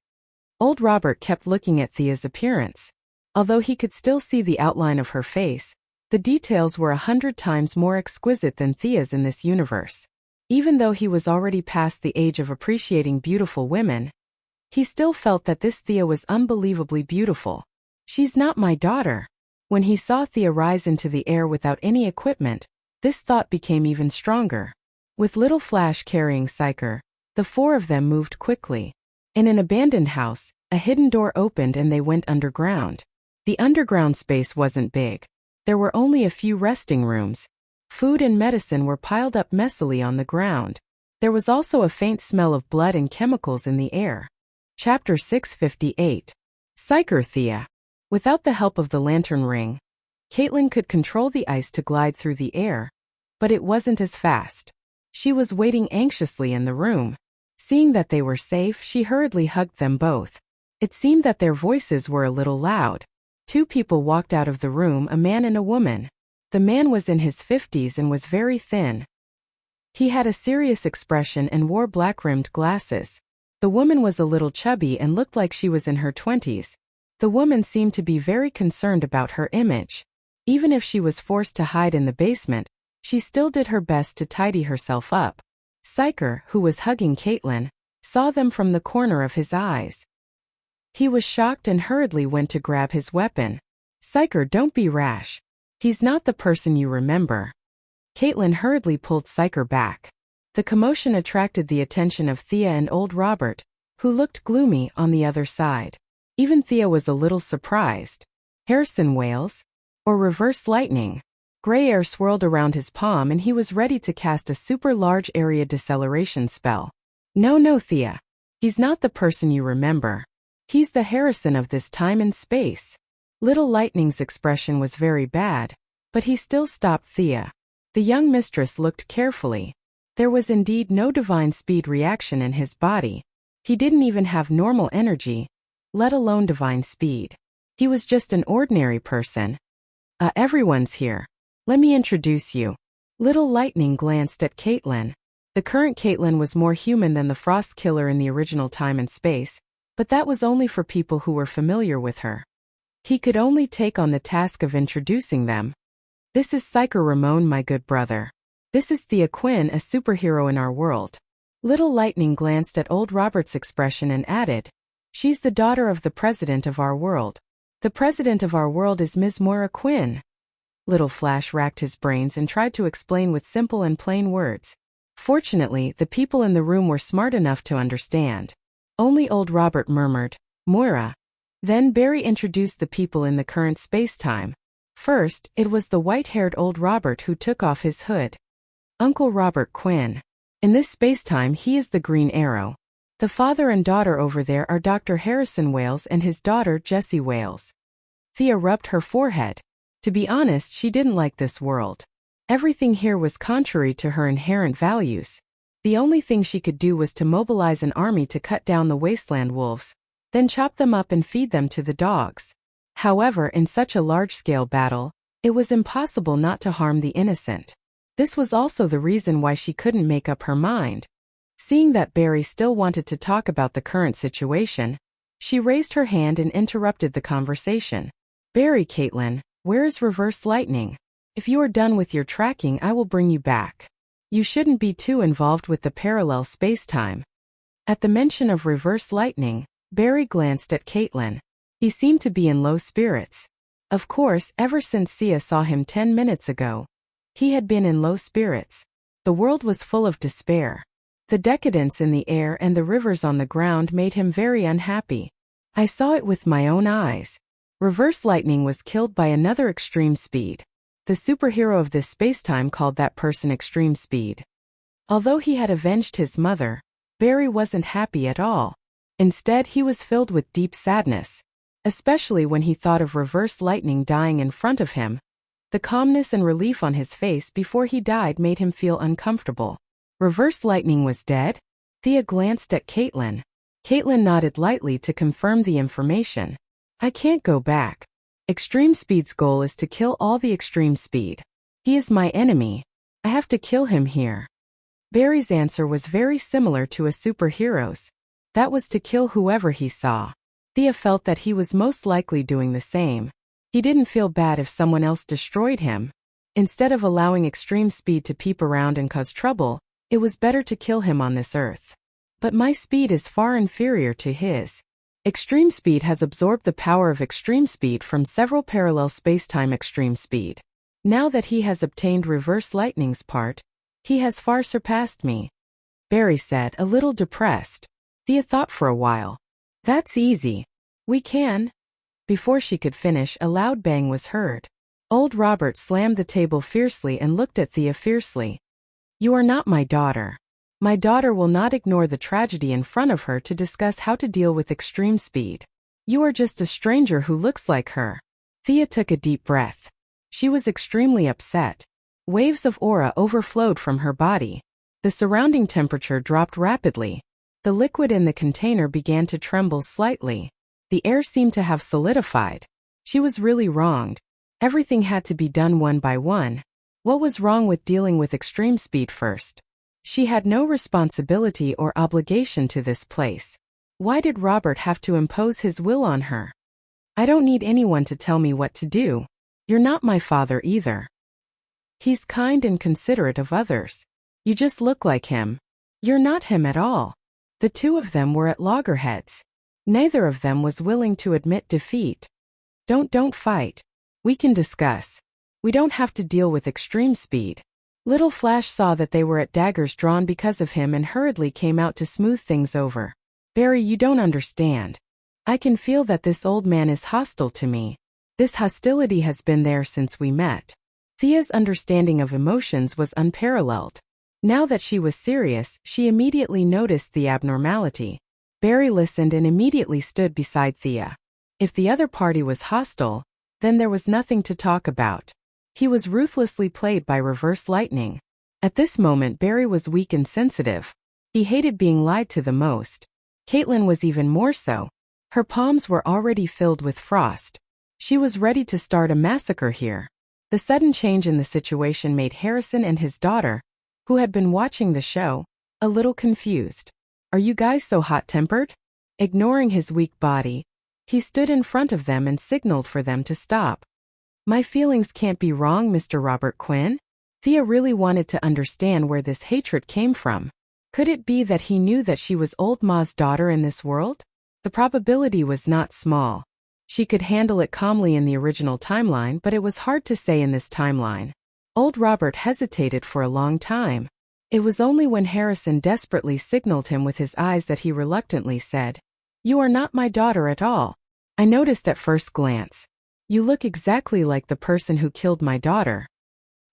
Old Robert kept looking at Thea's appearance. Although he could still see the outline of her face, the details were 100 times more exquisite than Thea's in this universe. Even though he was already past the age of appreciating beautiful women, he still felt that this Thea was unbelievably beautiful. She's not my daughter. When he saw Thea rise into the air without any equipment, this thought became even stronger. With Little Flash carrying Psyker, the 4 of them moved quickly. In an abandoned house, a hidden door opened and they went underground. The underground space wasn't big. There were only a few resting rooms. Food and medicine were piled up messily on the ground. There was also a faint smell of blood and chemicals in the air. Chapter 658. Psyker Thea. Without the help of the lantern ring, Caitlin could control the ice to glide through the air, but it wasn't as fast. She was waiting anxiously in the room. Seeing that they were safe, she hurriedly hugged them both. It seemed that their voices were a little loud. 2 people walked out of the room, a man and a woman. The man was in his 50s and was very thin. He had a serious expression and wore black-rimmed glasses. The woman was a little chubby and looked like she was in her 20s. The woman seemed to be very concerned about her image. Even if she was forced to hide in the basement, she still did her best to tidy herself up. Syker, who was hugging Caitlin, saw them from the corner of his eyes. He was shocked and hurriedly went to grab his weapon. Syker, don't be rash. He's not the person you remember. Caitlin hurriedly pulled Syker back. The commotion attracted the attention of Thea and old Robert, who looked gloomy on the other side. Even Thea was a little surprised. Harrison Wales? Or reverse lightning? Gray air swirled around his palm and he was ready to cast a super large area deceleration spell. No, Thea. He's not the person you remember. He's the Harrison of this time and space. Little Lightning's expression was very bad, but he still stopped Thea. The young mistress looked carefully. There was indeed no divine speed reaction in his body. He didn't even have normal energy, let alone divine speed. He was just an ordinary person. Everyone's here. Let me introduce you. Little Lightning glanced at Caitlin. The current Caitlin was more human than the Frost Killer in the original time and space, but that was only for people who were familiar with her. He could only take on the task of introducing them. This is Syker Ramon, my good brother. This is Thea Quinn, a superhero in our world. Little Lightning glanced at old Robert's expression and added, she's the daughter of the president of our world. The president of our world is Ms. Moira Quinn. Little Flash racked his brains and tried to explain with simple and plain words. Fortunately, the people in the room were smart enough to understand. Only old Robert murmured, Moira. Then Barry introduced the people in the current space-time. First, it was the white-haired old Robert who took off his hood. Uncle Robert Quinn. In this space-time he is the Green Arrow. The father and daughter over there are Dr. Harrison Wales and his daughter Jessie Wales. Thea rubbed her forehead. To be honest, she didn't like this world. Everything here was contrary to her inherent values. The only thing she could do was to mobilize an army to cut down the wasteland wolves, then chop them up and feed them to the dogs. However, in such a large-scale battle, it was impossible not to harm the innocent. This was also the reason why she couldn't make up her mind. Seeing that Barry still wanted to talk about the current situation, she raised her hand and interrupted the conversation. Barry, Caitlin, where is Reverse Lightning? If you are done with your tracking, I will bring you back. You shouldn't be too involved with the parallel space-time. At the mention of Reverse Lightning, Barry glanced at Caitlin. He seemed to be in low spirits. Of course, ever since Sia saw him 10 minutes ago, he had been in low spirits. The world was full of despair. The decadence in the air and the rivers on the ground made him very unhappy. I saw it with my own eyes. Reverse Lightning was killed by another extreme speed. The superhero of this spacetime called that person Extreme Speed. Although he had avenged his mother, Barry wasn't happy at all. Instead, he was filled with deep sadness, especially when he thought of Reverse Lightning dying in front of him. The calmness and relief on his face before he died made him feel uncomfortable. Reverse Lightning was dead? Thea glanced at Caitlin. Caitlin nodded lightly to confirm the information. I can't go back. Extreme Speed's goal is to kill all the Extreme Speed. He is my enemy. I have to kill him here. Barry's answer was very similar to a superhero's. That was to kill whoever he saw. Thea felt that he was most likely doing the same. He didn't feel bad if someone else destroyed him. Instead of allowing Extreme Speed to peep around and cause trouble, it was better to kill him on this earth. But my speed is far inferior to his. Extreme Speed has absorbed the power of Extreme Speed from several parallel spacetime Extreme Speed. Now that he has obtained Reverse Lightning's part, he has far surpassed me. Barry said, a little depressed. Thea thought for a while. That's easy. We can. Before she could finish, a loud bang was heard. Old Robert slammed the table fiercely and looked at Thea fiercely. You are not my daughter. My daughter will not ignore the tragedy in front of her to discuss how to deal with Extreme Speed. You are just a stranger who looks like her. Thea took a deep breath. She was extremely upset. Waves of aura overflowed from her body. The surrounding temperature dropped rapidly. The liquid in the container began to tremble slightly. The air seemed to have solidified. She was really wronged. Everything had to be done one by one. What was wrong with dealing with Extreme Speed first? She had no responsibility or obligation to this place. Why did Robert have to impose his will on her? I don't need anyone to tell me what to do. You're not my father either. He's kind and considerate of others. You just look like him. You're not him at all. The two of them were at loggerheads. Neither of them was willing to admit defeat. Don't fight. We can discuss. We don't have to deal with extreme speed. Little Flash saw that they were at daggers drawn because of him and hurriedly came out to smooth things over. Barry, you don't understand. I can feel that this old man is hostile to me. This hostility has been there since we met. Thea's understanding of emotions was unparalleled. Now that she was serious, she immediately noticed the abnormality. Barry listened and immediately stood beside Thea. If the other party was hostile, then there was nothing to talk about. He was ruthlessly played by reverse lightning. At this moment Barry was weak and sensitive. He hated being lied to the most. Caitlin was even more so. Her palms were already filled with frost. She was ready to start a massacre here. The sudden change in the situation made Harrison and his daughter, who had been watching the show, a little confused. Are you guys so hot-tempered? Ignoring his weak body, he stood in front of them and signaled for them to stop. My feelings can't be wrong, Mr. Robert Quinn. Thea really wanted to understand where this hatred came from. Could it be that he knew that she was Old Ma's daughter in this world? The probability was not small. She could handle it calmly in the original timeline, but it was hard to say in this timeline. Old Robert hesitated for a long time. It was only when Harrison desperately signaled him with his eyes that he reluctantly said, "You are not my daughter at all. I noticed at first glance. You look exactly like the person who killed my daughter."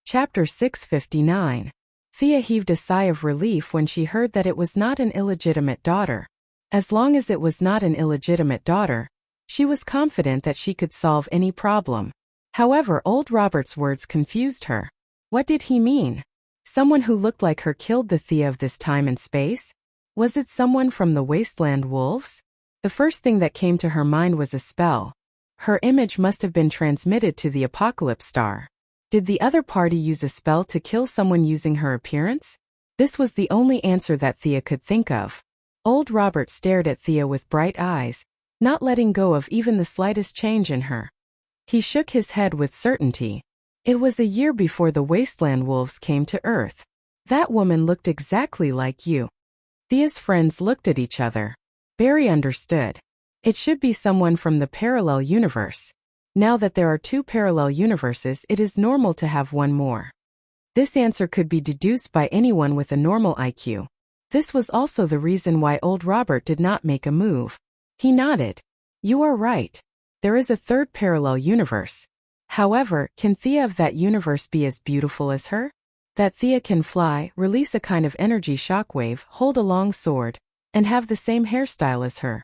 Chapter 659. Thea heaved a sigh of relief when she heard that it was not an illegitimate daughter. As long as it was not an illegitimate daughter, she was confident that she could solve any problem. However, Old Robert's words confused her. What did he mean? Someone who looked like her killed the Thea of this time and space? Was it someone from the Wasteland Wolves? The first thing that came to her mind was a spell. Her image must have been transmitted to the Apocalypse Star. Did the other party use a spell to kill someone using her appearance? This was the only answer that Thea could think of. Old Robert stared at Thea with bright eyes, not letting go of even the slightest change in her. He shook his head with certainty. It was a year before the Wasteland Wolves came to Earth. That woman looked exactly like you. Thea's friends looked at each other. Barry understood. It should be someone from the parallel universe. Now that there are two parallel universes, it is normal to have one more. This answer could be deduced by anyone with a normal IQ. This was also the reason why Old Robert did not make a move. He nodded. You are right. There is a third parallel universe. However, can Thea of that universe be as beautiful as her? That Thea can fly, release a kind of energy shockwave, hold a long sword, and have the same hairstyle as her.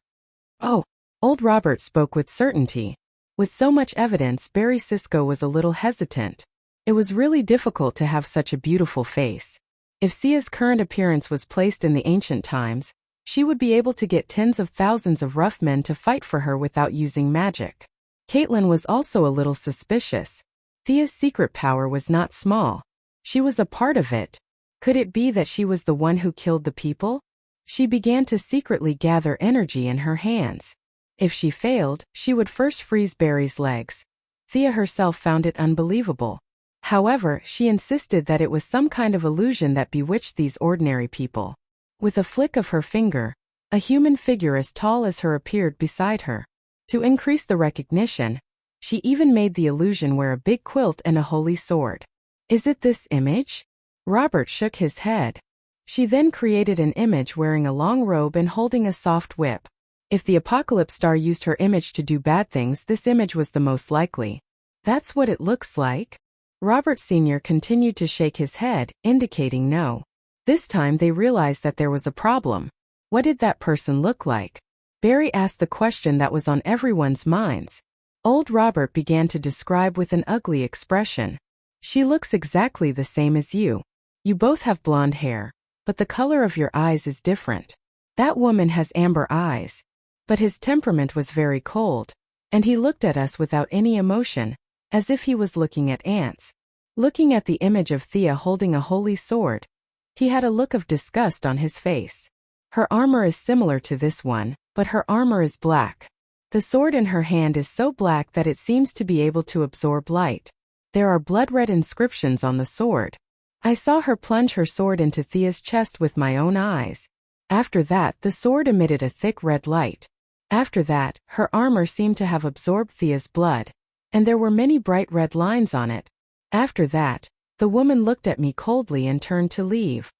Oh, Old Robert spoke with certainty. With so much evidence, Barry Sisko was a little hesitant. It was really difficult to have such a beautiful face. If Sia's current appearance was placed in the ancient times, she would be able to get tens of thousands of rough men to fight for her without using magic. Caitlin was also a little suspicious. Thea's secret power was not small. She was a part of it. Could it be that she was the one who killed the people? She began to secretly gather energy in her hands. If she failed, she would first freeze Barry's legs. Thea herself found it unbelievable. However, she insisted that it was some kind of illusion that bewitched these ordinary people. With a flick of her finger, a human figure as tall as her appeared beside her. To increase the recognition, she even made the illusion wear a big quilt and a holy sword. Is it this image? Robert shook his head. She then created an image wearing a long robe and holding a soft whip. If the Apocalypse Star used her image to do bad things, this image was the most likely. That's what it looks like? Robert Sr. continued to shake his head, indicating no. This time they realized that there was a problem. What did that person look like? Barry asked the question that was on everyone's minds. Old Robert began to describe with an ugly expression. She looks exactly the same as you. You both have blonde hair, but the color of your eyes is different. That woman has amber eyes. But his temperament was very cold, and he looked at us without any emotion, as if he was looking at ants. Looking at the image of Thea holding a holy sword, he had a look of disgust on his face. Her armor is similar to this one, but her armor is black. The sword in her hand is so black that it seems to be able to absorb light. There are blood-red inscriptions on the sword. I saw her plunge her sword into Thea's chest with my own eyes. After that, the sword emitted a thick red light. After that, her armor seemed to have absorbed Thea's blood, and there were many bright red lines on it. After that, the woman looked at me coldly and turned to leave.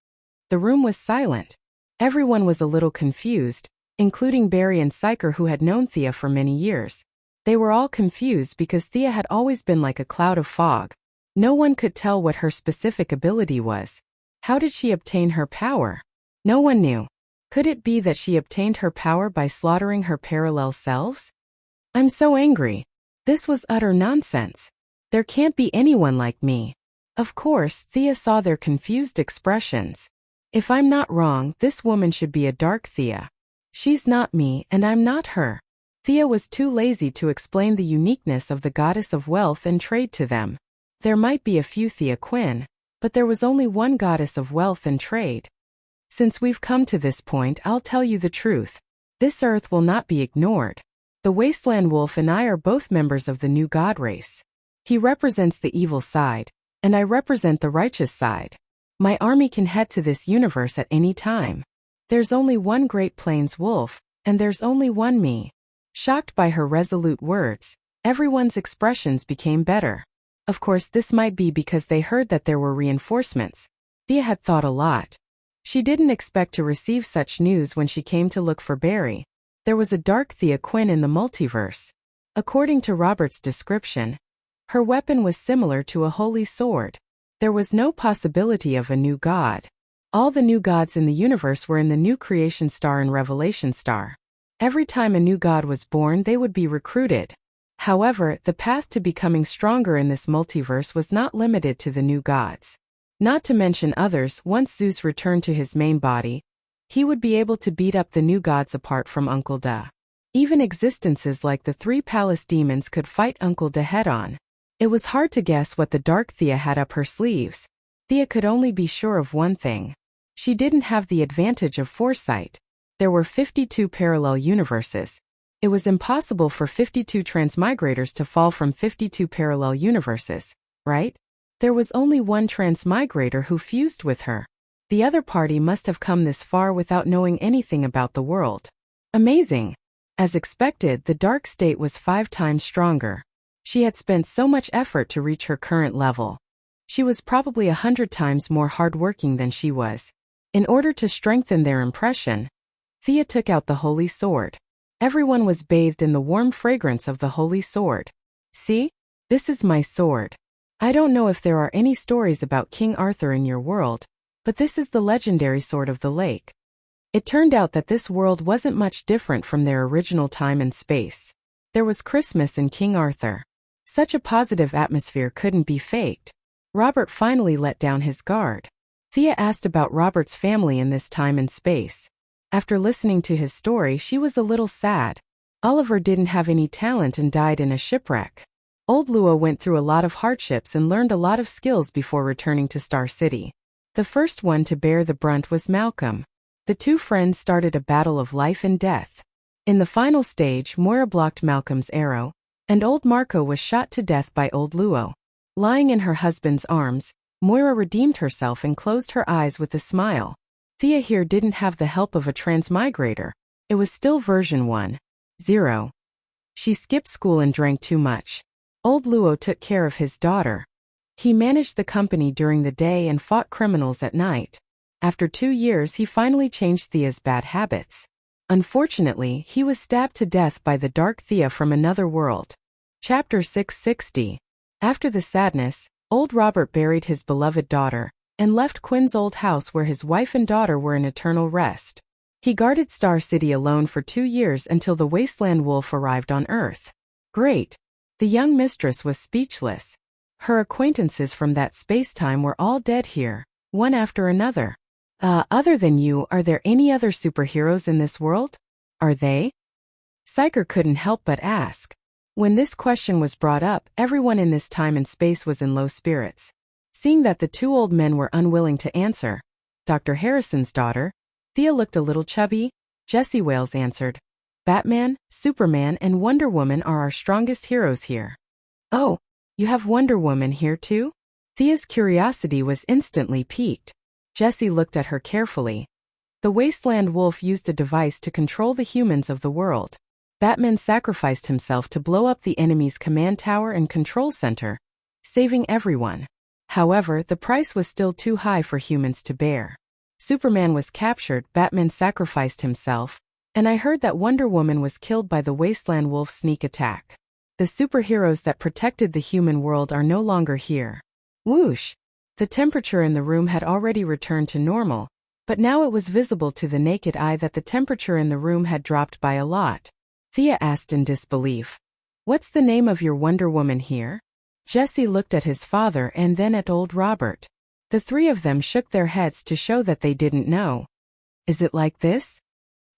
The room was silent. Everyone was a little confused, including Barry and Syker, who had known Thea for many years. They were all confused because Thea had always been like a cloud of fog. No one could tell what her specific ability was. How did she obtain her power? No one knew. Could it be that she obtained her power by slaughtering her parallel selves? I'm so angry. This was utter nonsense. There can't be anyone like me. Of course, Thea saw their confused expressions. If I'm not wrong, this woman should be a dark Thea. She's not me, and I'm not her. Thea was too lazy to explain the uniqueness of the goddess of wealth and trade to them. There might be a few Thea Quinn, but there was only one goddess of wealth and trade. Since we've come to this point, I'll tell you the truth. This earth will not be ignored. The Wasteland Wolf and I are both members of the new god race. He represents the evil side, and I represent the righteous side. My army can head to this universe at any time. There's only one Great Plains wolf, and there's only one me. Shocked by her resolute words, everyone's expressions became better. Of course, this might be because they heard that there were reinforcements. Thea had thought a lot. She didn't expect to receive such news when she came to look for Barry. There was a dark Thea Quinn in the multiverse. According to Robert's description, her weapon was similar to a holy sword. There was no possibility of a new god. All the new gods in the universe were in the new creation star and revelation star. Every time a new god was born, they would be recruited. However, the path to becoming stronger in this multiverse was not limited to the new gods. Not to mention others. Once Zeus returned to his main body, he would be able to beat up the new gods apart from Uncle Da. Even existences like the 3 palace demons could fight Uncle Da head-on. It was hard to guess what the dark Thea had up her sleeves. Thea could only be sure of one thing. She didn't have the advantage of foresight. There were 52 parallel universes. It was impossible for 52 transmigrators to fall from 52 parallel universes, right? There was only one transmigrator who fused with her. The other party must have come this far without knowing anything about the world. Amazing! As expected, the dark state was 5 times stronger. She had spent so much effort to reach her current level. She was probably 100 times more hardworking than she was. In order to strengthen their impression, Thea took out the holy sword. Everyone was bathed in the warm fragrance of the holy sword. See? This is my sword. I don't know if there are any stories about King Arthur in your world, but this is the legendary sword of the lake. It turned out that this world wasn't much different from their original time and space. There was Christmas in King Arthur. Such a positive atmosphere couldn't be faked. Robert finally let down his guard. Thea asked about Robert's family in this time and space. After listening to his story, she was a little sad. Oliver didn't have any talent and died in a shipwreck. Old Lua went through a lot of hardships and learned a lot of skills before returning to Star City. The first one to bear the brunt was Malcolm. The 2 friends started a battle of life and death. In the final stage, Moira blocked Malcolm's arrow, and old Marco was shot to death by old Luo. Lying in her husband's arms, Moira redeemed herself and closed her eyes with a smile. Thea here didn't have the help of a transmigrator. It was still version 1.0. She skipped school and drank too much. Old Luo took care of his daughter. He managed the company during the day and fought criminals at night. After 2 years, he finally changed Thea's bad habits. Unfortunately, he was stabbed to death by the dark Thea from another world. Chapter 660. After the sadness, old Robert buried his beloved daughter and left Quinn's old house where his wife and daughter were in eternal rest. He guarded Star City alone for 2 years until the Wasteland Wolf arrived on Earth. Great! The young mistress was speechless. Her acquaintances from that space-time were all dead here, one after another. Other than you, are there any other superheroes in this world? Are they? Syker couldn't help but ask. When this question was brought up, everyone in this time and space was in low spirits. Seeing that the 2 old men were unwilling to answer, Dr. Harrison's daughter, Thea looked a little chubby. Jesse Wales answered, Batman, Superman, and Wonder Woman are our strongest heroes here. Oh, you have Wonder Woman here too? Thea's curiosity was instantly piqued. Jessie looked at her carefully. The Wasteland Wolf used a device to control the humans of the world. Batman sacrificed himself to blow up the enemy's command tower and control center, saving everyone. However, the price was still too high for humans to bear. Superman was captured, Batman sacrificed himself, and I heard that Wonder Woman was killed by the Wasteland Wolf's sneak attack. The superheroes that protected the human world are no longer here. Whoosh! The temperature in the room had already returned to normal, but now it was visible to the naked eye that the temperature in the room had dropped by a lot. Thea asked in disbelief. What's the name of your Wonder Woman here? Jessie looked at his father and then at old Robert. The three of them shook their heads to show that they didn't know. Is it like this?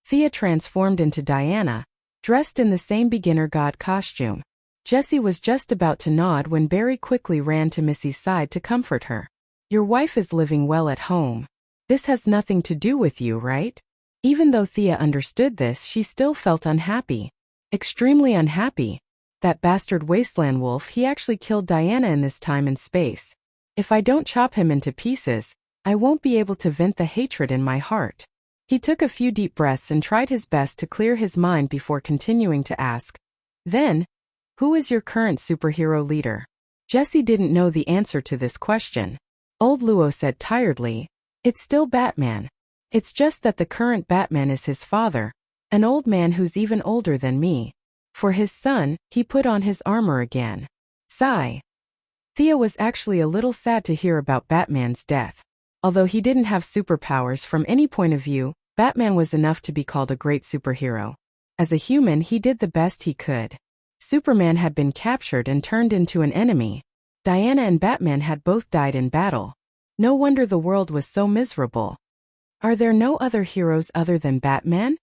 Thea transformed into Diana, dressed in the same beginner god costume. Jessie was just about to nod when Barry quickly ran to Missy's side to comfort her. Your wife is living well at home. This has nothing to do with you, right? Even though Thea understood this, she still felt unhappy. Extremely unhappy. That bastard Wasteland Wolf, he actually killed Diana in this time and space. If I don't chop him into pieces, I won't be able to vent the hatred in my heart. He took a few deep breaths and tried his best to clear his mind before continuing to ask. Then, who is your current superhero leader? Jessie didn't know the answer to this question. Old Luo said tiredly, it's still Batman. It's just that the current Batman is his father, an old man who's even older than me. For his son, he put on his armor again. Sigh. Thea was actually a little sad to hear about Batman's death. Although he didn't have superpowers from any point of view, Batman was enough to be called a great superhero. As a human, he did the best he could. Superman had been captured and turned into an enemy. Diana and Batman had both died in battle. No wonder the world was so miserable. Are there no other heroes other than Batman?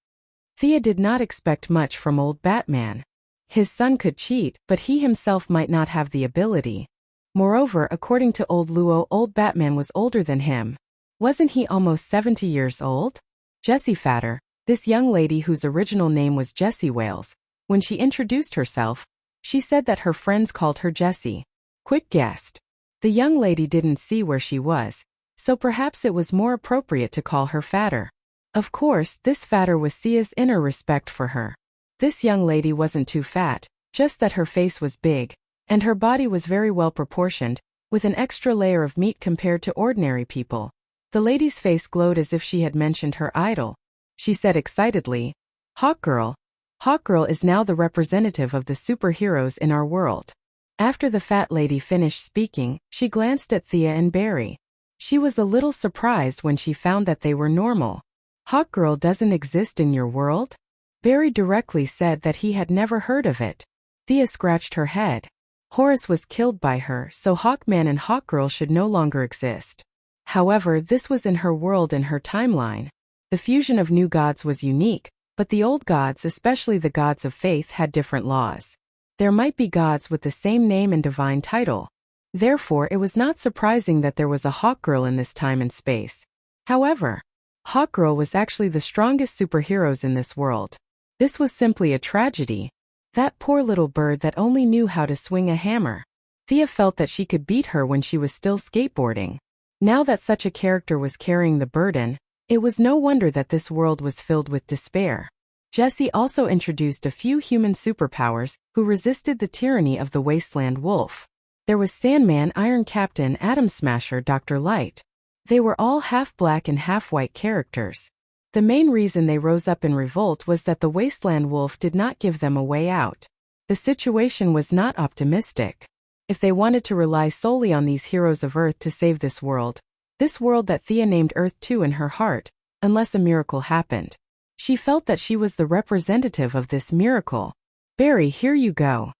Thea did not expect much from old Batman. His son could cheat, but he himself might not have the ability. Moreover, according to old Luo, old Batman was older than him. Wasn't he almost 70 years old? Jessie Fatter, this young lady whose original name was Jessie Wales, when she introduced herself, she said that her friends called her Jessie. Quick guessed. The young lady didn't see where she was, so perhaps it was more appropriate to call her Fatter. Of course, this Fatter was Thea's inner respect for her. This young lady wasn't too fat, just that her face was big, and her body was very well proportioned, with an extra layer of meat compared to ordinary people. The lady's face glowed as if she had mentioned her idol. She said excitedly, Hawkgirl. Hawkgirl is now the representative of the superheroes in our world. After the fat lady finished speaking, she glanced at Thea and Barry. She was a little surprised when she found that they were normal. Hawkgirl doesn't exist in your world? Barry directly said that he had never heard of it. Thea scratched her head. Horus was killed by her, so Hawkman and Hawkgirl should no longer exist. However, this was in her world and her timeline. The fusion of new gods was unique, but the old gods, especially the gods of faith, had different laws. There might be gods with the same name and divine title. Therefore, it was not surprising that there was a Hawkgirl in this time and space. However, Hawkgirl was actually the strongest superheroes in this world. This was simply a tragedy. That poor little bird that only knew how to swing a hammer. Thea felt that she could beat her when she was still skateboarding. Now that such a character was carrying the burden, it was no wonder that this world was filled with despair. Jessie also introduced a few human superpowers who resisted the tyranny of the Wasteland Wolf. There was Sandman, Iron Captain, Atom Smasher, Dr. Light. They were all half-black and half-white characters. The main reason they rose up in revolt was that the Wasteland Wolf did not give them a way out. The situation was not optimistic. If they wanted to rely solely on these heroes of Earth to save this world that Thea named Earth 2 in her heart, unless a miracle happened. She felt that she was the representative of this miracle. Barry, here you go.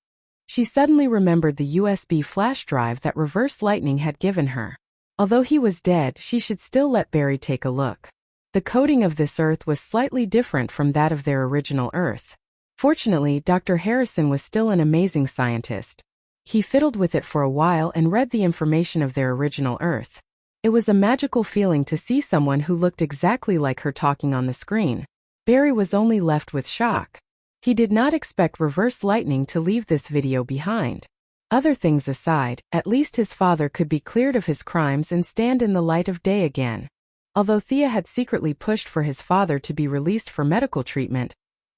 She suddenly remembered the USB flash drive that Reverse Lightning had given her. Although he was dead, she should still let Barry take a look. The coding of this Earth was slightly different from that of their original Earth. Fortunately, Dr. Harrison was still an amazing scientist. He fiddled with it for a while and read the information of their original Earth. It was a magical feeling to see someone who looked exactly like her talking on the screen. Barry was only left with shock. He did not expect Reverse Lightning to leave this video behind. Other things aside, at least his father could be cleared of his crimes and stand in the light of day again. Although Thea had secretly pushed for his father to be released for medical treatment,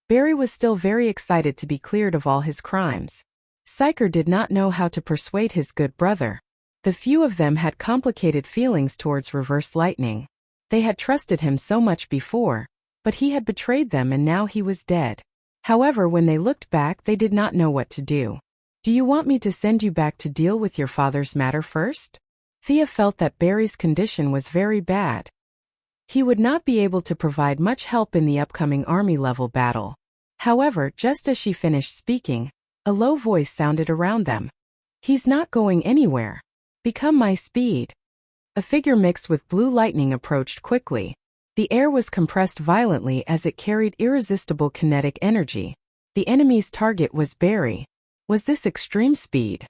Barry was still very excited to be cleared of all his crimes. Psyker did not know how to persuade his good brother. The few of them had complicated feelings towards Reverse Lightning. They had trusted him so much before, but he had betrayed them and now he was dead. However, when they looked back, they did not know what to do. "Do you want me to send you back to deal with your father's matter first?" Thea felt that Barry's condition was very bad. He would not be able to provide much help in the upcoming army-level battle. However, just as she finished speaking, a low voice sounded around them. "He's not going anywhere. Become my speed." A figure mixed with blue lightning approached quickly. The air was compressed violently as it carried irresistible kinetic energy. The enemy's target was Barry. Was this extreme speed?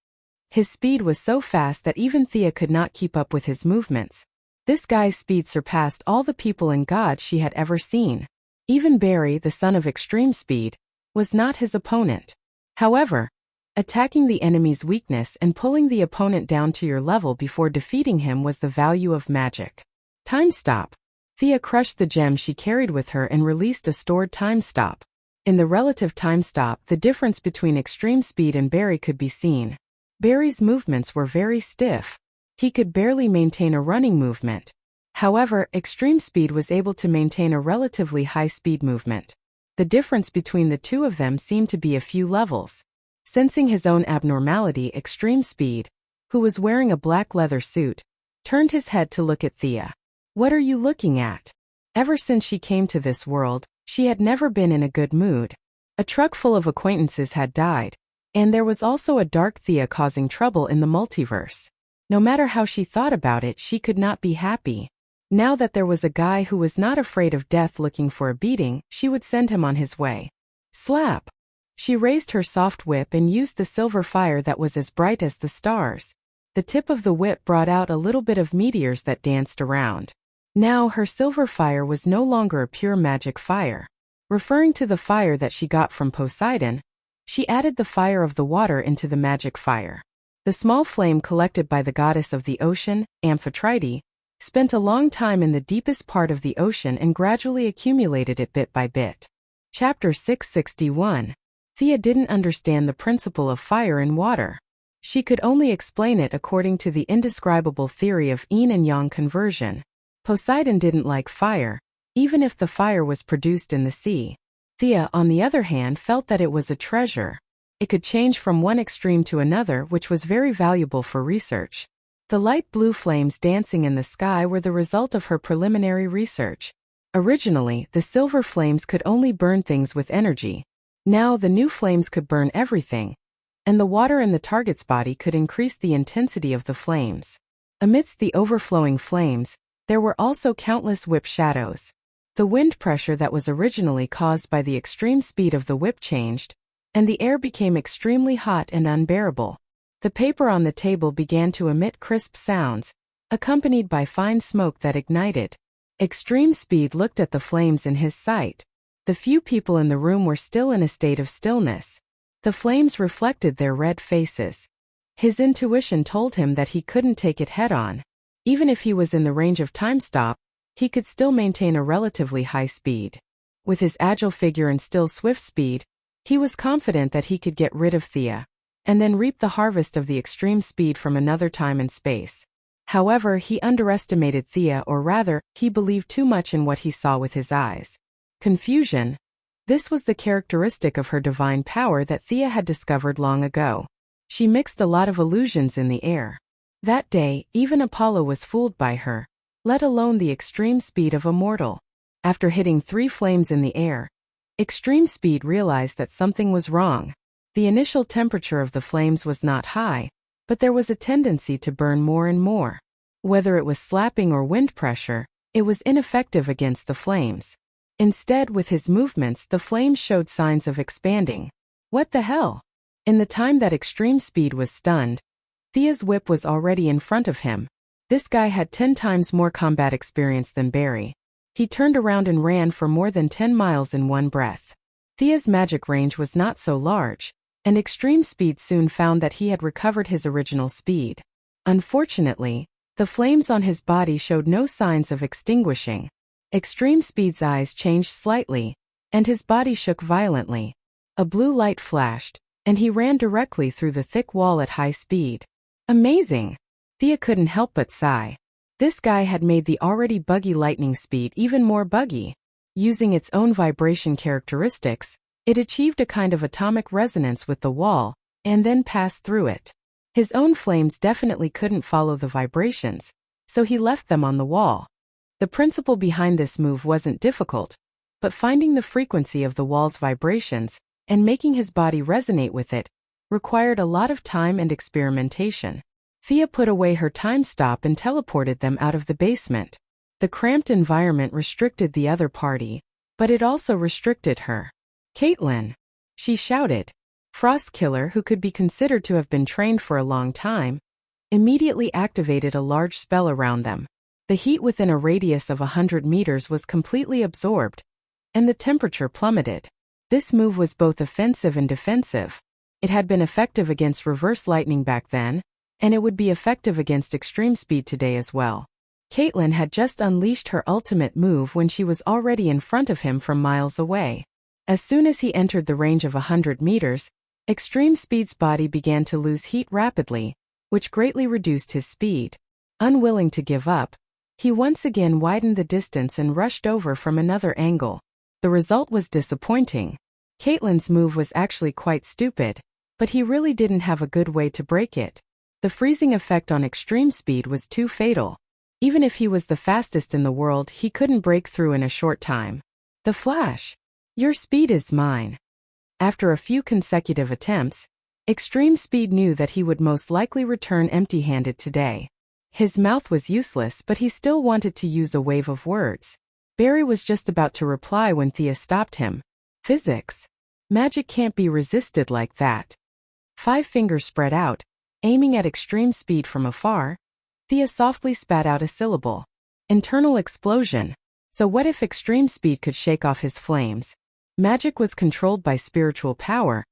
His speed was so fast that even Thea could not keep up with his movements. This guy's speed surpassed all the people and gods she had ever seen. Even Barry, the son of extreme speed, was not his opponent. However, attacking the enemy's weakness and pulling the opponent down to your level before defeating him was the value of magic. Time stop. Thea crushed the gem she carried with her and released a stored time stop. In the relative time stop, the difference between extreme speed and Barry could be seen. Barry's movements were very stiff. He could barely maintain a running movement. However, extreme speed was able to maintain a relatively high speed movement. The difference between the two of them seemed to be a few levels. Sensing his own abnormality, extreme speed, who was wearing a black leather suit, turned his head to look at Thea. "What are you looking at?" Ever since she came to this world, she had never been in a good mood. A truck full of acquaintances had died, and there was also a dark Thea causing trouble in the multiverse. No matter how she thought about it, she could not be happy. Now that there was a guy who was not afraid of death looking for a beating, she would send him on his way. Slap! She raised her soft whip and used the silver fire that was as bright as the stars. The tip of the whip brought out a little bit of meteors that danced around. Now her silver fire was no longer a pure magic fire. Referring to the fire that she got from Poseidon, she added the fire of the water into the magic fire. The small flame collected by the goddess of the ocean, Amphitrite, spent a long time in the deepest part of the ocean and gradually accumulated it bit by bit. Chapter 661. Thea didn't understand the principle of fire and water. She could only explain it according to the indescribable theory of yin and yang conversion. Poseidon didn't like fire, even if the fire was produced in the sea. Thea, on the other hand, felt that it was a treasure. It could change from one extreme to another, which was very valuable for research. The light blue flames dancing in the sky were the result of her preliminary research. Originally, the silver flames could only burn things with energy. Now the new flames could burn everything, and the water in the target's body could increase the intensity of the flames. Amidst the overflowing flames, there were also countless whip shadows. The wind pressure that was originally caused by the extreme speed of the whip changed, and the air became extremely hot and unbearable. The paper on the table began to emit crisp sounds, accompanied by fine smoke that ignited. Extreme Speed looked at the flames in his sight. The few people in the room were still in a state of stillness. The flames reflected their red faces. His intuition told him that he couldn't take it head-on. Even if he was in the range of time stop, he could still maintain a relatively high speed. With his agile figure and still swift speed, he was confident that he could get rid of Thea, and then reap the harvest of the extreme speed from another time and space. However, he underestimated Thea, or rather, he believed too much in what he saw with his eyes. Confusion. This was the characteristic of her divine power that Thea had discovered long ago. She mixed a lot of illusions in the air. That day, even Apollo was fooled by her, let alone the extreme speed of a mortal. After hitting 3 flames in the air, Extreme Speed realized that something was wrong. The initial temperature of the flames was not high, but there was a tendency to burn more and more. Whether it was slapping or wind pressure, it was ineffective against the flames. Instead, with his movements, the flames showed signs of expanding. What the hell? In the time that Extreme Speed was stunned, Thea's whip was already in front of him. This guy had 10 times more combat experience than Barry. He turned around and ran for more than 10 miles in one breath. Thea's magic range was not so large, and extreme speed soon found that he had recovered his original speed. Unfortunately, the flames on his body showed no signs of extinguishing. Extreme speed's eyes changed slightly, and his body shook violently. A blue light flashed, and he ran directly through the thick wall at high speed. Amazing! Thea couldn't help but sigh. This guy had made the already buggy lightning speed even more buggy. Using its own vibration characteristics, it achieved a kind of atomic resonance with the wall, and then passed through it. His own flames definitely couldn't follow the vibrations, so he left them on the wall. The principle behind this move wasn't difficult, but finding the frequency of the wall's vibrations and making his body resonate with it required a lot of time and experimentation. Thea put away her time stop and teleported them out of the basement. The cramped environment restricted the other party, but it also restricted her. "Caitlin!" she shouted. Frostkiller, who could be considered to have been trained for a long time, immediately activated a large spell around them. The heat within a radius of 100 meters was completely absorbed, and the temperature plummeted. This move was both offensive and defensive. It had been effective against reverse lightning back then, and it would be effective against extreme speed today as well. Caitlin had just unleashed her ultimate move when she was already in front of him from miles away. As soon as he entered the range of 100 meters, extreme speed's body began to lose heat rapidly, which greatly reduced his speed. Unwilling to give up, he once again widened the distance and rushed over from another angle. The result was disappointing. Caitlin's move was actually quite stupid, but he really didn't have a good way to break it. The freezing effect on extreme speed was too fatal. Even if he was the fastest in the world, he couldn't break through in a short time. The Flash. "Your speed is mine." After a few consecutive attempts, extreme speed knew that he would most likely return empty-handed today. His mouth was useless, but he still wanted to use a wave of words. Barry was just about to reply when Thea stopped him. "Physics. Magic can't be resisted like that." 5 fingers spread out, aiming at extreme speed from afar, Thea softly spat out a syllable. "Internal explosion." So what if extreme speed could shake off his flames? Magic was controlled by spiritual power,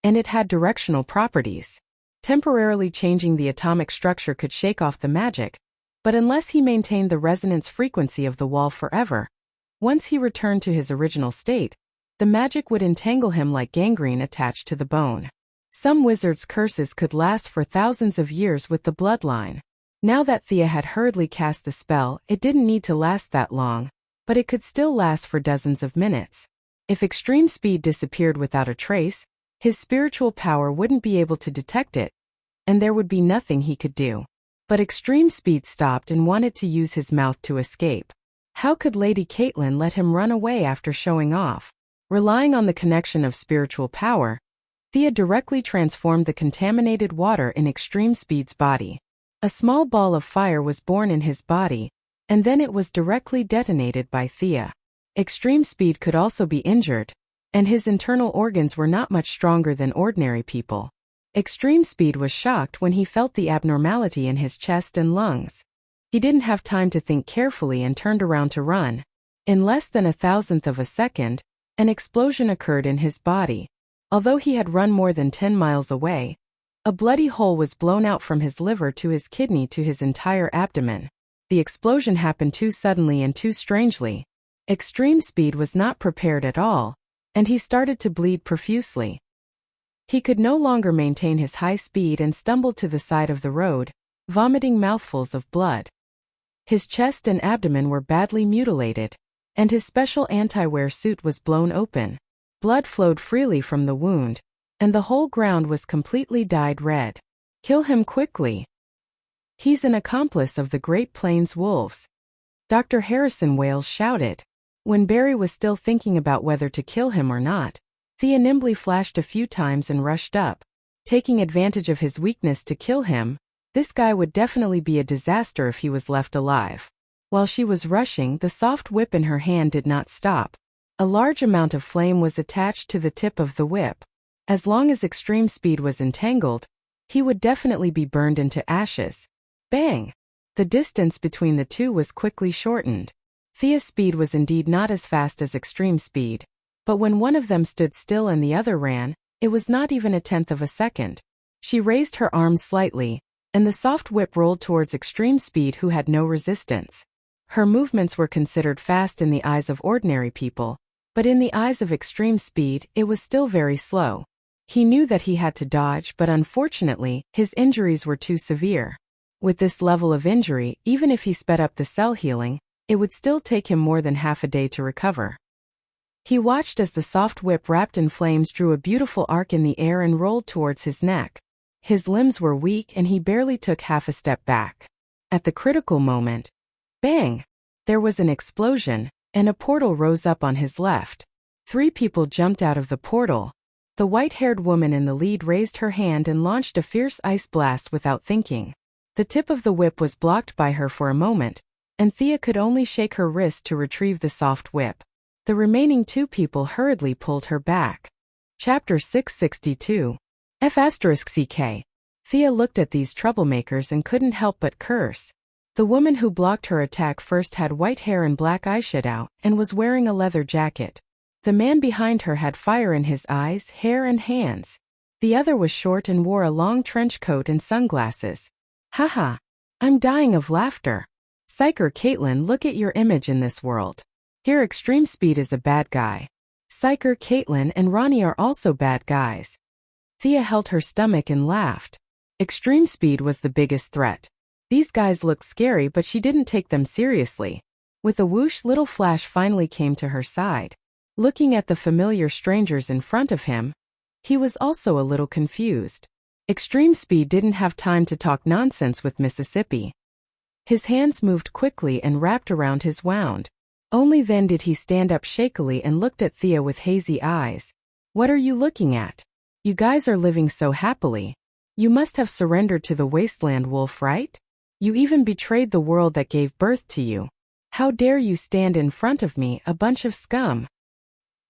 and it had directional properties. Temporarily changing the atomic structure could shake off the magic, but unless he maintained the resonance frequency of the wall forever, once he returned to his original state, the magic would entangle him like gangrene attached to the bone. Some wizards' curses could last for thousands of years with the bloodline. Now that Thea had hurriedly cast the spell, it didn't need to last that long, but it could still last for dozens of minutes. If extreme speed disappeared without a trace, his spiritual power wouldn't be able to detect it, and there would be nothing he could do. But extreme speed stopped and wanted to use his mouth to escape. How could Lady Caitlin let him run away after showing off? Relying on the connection of spiritual power, Thea directly transformed the contaminated water in extreme speed's body. A small ball of fire was born in his body, and then it was directly detonated by Thea. Extreme speed could also be injured, and his internal organs were not much stronger than ordinary people. Extreme speed was shocked when he felt the abnormality in his chest and lungs. He didn't have time to think carefully and turned around to run. In less than 1,000th of a second, an explosion occurred in his body. Although he had run more than 10 miles away, a bloody hole was blown out from his liver to his kidney to his entire abdomen. The explosion happened too suddenly and too strangely. Extreme speed was not prepared at all, and he started to bleed profusely. He could no longer maintain his high speed and stumbled to the side of the road, vomiting mouthfuls of blood. His chest and abdomen were badly mutilated, and his special anti-wear suit was blown open. Blood flowed freely from the wound, and the whole ground was completely dyed red. "Kill him quickly. He's an accomplice of the Great Plains Wolves," Dr. Harrison Wales shouted. When Barry was still thinking about whether to kill him or not, Thea nimbly flashed a few times and rushed up. Taking advantage of his weakness to kill him, this guy would definitely be a disaster if he was left alive. While she was rushing, the soft whip in her hand did not stop. A large amount of flame was attached to the tip of the whip. As long as extreme speed was entangled, he would definitely be burned into ashes. Bang! The distance between the two was quickly shortened. Thea's speed was indeed not as fast as extreme speed, but when one of them stood still and the other ran, It was not even a tenth of a second. She raised her arms slightly, and the soft whip rolled towards Extreme Speed, who had no resistance. Her movements were considered fast in the eyes of ordinary people, but in the eyes of Extreme Speed, it was still very slow. He knew that he had to dodge, but unfortunately, his injuries were too severe. With this level of injury, even if he sped up the cell healing, it would still take him more than half a day to recover. He watched as the soft whip wrapped in flames drew a beautiful arc in the air and rolled towards his neck. His limbs were weak and he barely took half a step back. At the critical moment, bang! There was an explosion, and a portal rose up on his left. 3 people jumped out of the portal. The white-haired woman in the lead raised her hand and launched a fierce ice blast without thinking. The tip of the whip was blocked by her for a moment, and Thea could only shake her wrist to retrieve the soft whip. The remaining 2 people hurriedly pulled her back. Chapter 662. F***CK. Thea looked at these troublemakers and couldn't help but curse. The woman who blocked her attack first had white hair and black eyeshadow and was wearing a leather jacket. The man behind her had fire in his eyes, hair and hands. The other was short and wore a long trench coat and sunglasses. Haha. I'm dying of laughter. Psycher Caitlin, look at your image in this world. Here Extreme Speed is a bad guy. Psycher Caitlin and Ronnie are also bad guys. Thea held her stomach and laughed. Extreme Speed was the biggest threat. These guys looked scary, but she didn't take them seriously. With a whoosh, little Flash finally came to her side. Looking at the familiar strangers in front of him, he was also a little confused. Extreme Speed didn't have time to talk nonsense with Mississippi. His hands moved quickly and wrapped around his wound. Only then did he stand up shakily and looked at Thea with hazy eyes. What are you looking at? You guys are living so happily. You must have surrendered to the wasteland wolf, right? You even betrayed the world that gave birth to you. How dare you stand in front of me, a bunch of scum?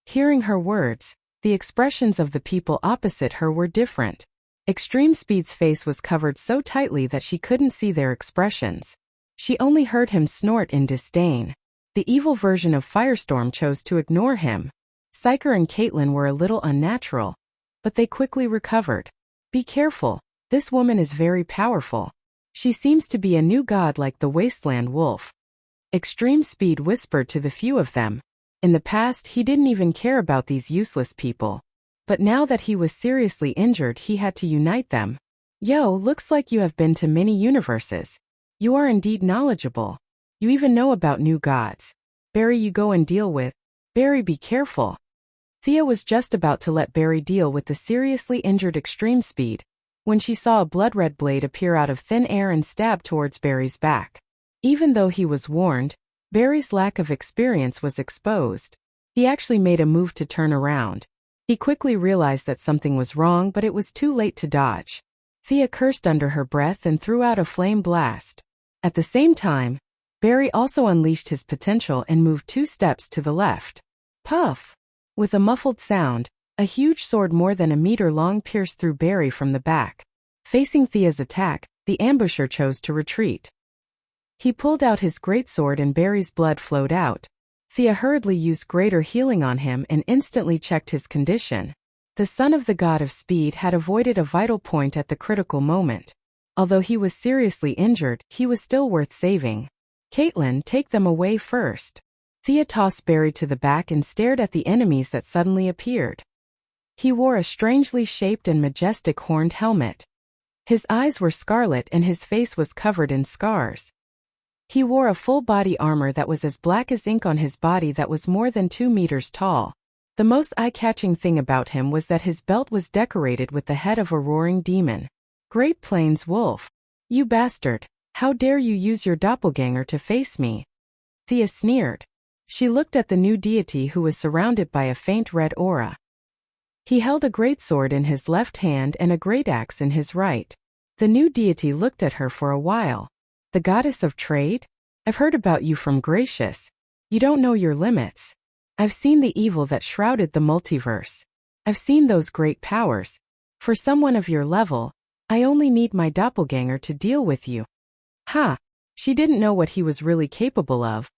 Hearing her words, the expressions of the people opposite her were different. Extreme Speed's face was covered so tightly that she couldn't see their expressions. She only heard him snort in disdain. The evil version of Firestorm chose to ignore him. Psycher and Caitlin were a little unnatural, but they quickly recovered. Be careful, this woman is very powerful. She seems to be a new god like the wasteland wolf. Extreme Speed whispered to the few of them. In the past, he didn't even care about these useless people. But now that he was seriously injured, he had to unite them. Yo, looks like you have been to many universes. You are indeed knowledgeable. You even know about new gods. Barry, you go and deal with. Barry, be careful. Thea was just about to let Barry deal with the seriously injured Extreme Speed when she saw a blood-red blade appear out of thin air and stab towards Barry's back. Even though he was warned, Barry's lack of experience was exposed. He actually made a move to turn around. He quickly realized that something was wrong, but it was too late to dodge. Thea cursed under her breath and threw out a flame blast. At the same time, Barry also unleashed his potential and moved 2 steps to the left. Puff! With a muffled sound, a huge sword more than a meter long pierced through Barry from the back. Facing Thea's attack, the ambusher chose to retreat. He pulled out his greatsword and Barry's blood flowed out. Thea hurriedly used greater healing on him and instantly checked his condition. The son of the god of speed had avoided a vital point at the critical moment. Although he was seriously injured, he was still worth saving. Caitlin, take them away first. Thea tossed Barry to the back and stared at the enemies that suddenly appeared. He wore a strangely shaped and majestic horned helmet. His eyes were scarlet and his face was covered in scars. He wore a full-body armor that was as black as ink on his body that was more than 2 meters tall. The most eye-catching thing about him was that his belt was decorated with the head of a roaring demon. Great Plains Wolf. You bastard, how dare you use your doppelganger to face me? Thea sneered. She looked at the new deity who was surrounded by a faint red aura. He held a greatsword in his left hand and a great axe in his right. The new deity looked at her for a while. The goddess of trade? I've heard about you from Gracious. You don't know your limits. I've seen the evil that shrouded the multiverse. I've seen those great powers. For someone of your level, I only need my doppelganger to deal with you. Ha! She didn't know what he was really capable of,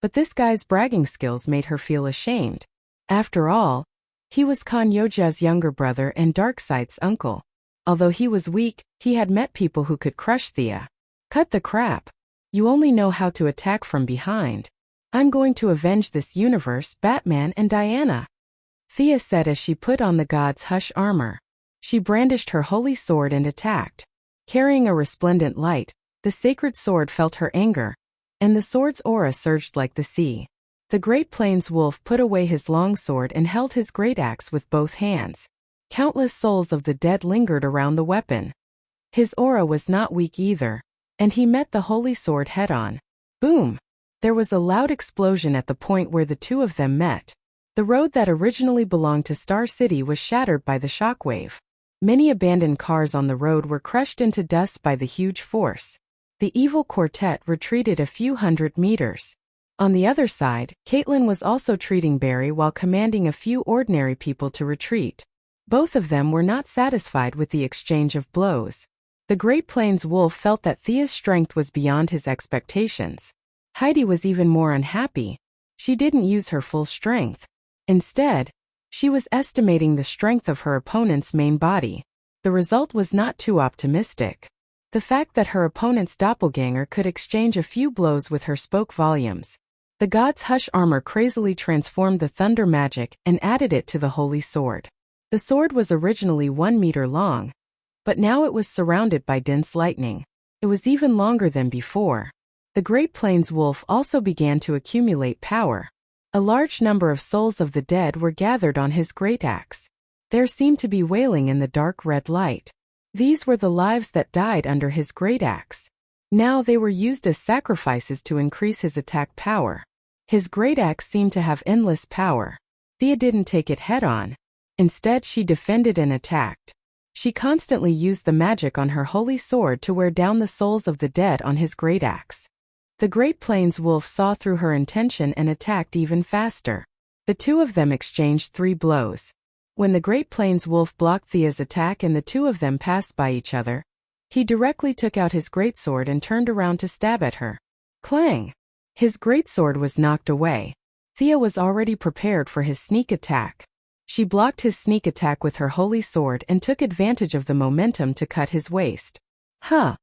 but this guy's bragging skills made her feel ashamed. After all, He was Kanyoja's younger brother and Darkseid's uncle. Although he was weak, he had met people who could crush Thea. Cut the crap. You only know how to attack from behind. I'm going to avenge this universe, Batman and Diana. Thea said as she put on the god's hush armor. She brandished her holy sword and attacked. Carrying a resplendent light, the sacred sword felt her anger, and the sword's aura surged like the sea. The Great Plains wolf put away his long sword and held his great axe with both hands. Countless souls of the dead lingered around the weapon. His aura was not weak either, and he met the holy sword head-on. Boom! There was a loud explosion at the point where the two of them met. The road that originally belonged to Star City was shattered by the shockwave. Many abandoned cars on the road were crushed into dust by the huge force. The evil quartet retreated a few hundred meters. On the other side, Caitlin was also treating Barry while commanding a few ordinary people to retreat. Both of them were not satisfied with the exchange of blows. The Great Plains wolf felt that Thea's strength was beyond his expectations. Heidi was even more unhappy. She didn't use her full strength. Instead, she was estimating the strength of her opponent's main body. The result was not too optimistic. The fact that her opponent's doppelganger could exchange a few blows with her spoke volumes. The god's hush armor crazily transformed the thunder magic and added it to the holy sword. The sword was originally 1 meter long, but now it was surrounded by dense lightning. It was even longer than before. The Great Plains wolf also began to accumulate power. A large number of souls of the dead were gathered on his great axe. There seemed to be wailing in the dark red light. These were the lives that died under his great axe. Now they were used as sacrifices to increase his attack power. His great axe seemed to have endless power. Thea didn't take it head-on. Instead, she defended and attacked. She constantly used the magic on her holy sword to wear down the souls of the dead on his great axe. The Great Plains wolf saw through her intention and attacked even faster. The two of them exchanged 3 blows. When the Great Plains wolf blocked Thea's attack and the two of them passed by each other, he directly took out his greatsword and turned around to stab at her. Clang! His greatsword was knocked away. Thea was already prepared for his sneak attack. She blocked his sneak attack with her holy sword and took advantage of the momentum to cut his waist. Huh!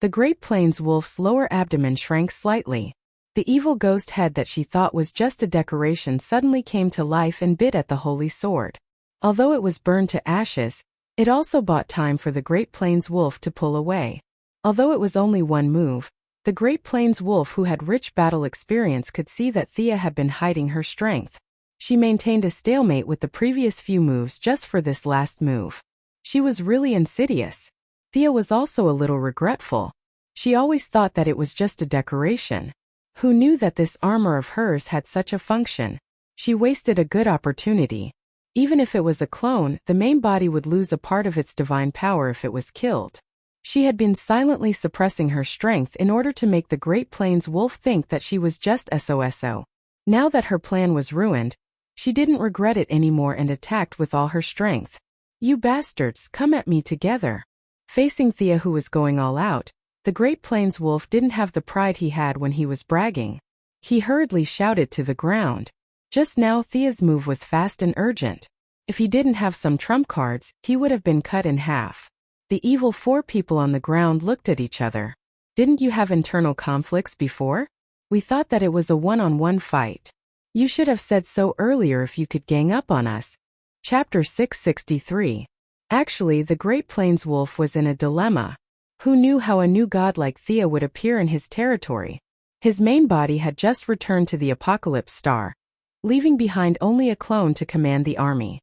The Great Plains wolf's lower abdomen shrank slightly. The evil ghost head that she thought was just a decoration suddenly came to life and bit at the holy sword. Although it was burned to ashes, it also bought time for the Great Plains wolf to pull away. Although it was only one move, the Great Plains wolf who had rich battle experience could see that Thea had been hiding her strength. She maintained a stalemate with the previous few moves just for this last move. She was really insidious. Thea was also a little regretful. She always thought that it was just a decoration. Who knew that this armor of hers had such a function? She wasted a good opportunity. Even if it was a clone, the main body would lose a part of its divine power if it was killed. She had been silently suppressing her strength in order to make the Great Plains wolf think that she was just SOSO. Now that her plan was ruined, she didn't regret it anymore and attacked with all her strength. You bastards, come at me together. Facing Thea who was going all out, the Great Plains wolf didn't have the pride he had when he was bragging. He hurriedly shouted to the ground. Just now Thea's move was fast and urgent. If he didn't have some trump cards, he would have been cut in half. The evil 4 people on the ground looked at each other. Didn't you have internal conflicts before? We thought that it was a one-on-one fight. You should have said so earlier if you could gang up on us. Chapter 663. Actually, the Great Plains wolf was in a dilemma. Who knew how a new god like Thea would appear in his territory? His main body had just returned to the Apocalypse Star, leaving behind only a clone to command the army.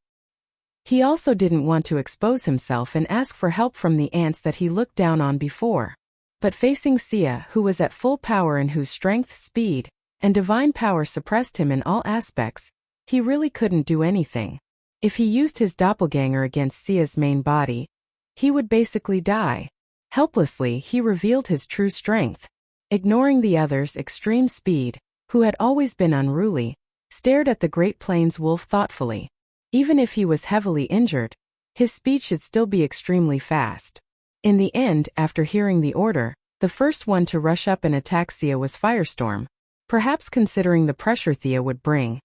He also didn't want to expose himself and ask for help from the ants that he looked down on before. But facing Sia, who was at full power and whose strength, speed, and divine power suppressed him in all aspects, he really couldn't do anything. If he used his doppelganger against Sia's main body, he would basically die. Helplessly, he revealed his true strength. Ignoring the other's extreme speed, who had always been unruly, stared at the Great Plains wolf thoughtfully. Even if he was heavily injured, his speed should still be extremely fast. In the end, after hearing the order, the first one to rush up and attack Sia was Firestorm. Perhaps considering the pressure Thea would bring,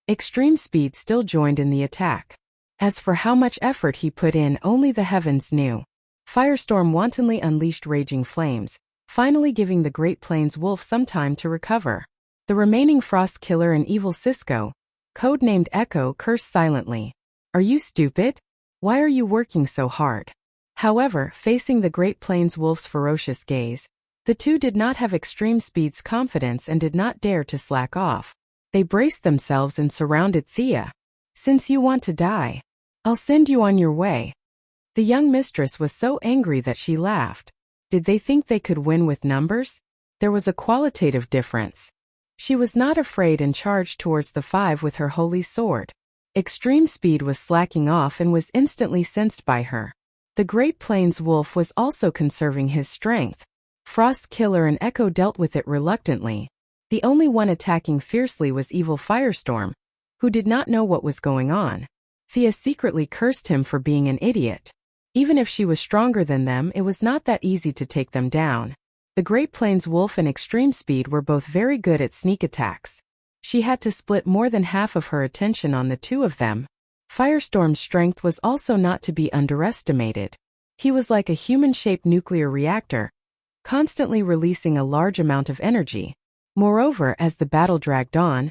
extreme speed still joined in the attack. As for how much effort he put in, only the heavens knew. Firestorm wantonly unleashed raging flames, finally giving the Great Plains wolf some time to recover. The remaining Frost Killer and Evil Cisco, codenamed Echo, cursed silently. "Are you stupid? Why are you working so hard?" However, facing the Great Plains wolf's ferocious gaze, the two did not have Extreme Speed's confidence and did not dare to slack off. They braced themselves and surrounded Thea. "Since you want to die, I'll send you on your way." The young mistress was so angry that she laughed. Did they think they could win with numbers? There was a qualitative difference. She was not afraid and charged towards the five with her holy sword. Extreme Speed was slacking off and was instantly sensed by her. The Great Plains wolf was also conserving his strength. Frost Killer and Echo dealt with it reluctantly. The only one attacking fiercely was Evil Firestorm, who did not know what was going on. Thea secretly cursed him for being an idiot. Even if she was stronger than them, it was not that easy to take them down. The Great Plains wolf and Extreme Speed were both very good at sneak attacks. She had to split more than half of her attention on the two of them. Firestorm's strength was also not to be underestimated. He was like a human-shaped nuclear reactor, constantly releasing a large amount of energy. Moreover, as the battle dragged on,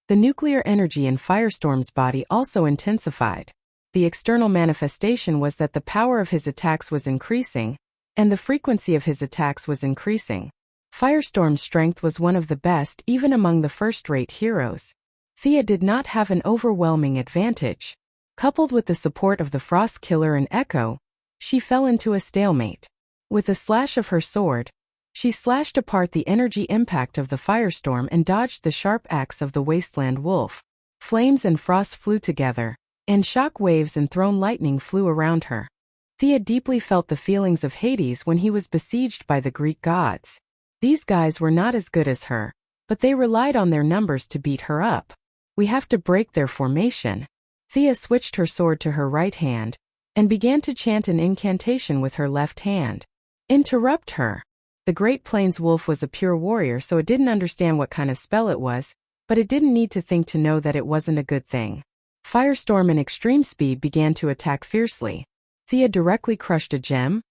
the nuclear energy in Firestorm's body also intensified. The external manifestation was that the power of his attacks was increasing, and the frequency of his attacks was increasing. Firestorm's strength was one of the best even among the first-rate heroes. Thea did not have an overwhelming advantage. Coupled with the support of the Frost Killer and Echo, she fell into a stalemate. With a slash of her sword, she slashed apart the energy impact of the firestorm and dodged the sharp axe of the wasteland wolf. Flames and frost flew together, and shock waves and thrown lightning flew around her. Thea deeply felt the feelings of Hades when he was besieged by the Greek gods. These guys were not as good as her, but they relied on their numbers to beat her up. "We have to break their formation." Thea switched her sword to her right hand, and began to chant an incantation with her left hand. "Interrupt her." The Great Plains wolf was a pure warrior, so it didn't understand what kind of spell it was, but it didn't need to think to know that it wasn't a good thing. Firestorm and Extreme Speed began to attack fiercely. Thea directly crushed a gem,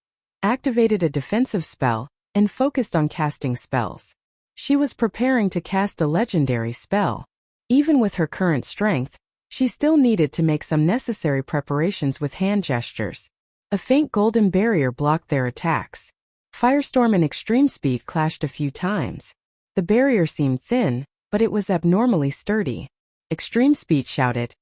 activated a defensive spell, and focused on casting spells. She was preparing to cast a legendary spell. Even with her current strength, she still needed to make some necessary preparations with hand gestures. A faint golden barrier blocked their attacks. Firestorm and Extreme Speed clashed a few times. The barrier seemed thin, but it was abnormally sturdy. Extreme Speed shouted,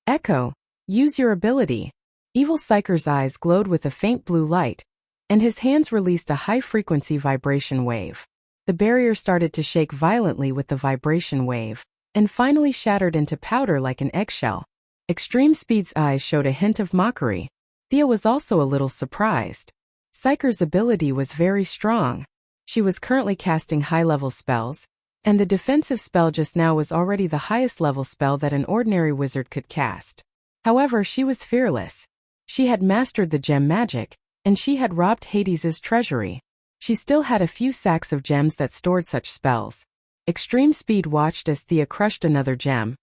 "Echo, use your ability." Evil Psyker's eyes glowed with a faint blue light, and his hands released a high-frequency vibration wave. The barrier started to shake violently with the vibration wave, and finally shattered into powder like an eggshell. Extreme Speed's eyes showed a hint of mockery. Thea was also a little surprised. Psyker's ability was very strong. She was currently casting high-level spells, and the defensive spell just now was already the highest level spell that an ordinary wizard could cast. However, she was fearless. She had mastered the gem magic, and she had robbed Hades's treasury. She still had a few sacks of gems that stored such spells. Extreme Speed watched as Thea crushed another gem,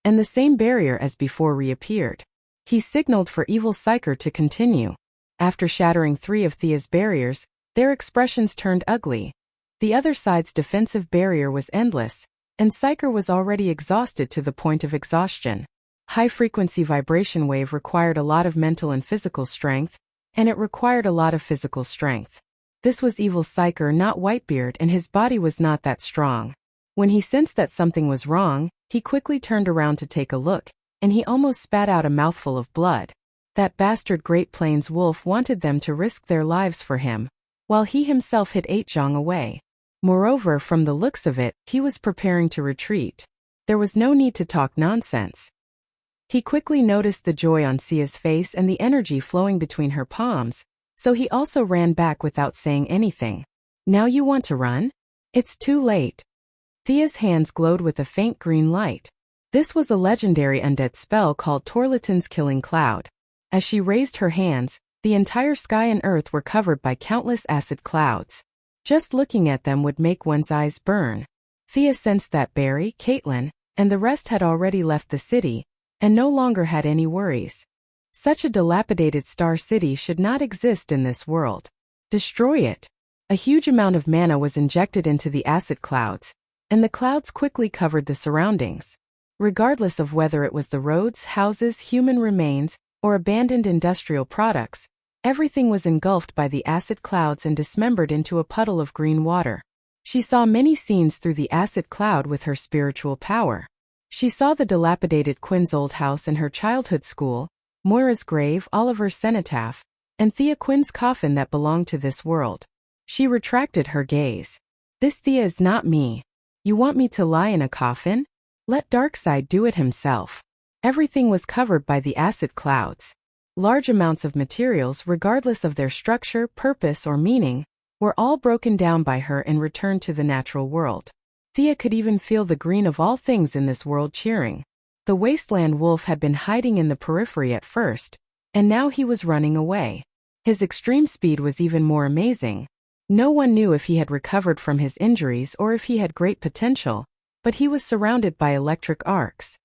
and the same barrier as before reappeared. He signaled for Evil Psyker to continue. After shattering 3 of Thea's barriers, their expressions turned ugly. The other side's defensive barrier was endless, and Psyker was already exhausted to the point of exhaustion. High-frequency vibration wave required a lot of mental and physical strength, and it required a lot of physical strength. This was Evil Psyker, not Whitebeard, and his body was not that strong. When he sensed that something was wrong, he quickly turned around to take a look, and he almost spat out a mouthful of blood. That bastard Great Plains wolf wanted them to risk their lives for him, while he himself hid 8 Zhang away. Moreover, from the looks of it, he was preparing to retreat. There was no need to talk nonsense. He quickly noticed the joy on Sia's face and the energy flowing between her palms, so he also ran back without saying anything. "Now you want to run? It's too late." Thea's hands glowed with a faint green light. This was a legendary undead spell called Torliton's Killing Cloud. As she raised her hands, the entire sky and earth were covered by countless acid clouds. Just looking at them would make one's eyes burn. Thea sensed that Barry, Caitlin, and the rest had already left the city, and no longer had any worries. Such a dilapidated star city should not exist in this world. Destroy it. A huge amount of mana was injected into the acid clouds, and the clouds quickly covered the surroundings. Regardless of whether it was the roads, houses, human remains, or abandoned industrial products, everything was engulfed by the acid clouds and dismembered into a puddle of green water. She saw many scenes through the acid cloud with her spiritual power. She saw the dilapidated Quinn's old house and her childhood school, Moira's grave, Oliver's cenotaph, and Thea Quinn's coffin that belonged to this world. She retracted her gaze. This Thea is not me. You want me to lie in a coffin? Let Darkseid do it himself. Everything was covered by the acid clouds. Large amounts of materials, regardless of their structure, purpose, or meaning, were all broken down by her and returned to the natural world. Thea could even feel the green of all things in this world cheering. The wasteland wolf had been hiding in the periphery at first, and now he was running away. His extreme speed was even more amazing. No one knew if he had recovered from his injuries or if he had great potential, but he was surrounded by electric arcs.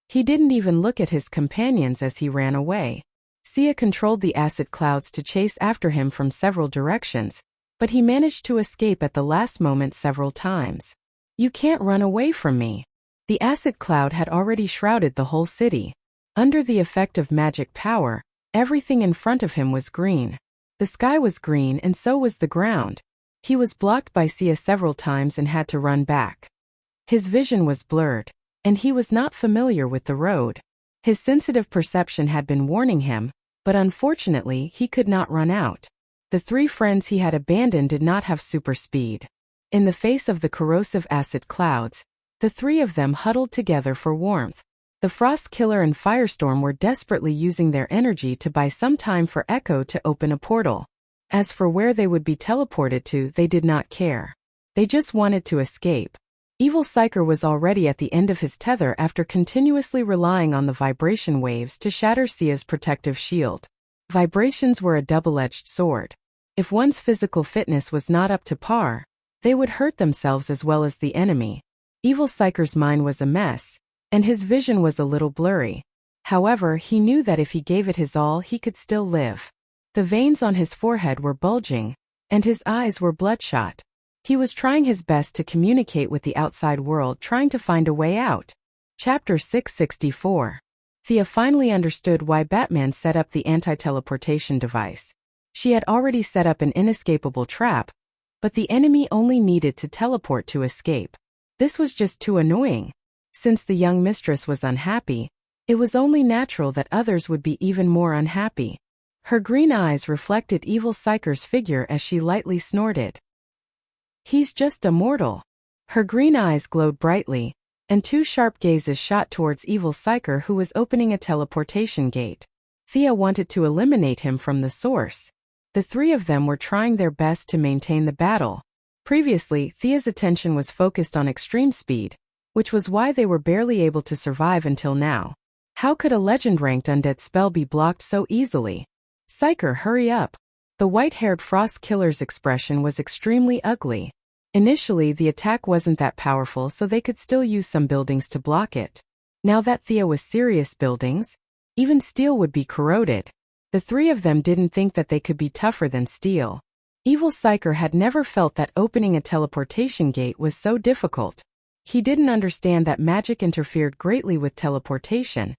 He didn't even look at his companions as he ran away. Sia controlled the acid clouds to chase after him from several directions, but he managed to escape at the last moment several times. You can't run away from me. The acid cloud had already shrouded the whole city. Under the effect of magic power, everything in front of him was green. The sky was green and so was the ground. He was blocked by Sia several times and had to run back. His vision was blurred, and he was not familiar with the road. His sensitive perception had been warning him, but unfortunately he could not run out. The three friends he had abandoned did not have super speed. In the face of the corrosive acid clouds, the three of them huddled together for warmth. The Frost Killer and Firestorm were desperately using their energy to buy some time for Echo to open a portal. As for where they would be teleported to, they did not care. They just wanted to escape. Evil Psyker was already at the end of his tether after continuously relying on the vibration waves to shatter Sia's protective shield. Vibrations were a double-edged sword. If one's physical fitness was not up to par, they would hurt themselves as well as the enemy. Evil Psyker's mind was a mess, and his vision was a little blurry. However, he knew that if he gave it his all, he could still live. The veins on his forehead were bulging, and his eyes were bloodshot. He was trying his best to communicate with the outside world, trying to find a way out. Chapter 664. Thea finally understood why Batman set up the anti-teleportation device. She had already set up an inescapable trap, but the enemy only needed to teleport to escape. This was just too annoying. Since the young mistress was unhappy, it was only natural that others would be even more unhappy. Her green eyes reflected Evil Psyker's figure as she lightly snorted. He's just a mortal. Her green eyes glowed brightly, and two sharp gazes shot towards Evil Psyker, who was opening a teleportation gate. Thea wanted to eliminate him from the source. The three of them were trying their best to maintain the battle. Previously, Thea's attention was focused on extreme speed, which was why they were barely able to survive until now. How could a legend-ranked undead spell be blocked so easily? Psyker, hurry up. The white-haired Frost Killer's expression was extremely ugly. Initially, the attack wasn't that powerful, so they could still use some buildings to block it. Now that Thea was serious buildings, even steel would be corroded. The three of them didn't think that they could be tougher than steel. Evil Psyker had never felt that opening a teleportation gate was so difficult. He didn't understand that magic interfered greatly with teleportation,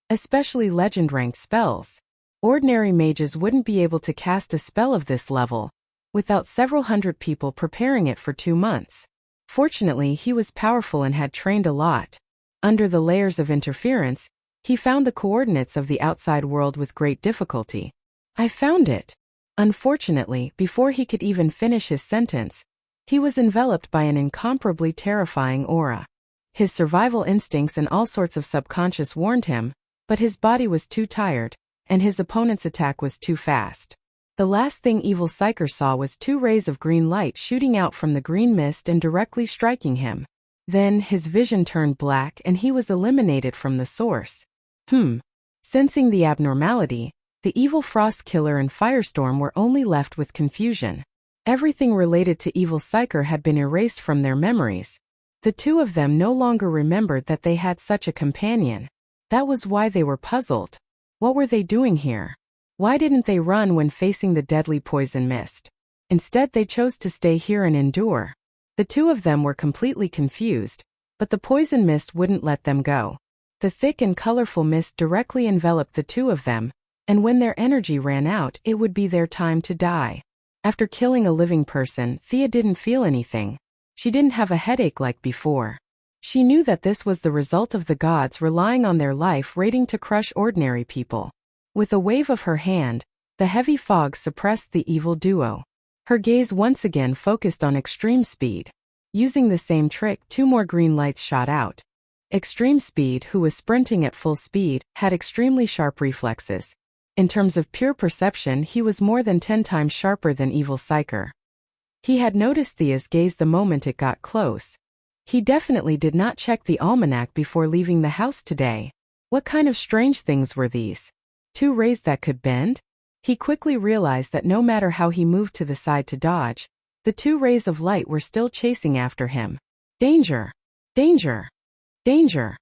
especially legend-ranked spells. Ordinary mages wouldn't be able to cast a spell of this level without several hundred people preparing it for 2 months. Fortunately, he was powerful and had trained a lot. Under the layers of interference, he found the coordinates of the outside world with great difficulty. I found it. Unfortunately, before he could even finish his sentence, he was enveloped by an incomparably terrifying aura. His survival instincts and all sorts of subconscious warned him, but his body was too tired, and his opponent's attack was too fast. The last thing Evil Psyker saw was 2 rays of green light shooting out from the green mist and directly striking him. Then, his vision turned black and he was eliminated from the source. Sensing the abnormality, the evil Frost Killer and Firestorm were only left with confusion. Everything related to Evil Psyker had been erased from their memories. The two of them no longer remembered that they had such a companion. That was why they were puzzled. What were they doing here? Why didn't they run when facing the deadly poison mist? Instead, they chose to stay here and endure. The two of them were completely confused, but the poison mist wouldn't let them go. The thick and colorful mist directly enveloped the two of them, and when their energy ran out, it would be their time to die. After killing a living person, Thea didn't feel anything. She didn't have a headache like before. She knew that this was the result of the gods relying on their life rating to crush ordinary people. With a wave of her hand, the heavy fog suppressed the evil duo. Her gaze once again focused on Extreme Speed. Using the same trick, two more green lights shot out. Extreme Speed, who was sprinting at full speed, had extremely sharp reflexes. In terms of pure perception, he was more than 10 times sharper than Evil Psyker. He had noticed Thea's gaze the moment it got close. He definitely did not check the almanac before leaving the house today. What kind of strange things were these? Two rays that could bend? He quickly realized that no matter how he moved to the side to dodge, the two rays of light were still chasing after him. Danger! Danger! Danger!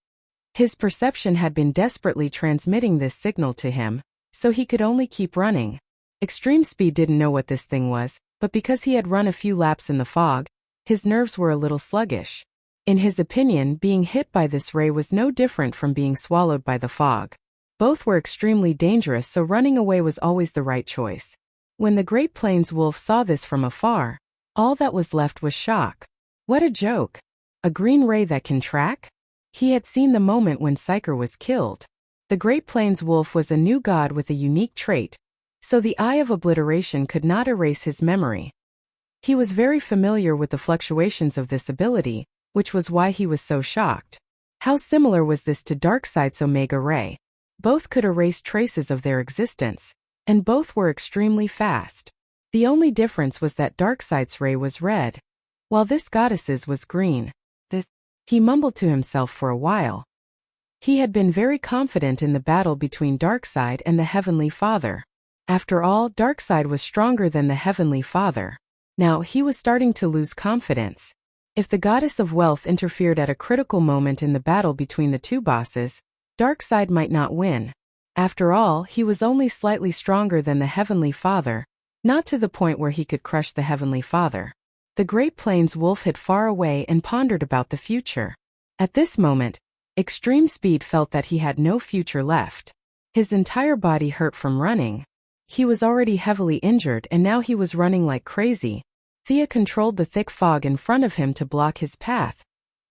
His perception had been desperately transmitting this signal to him, so he could only keep running. Extreme Speed didn't know what this thing was, but because he had run a few laps in the fog, his nerves were a little sluggish. In his opinion, being hit by this ray was no different from being swallowed by the fog. Both were extremely dangerous, so running away was always the right choice. When the Great Plains wolf saw this from afar, all that was left was shock. What a joke! A green ray that can track? He had seen the moment when Psyker was killed. The Great Plains wolf was a new god with a unique trait, so the Eye of Obliteration could not erase his memory. He was very familiar with the fluctuations of this ability, which was why he was so shocked. How similar was this to Darkseid's Omega Ray? Both could erase traces of their existence, and both were extremely fast. The only difference was that Darkseid's ray was red, while this goddess's was green. He mumbled to himself for a while. He had been very confident in the battle between Darkseid and the Heavenly Father. After all, Darkseid was stronger than the Heavenly Father. Now he was starting to lose confidence. If the Goddess of Wealth interfered at a critical moment in the battle between the two bosses, Darkseid might not win. After all, he was only slightly stronger than the Heavenly Father, not to the point where he could crush the Heavenly Father. The Great Plains wolf hid far away and pondered about the future. At this moment, Extreme Speed felt that he had no future left. His entire body hurt from running. He was already heavily injured and now he was running like crazy. Thea controlled the thick fog in front of him to block his path,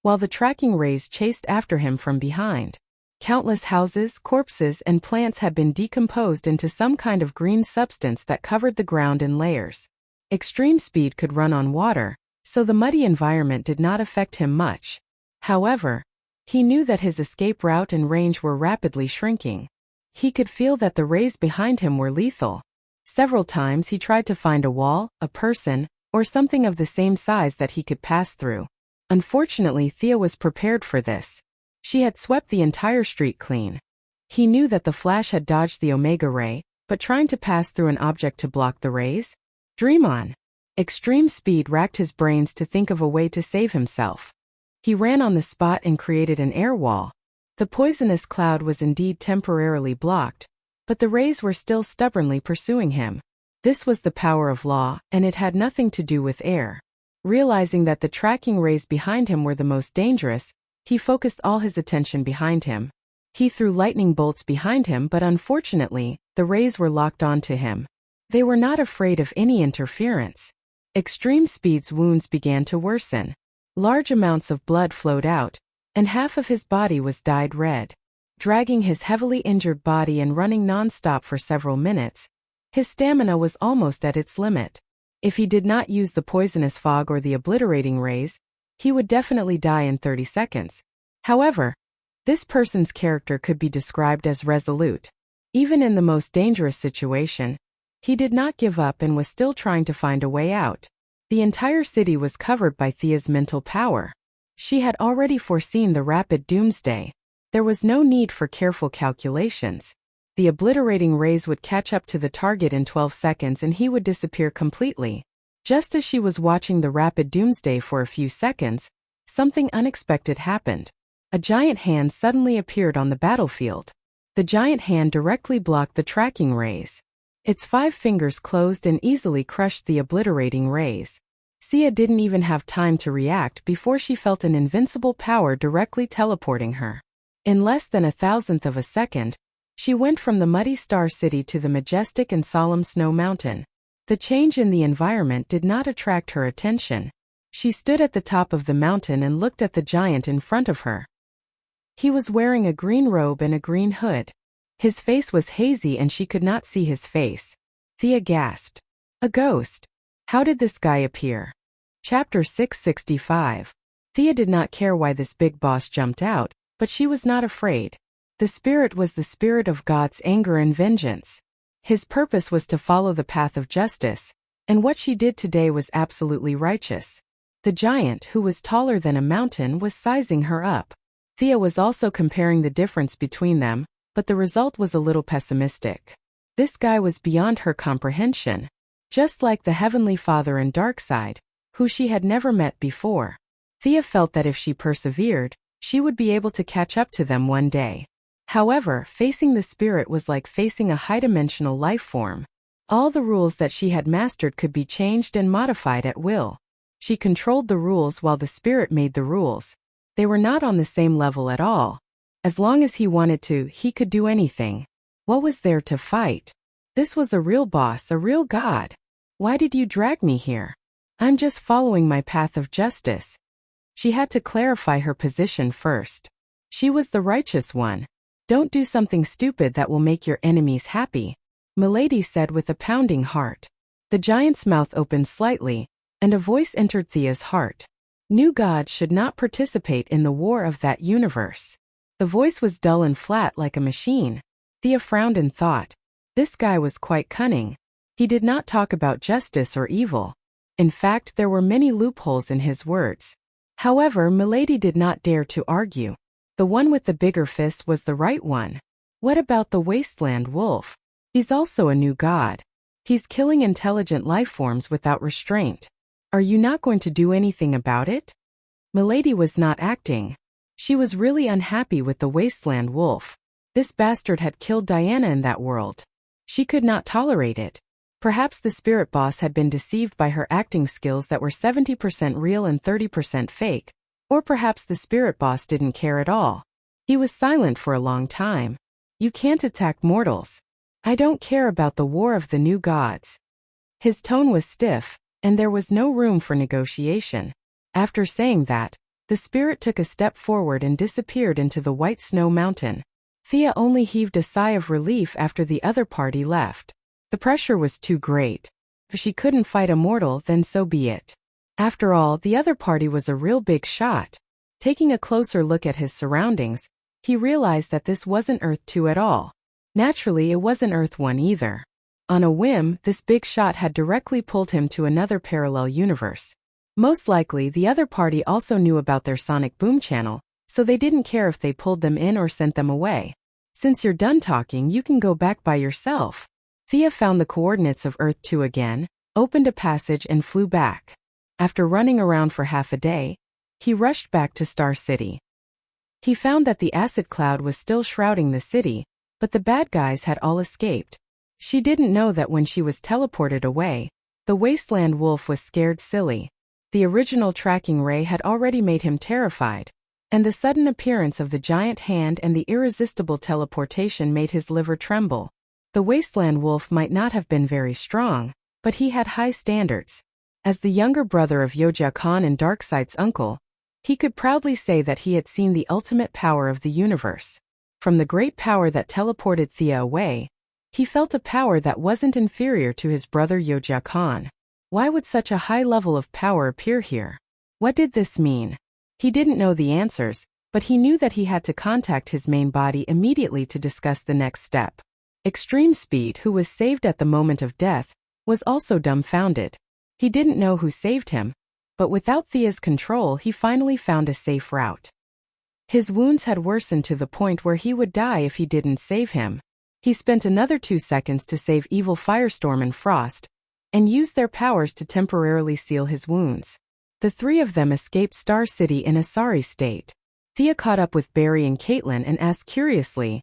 while the tracking rays chased after him from behind. Countless houses, corpses, and plants had been decomposed into some kind of green substance that covered the ground in layers. Extreme Speed could run on water, so the muddy environment did not affect him much. However, he knew that his escape route and range were rapidly shrinking. He could feel that the rays behind him were lethal. Several times he tried to find a wall, a person, or something of the same size that he could pass through. Unfortunately, Thea was prepared for this. She had swept the entire street clean. He knew that the Flash had dodged the Omega Ray, but trying to pass through an object to block the rays? Dream on. Extreme Speed racked his brains to think of a way to save himself. He ran on the spot and created an air wall. The poisonous cloud was indeed temporarily blocked, but the rays were still stubbornly pursuing him. This was the power of law, and it had nothing to do with air. Realizing that the tracking rays behind him were the most dangerous, he focused all his attention behind him. He threw lightning bolts behind him, but unfortunately, the rays were locked onto him. They were not afraid of any interference. Extreme Speed's wounds began to worsen. Large amounts of blood flowed out, and half of his body was dyed red. Dragging his heavily injured body and running non-stop for several minutes, his stamina was almost at its limit. If he did not use the poisonous fog or the obliterating rays, he would definitely die in 30 seconds. However, this person's character could be described as resolute. Even in the most dangerous situation, he did not give up and was still trying to find a way out. The entire city was covered by Thea's mental power. She had already foreseen the rapid doomsday. There was no need for careful calculations. The obliterating rays would catch up to the target in 12 seconds and he would disappear completely. Just as she was watching the rapid doomsday for a few seconds, something unexpected happened. A giant hand suddenly appeared on the battlefield. The giant hand directly blocked the tracking rays. Its 5 fingers closed and easily crushed the obliterating rays. Thea didn't even have time to react before she felt an invincible power directly teleporting her. In less than 1,000th of a second, she went from the muddy Star City to the majestic and solemn Snow Mountain. The change in the environment did not attract her attention. She stood at the top of the mountain and looked at the giant in front of her. He was wearing a green robe and a green hood. His face was hazy and she could not see his face. Thea gasped. A ghost. How did this guy appear? Chapter 665. Thea did not care why this big boss jumped out, but she was not afraid. The spirit was the spirit of God's anger and vengeance. His purpose was to follow the path of justice, and what she did today was absolutely righteous. The giant, who was taller than a mountain, was sizing her up. Thea was also comparing the difference between them, but the result was a little pessimistic. This guy was beyond her comprehension. Just like the Heavenly Father and Darkseid, who she had never met before. Thea felt that if she persevered, she would be able to catch up to them one day. However, facing the spirit was like facing a high-dimensional life form. All the rules that she had mastered could be changed and modified at will. She controlled the rules while the spirit made the rules. They were not on the same level at all. As long as he wanted to, he could do anything. What was there to fight? This was a real boss, a real god. Why did you drag me here? I'm just following my path of justice. She had to clarify her position first. She was the righteous one. Don't do something stupid that will make your enemies happy, Milady said with a pounding heart. The giant's mouth opened slightly, and a voice entered Thea's heart. New gods should not participate in the war of that universe. The voice was dull and flat like a machine. Thea frowned and thought, this guy was quite cunning. He did not talk about justice or evil. In fact, there were many loopholes in his words. However, Milady did not dare to argue. The one with the bigger fist was the right one. What about the Wasteland Wolf? He's also a new god. He's killing intelligent life forms without restraint. Are you not going to do anything about it? Milady was not acting. She was really unhappy with the Wasteland Wolf. This bastard had killed Diana in that world. She could not tolerate it. Perhaps the spirit boss had been deceived by her acting skills that were 70% real and 30% fake. Or perhaps the spirit boss didn't care at all. He was silent for a long time. You can't attack mortals. I don't care about the war of the new gods. His tone was stiff, and there was no room for negotiation. After saying that, the spirit took a step forward and disappeared into the white snow mountain. Thea only heaved a sigh of relief after the other party left. The pressure was too great. If she couldn't fight a mortal, then so be it. After all, the other party was a real big shot. Taking a closer look at his surroundings, he realized that this wasn't Earth 2 at all. Naturally, it wasn't Earth 1 either. On a whim, this big shot had directly pulled him to another parallel universe. Most likely, the other party also knew about their sonic boom channel, so they didn't care if they pulled them in or sent them away. Since you're done talking, you can go back by yourself. Thea found the coordinates of Earth 2 again, opened a passage and flew back. After running around for half a day, he rushed back to Star City. He found that the acid cloud was still shrouding the city, but the bad guys had all escaped. She didn't know that when she was teleported away, the Wasteland Wolf was scared silly. The original tracking ray had already made him terrified, and the sudden appearance of the giant hand and the irresistible teleportation made his liver tremble. The Wasteland Wolf might not have been very strong, but he had high standards. As the younger brother of Yoja Khan and Darkseid's uncle, he could proudly say that he had seen the ultimate power of the universe. From the great power that teleported Thea away, he felt a power that wasn't inferior to his brother Yoja Khan. Why would such a high level of power appear here? What did this mean? He didn't know the answers, but he knew that he had to contact his main body immediately to discuss the next step. Extreme Speed, who was saved at the moment of death, was also dumbfounded. He didn't know who saved him, but without Thea's control, he finally found a safe route. His wounds had worsened to the point where he would die if he didn't save him. He spent another 2 seconds to save Evil Firestorm and Frost, and used their powers to temporarily seal his wounds. The 3 of them escaped Star City in a sorry state. Thea caught up with Barry and Caitlin and asked curiously,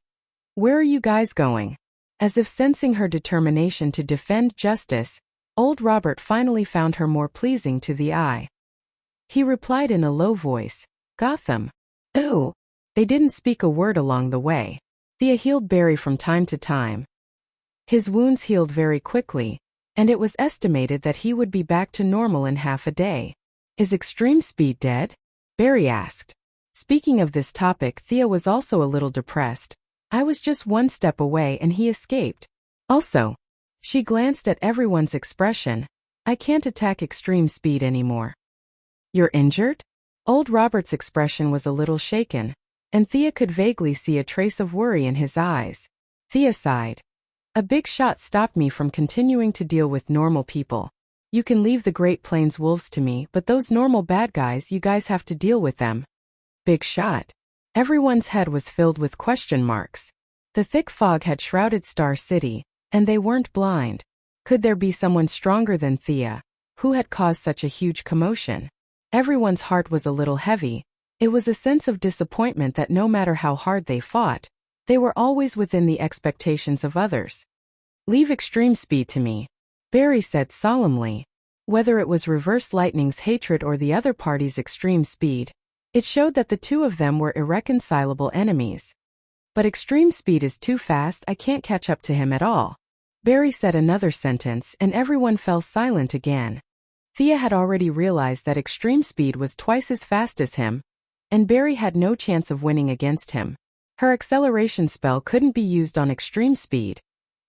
Where are you guys going? As if sensing her determination to defend justice, old Robert finally found her more pleasing to the eye. He replied in a low voice, Gotham. Oh. They didn't speak a word along the way. Thea healed Barry from time to time. His wounds healed very quickly, and it was estimated that he would be back to normal in half a day. Is Extreme Speed dead? Barry asked. Speaking of this topic, Thea was also a little depressed. I was just one step away and he escaped. Also, she glanced at everyone's expression. I can't attack Extreme Speed anymore. You're injured? Old Robert's expression was a little shaken, and Thea could vaguely see a trace of worry in his eyes. Thea sighed. A big shot stopped me from continuing to deal with normal people. You can leave the Great Plains wolves to me, but those normal bad guys, you guys have to deal with them. Big shot. Everyone's head was filled with question marks. The thick fog had shrouded Star City, and they weren't blind. Could there be someone stronger than Thea, who had caused such a huge commotion? Everyone's heart was a little heavy. It was a sense of disappointment that no matter how hard they fought, they were always within the expectations of others. Leave Extreme Speed to me, Barry said solemnly. Whether it was Reverse Lightning's hatred or the other party's extreme speed, it showed that the two of them were irreconcilable enemies. But Extreme Speed is too fast, I can't catch up to him at all. Barry said another sentence and everyone fell silent again. Thea had already realized that Extreme Speed was twice as fast as him, and Barry had no chance of winning against him. Her acceleration spell couldn't be used on Extreme Speed,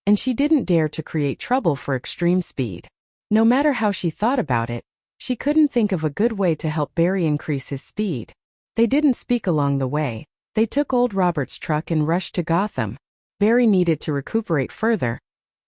and she didn't dare to create trouble for Extreme Speed. No matter how she thought about it, she couldn't think of a good way to help Barry increase his speed. They didn't speak along the way. They took old Robert's truck and rushed to Gotham. Barry needed to recuperate further,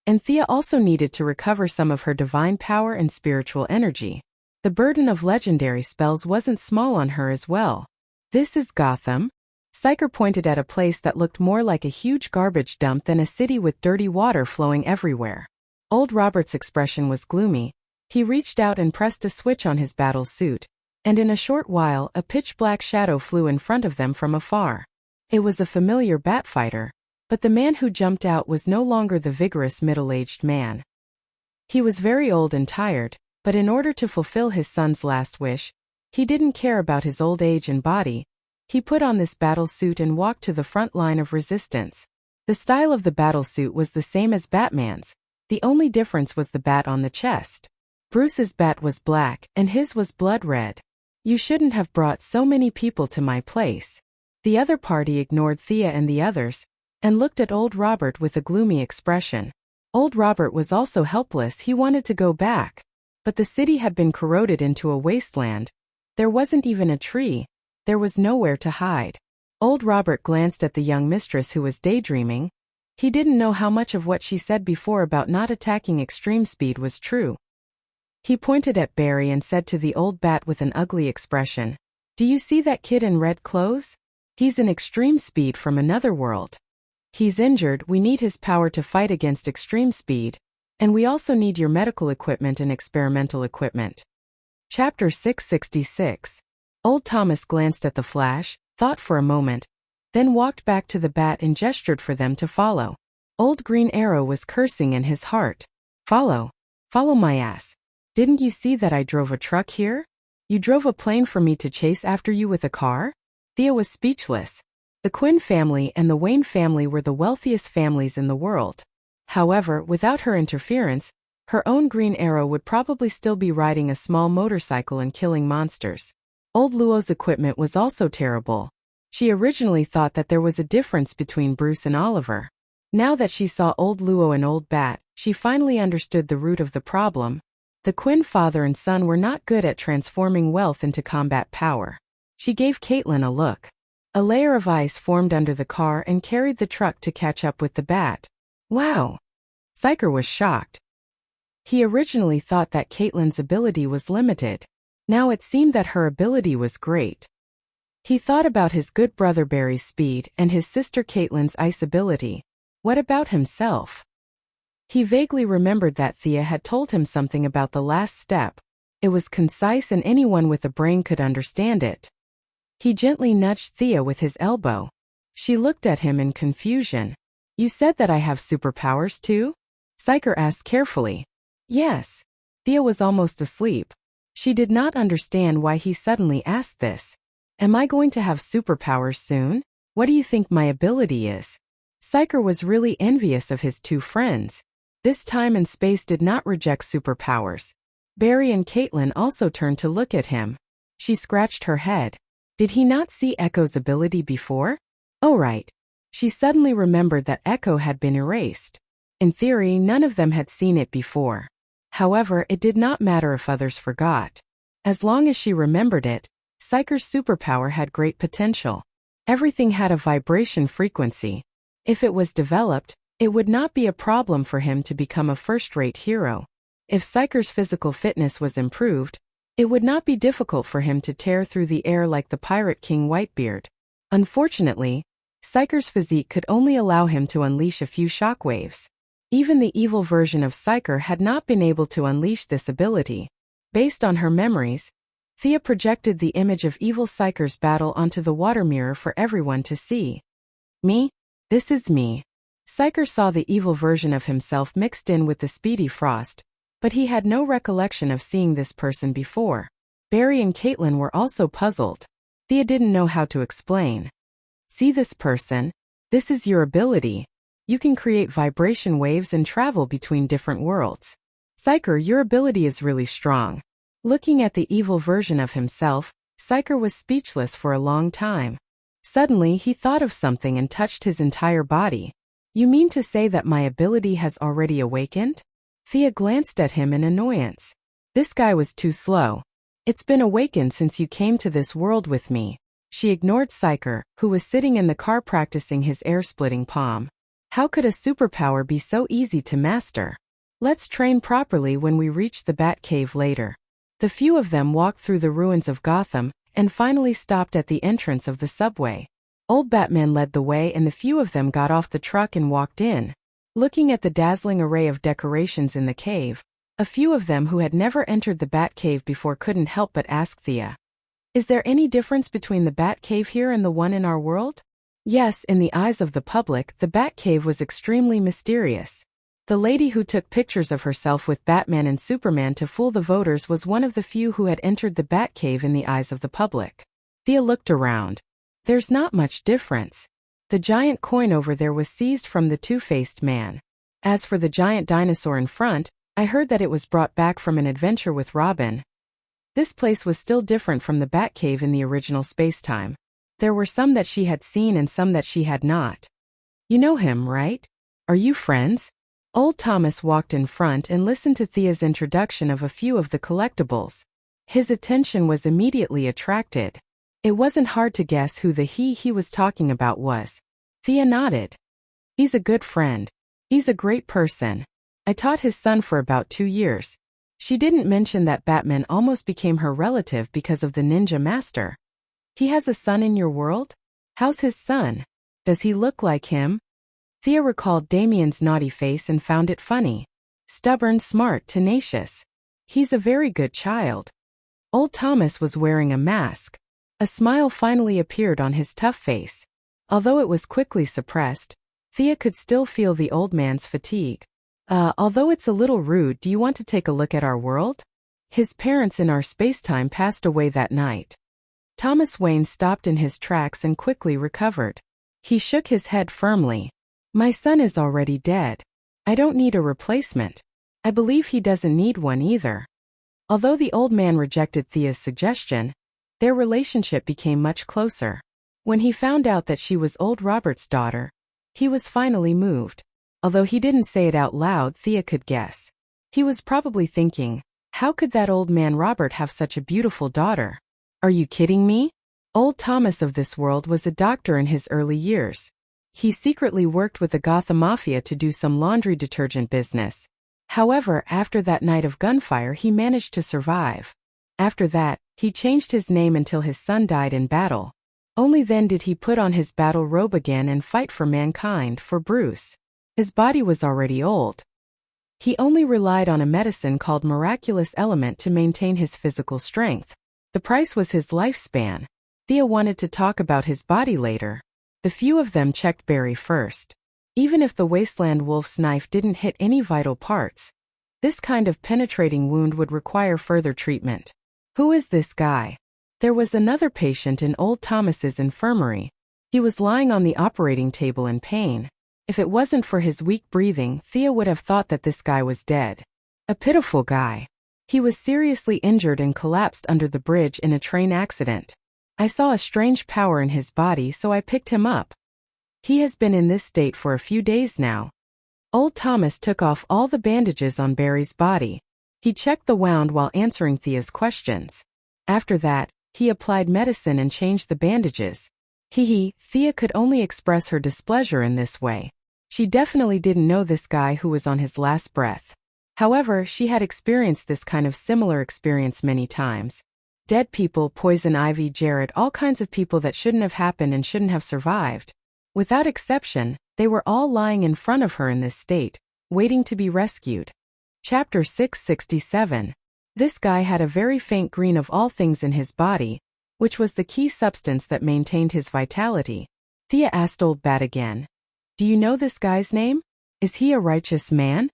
and Thea also needed to recover some of her divine power and spiritual energy. The burden of legendary spells wasn't small on her as well. This is Gotham? Psyker pointed at a place that looked more like a huge garbage dump than a city with dirty water flowing everywhere. Old Robert's expression was gloomy. He reached out and pressed a switch on his battle suit, and in a short while a pitch-black shadow flew in front of them from afar. It was a familiar Batfighter, but the man who jumped out was no longer the vigorous middle-aged man. He was very old and tired, but in order to fulfill his son's last wish, he didn't care about his old age and body. He put on this battle suit and walked to the front line of resistance. The style of the battle suit was the same as Batman's. The only difference was the bat on the chest. Bruce's bat was black, and his was blood red. You shouldn't have brought so many people to my place. The other party ignored Thea and the others, and looked at old Robert with a gloomy expression. Old Robert was also helpless. He wanted to go back, but the city had been corroded into a wasteland. There wasn't even a tree. There was nowhere to hide. Old Robert glanced at the young mistress who was daydreaming. He didn't know how much of what she said before about not attacking Extreme Speed was true. He pointed at Barry and said to the old bat with an ugly expression, "Do you see that kid in red clothes? He's an Extreme Speed from another world. He's injured. We need his power to fight against Extreme Speed, and we also need your medical equipment and experimental equipment." Chapter 666. Old Thomas glanced at the Flash, thought for a moment, then walked back to the bat and gestured for them to follow. Old Green Arrow was cursing in his heart. Follow? Follow my ass. Didn't you see that I drove a truck here? You drove a plane for me to chase after you with a car? Thea was speechless. The Quinn family and the Wayne family were the wealthiest families in the world. However, without her interference, her own Green Arrow would probably still be riding a small motorcycle and killing monsters. Old Luo's equipment was also terrible. She originally thought that there was a difference between Bruce and Oliver. Now that she saw Old Luo and Old Bat, she finally understood the root of the problem. The Quinn father and son were not good at transforming wealth into combat power. She gave Caitlin a look. A layer of ice formed under the car and carried the truck to catch up with the bat. Wow! Psyker was shocked. He originally thought that Caitlin's ability was limited. Now it seemed that her ability was great. He thought about his good brother Barry's speed and his sister Caitlin's ice ability. What about himself? He vaguely remembered that Thea had told him something about the last step. It was concise and anyone with a brain could understand it. He gently nudged Thea with his elbow. She looked at him in confusion. You said that I have superpowers too? Psyker asked carefully. Yes. Thea was almost asleep. She did not understand why he suddenly asked this. Am I going to have superpowers soon? What do you think my ability is? Psyker was really envious of his two friends. This time and space did not reject superpowers. Barry and Caitlin also turned to look at him. She scratched her head. Did he not see Echo's ability before? Oh right. She suddenly remembered that Echo had been erased. In theory, none of them had seen it before. However, it did not matter if others forgot. As long as she remembered it, Psyker's superpower had great potential. Everything had a vibration frequency. If it was developed, it would not be a problem for him to become a first-rate hero. If Psyker's physical fitness was improved, it would not be difficult for him to tear through the air like the Pirate King Whitebeard. Unfortunately, Psyker's physique could only allow him to unleash a few shockwaves. Even the evil version of Psyker had not been able to unleash this ability. Based on her memories, Thea projected the image of evil Psyker's battle onto the water mirror for everyone to see. Me? This is me. Psyker saw the evil version of himself mixed in with the Speedy Frost, but he had no recollection of seeing this person before. Barry and Caitlin were also puzzled. Thea didn't know how to explain. See this person? This is your ability. You can create vibration waves and travel between different worlds. Psyker, your ability is really strong. Looking at the evil version of himself, Psyker was speechless for a long time. Suddenly, he thought of something and touched his entire body. You mean to say that my ability has already awakened? Thea glanced at him in annoyance. This guy was too slow. It's been awakened since you came to this world with me. She ignored Psyker, who was sitting in the car practicing his air-splitting palm. How could a superpower be so easy to master? Let's train properly when we reach the Batcave later. The few of them walked through the ruins of Gotham and finally stopped at the entrance of the subway. Old Batman led the way and the few of them got off the truck and walked in. Looking at the dazzling array of decorations in the cave, a few of them who had never entered the Batcave before couldn't help but ask Thea, is there any difference between the Batcave here and the one in our world? Yes, in the eyes of the public, the Batcave was extremely mysterious. The lady who took pictures of herself with Batman and Superman to fool the voters was one of the few who had entered the Batcave in the eyes of the public. Thea looked around. There's not much difference. The giant coin over there was seized from the two-faced man. As for the giant dinosaur in front, I heard that it was brought back from an adventure with Robin. This place was still different from the Batcave in the original space-time. There were some that she had seen and some that she had not. You know him, right? Are you friends? Old Thomas walked in front and listened to Thea's introduction of a few of the collectibles. His attention was immediately attracted. It wasn't hard to guess who the he was talking about was. Thea nodded. He's a good friend. He's a great person. I taught his son for about 2 years. She didn't mention that Batman almost became her relative because of the Ninja Master. He has a son in your world? How's his son? Does he look like him? Thea recalled Damien's naughty face and found it funny. Stubborn, smart, tenacious. He's a very good child. Old Thomas was wearing a mask. A smile finally appeared on his tough face. Although it was quickly suppressed, Thea could still feel the old man's fatigue. Although it's a little rude, do you want to take a look at our world? His parents in our spacetime passed away that night. Thomas Wayne stopped in his tracks and quickly recovered. He shook his head firmly. My son is already dead. I don't need a replacement. I believe he doesn't need one either. Although the old man rejected Thea's suggestion, their relationship became much closer. When he found out that she was old Robert's daughter, he was finally moved. Although he didn't say it out loud, Thea could guess. He was probably thinking, how could that old man Robert have such a beautiful daughter? Are you kidding me? Old Thomas of this world was a doctor in his early years. He secretly worked with the Gotham Mafia to do some laundry detergent business. However, after that night of gunfire he managed to survive. After that, he changed his name until his son died in battle. Only then did he put on his battle robe again and fight for mankind, for Bruce. His body was already old. He only relied on a medicine called Miraculous Element to maintain his physical strength. The price was his lifespan. Thea wanted to talk about his body later. The few of them checked Barry first. Even if the wasteland wolf's knife didn't hit any vital parts, this kind of penetrating wound would require further treatment. Who is this guy? There was another patient in old Thomas's infirmary. He was lying on the operating table in pain. If it wasn't for his weak breathing, Thea would have thought that this guy was dead. A pitiful guy. He was seriously injured and collapsed under the bridge in a train accident. I saw a strange power in his body, so I picked him up. He has been in this state for a few days now. Old Thomas took off all the bandages on Barry's body. He checked the wound while answering Thea's questions. After that, he applied medicine and changed the bandages. Thea could only express her displeasure in this way. She definitely didn't know this guy who was on his last breath. However, she had experienced this kind of similar experience many times. Dead people, poison ivy, Jared, all kinds of people that shouldn't have happened and shouldn't have survived. Without exception, they were all lying in front of her in this state, waiting to be rescued. Chapter 667. This guy had a very faint green of all things in his body, which was the key substance that maintained his vitality. Thea asked Old Bat again. Do you know this guy's name? Is he a righteous man?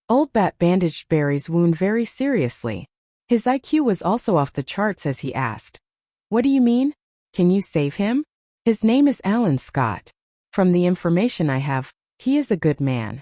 Old Bat bandaged Barry's wound very seriously. His IQ was also off the charts as he asked. What do you mean? Can you save him? His name is Alan Scott. From the information I have, he is a good man.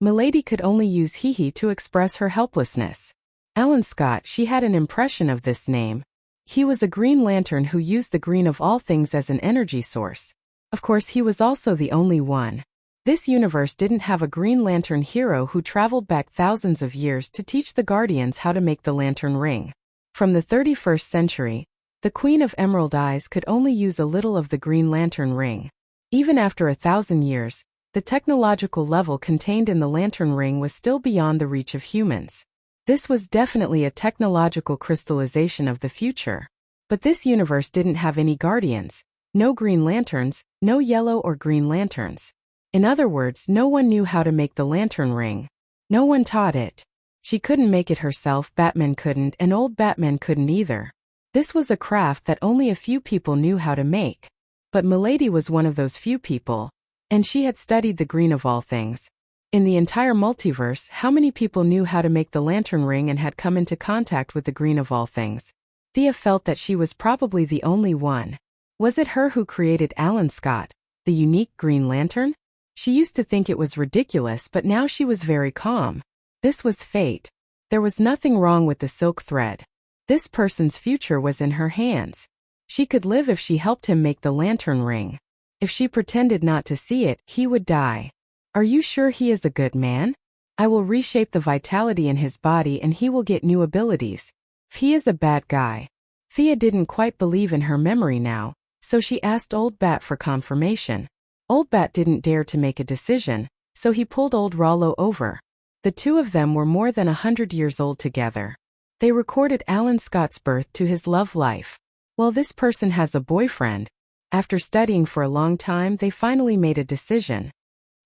Milady could only use he to express her helplessness. Alan Scott, she had an impression of this name. He was a Green Lantern who used the green of all things as an energy source. Of course, he was also the only one. This universe didn't have a Green Lantern hero who traveled back thousands of years to teach the Guardians how to make the lantern ring. From the 31st century, the Queen of Emerald Eyes could only use a little of the Green Lantern ring. Even after 1,000 years, the technological level contained in the lantern ring was still beyond the reach of humans. This was definitely a technological crystallization of the future. But this universe didn't have any Guardians, no Green Lanterns, no yellow or green lanterns. In other words, no one knew how to make the lantern ring. No one taught it. She couldn't make it herself, Batman couldn't, and old Batman couldn't either. This was a craft that only a few people knew how to make. But Milady was one of those few people, and she had studied the green of all things. In the entire multiverse, how many people knew how to make the lantern ring and had come into contact with the green of all things? Thea felt that she was probably the only one. Was it her who created Alan Scott, the unique Green Lantern? She used to think it was ridiculous, but now she was very calm. This was fate. There was nothing wrong with the silk thread. This person's future was in her hands. She could live if she helped him make the lantern ring. If she pretended not to see it, he would die. Are you sure he is a good man? I will reshape the vitality in his body and he will get new abilities. If he is a bad guy. Thea didn't quite believe in her memory now, so she asked Old Bat for confirmation. Old Bat didn't dare to make a decision, so he pulled Old Rollo over. The two of them were more than 100 years old together. They recorded Alan Scott's birth to his love life. Well, this person has a boyfriend. After studying for a long time, they finally made a decision.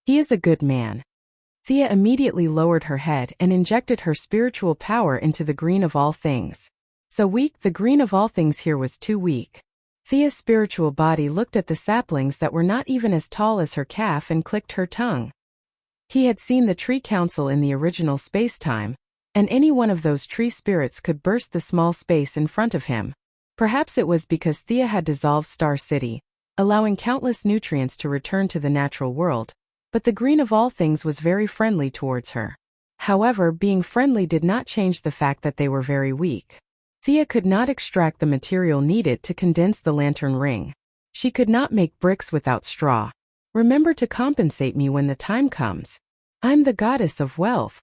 He is a good man. Thea immediately lowered her head and injected her spiritual power into the green of all things. So weak, the green of all things here was too weak. Thea's spiritual body looked at the saplings that were not even as tall as her calf and clicked her tongue. He had seen the tree council in the original space-time, and any one of those tree spirits could burst the small space in front of him. Perhaps it was because Thea had dissolved Star City, allowing countless nutrients to return to the natural world, but the green of all things was very friendly towards her. However, being friendly did not change the fact that they were very weak. Thea could not extract the material needed to condense the lantern ring. She could not make bricks without straw. Remember to compensate me when the time comes. I'm the goddess of wealth.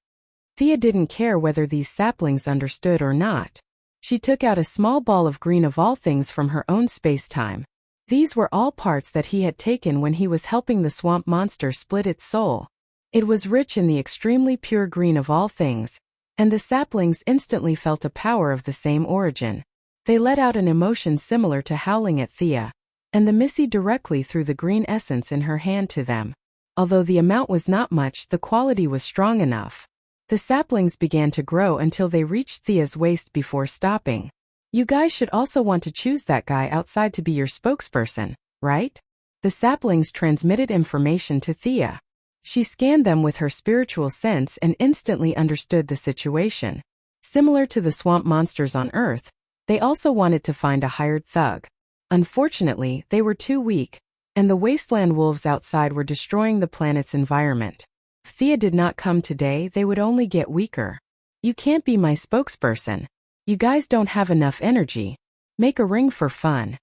Thea didn't care whether these saplings understood or not. She took out a small ball of green of all things from her own space-time. These were all parts that he had taken when he was helping the swamp monster split its soul. It was rich in the extremely pure green of all things, and the saplings instantly felt a power of the same origin. They let out an emotion similar to howling at Thea, and the Missy directly threw the green essence in her hand to them. Although the amount was not much, the quality was strong enough. The saplings began to grow until they reached Thea's waist before stopping. You guys should also want to choose that guy outside to be your spokesperson, right? The saplings transmitted information to Thea. She scanned them with her spiritual sense and instantly understood the situation. Similar to the swamp monsters on Earth, they also wanted to find a hired thug. Unfortunately, they were too weak, and the wasteland wolves outside were destroying the planet's environment. If Thea did not come today, they would only get weaker. You can't be my spokesperson. You guys don't have enough energy. Make a ring for fun.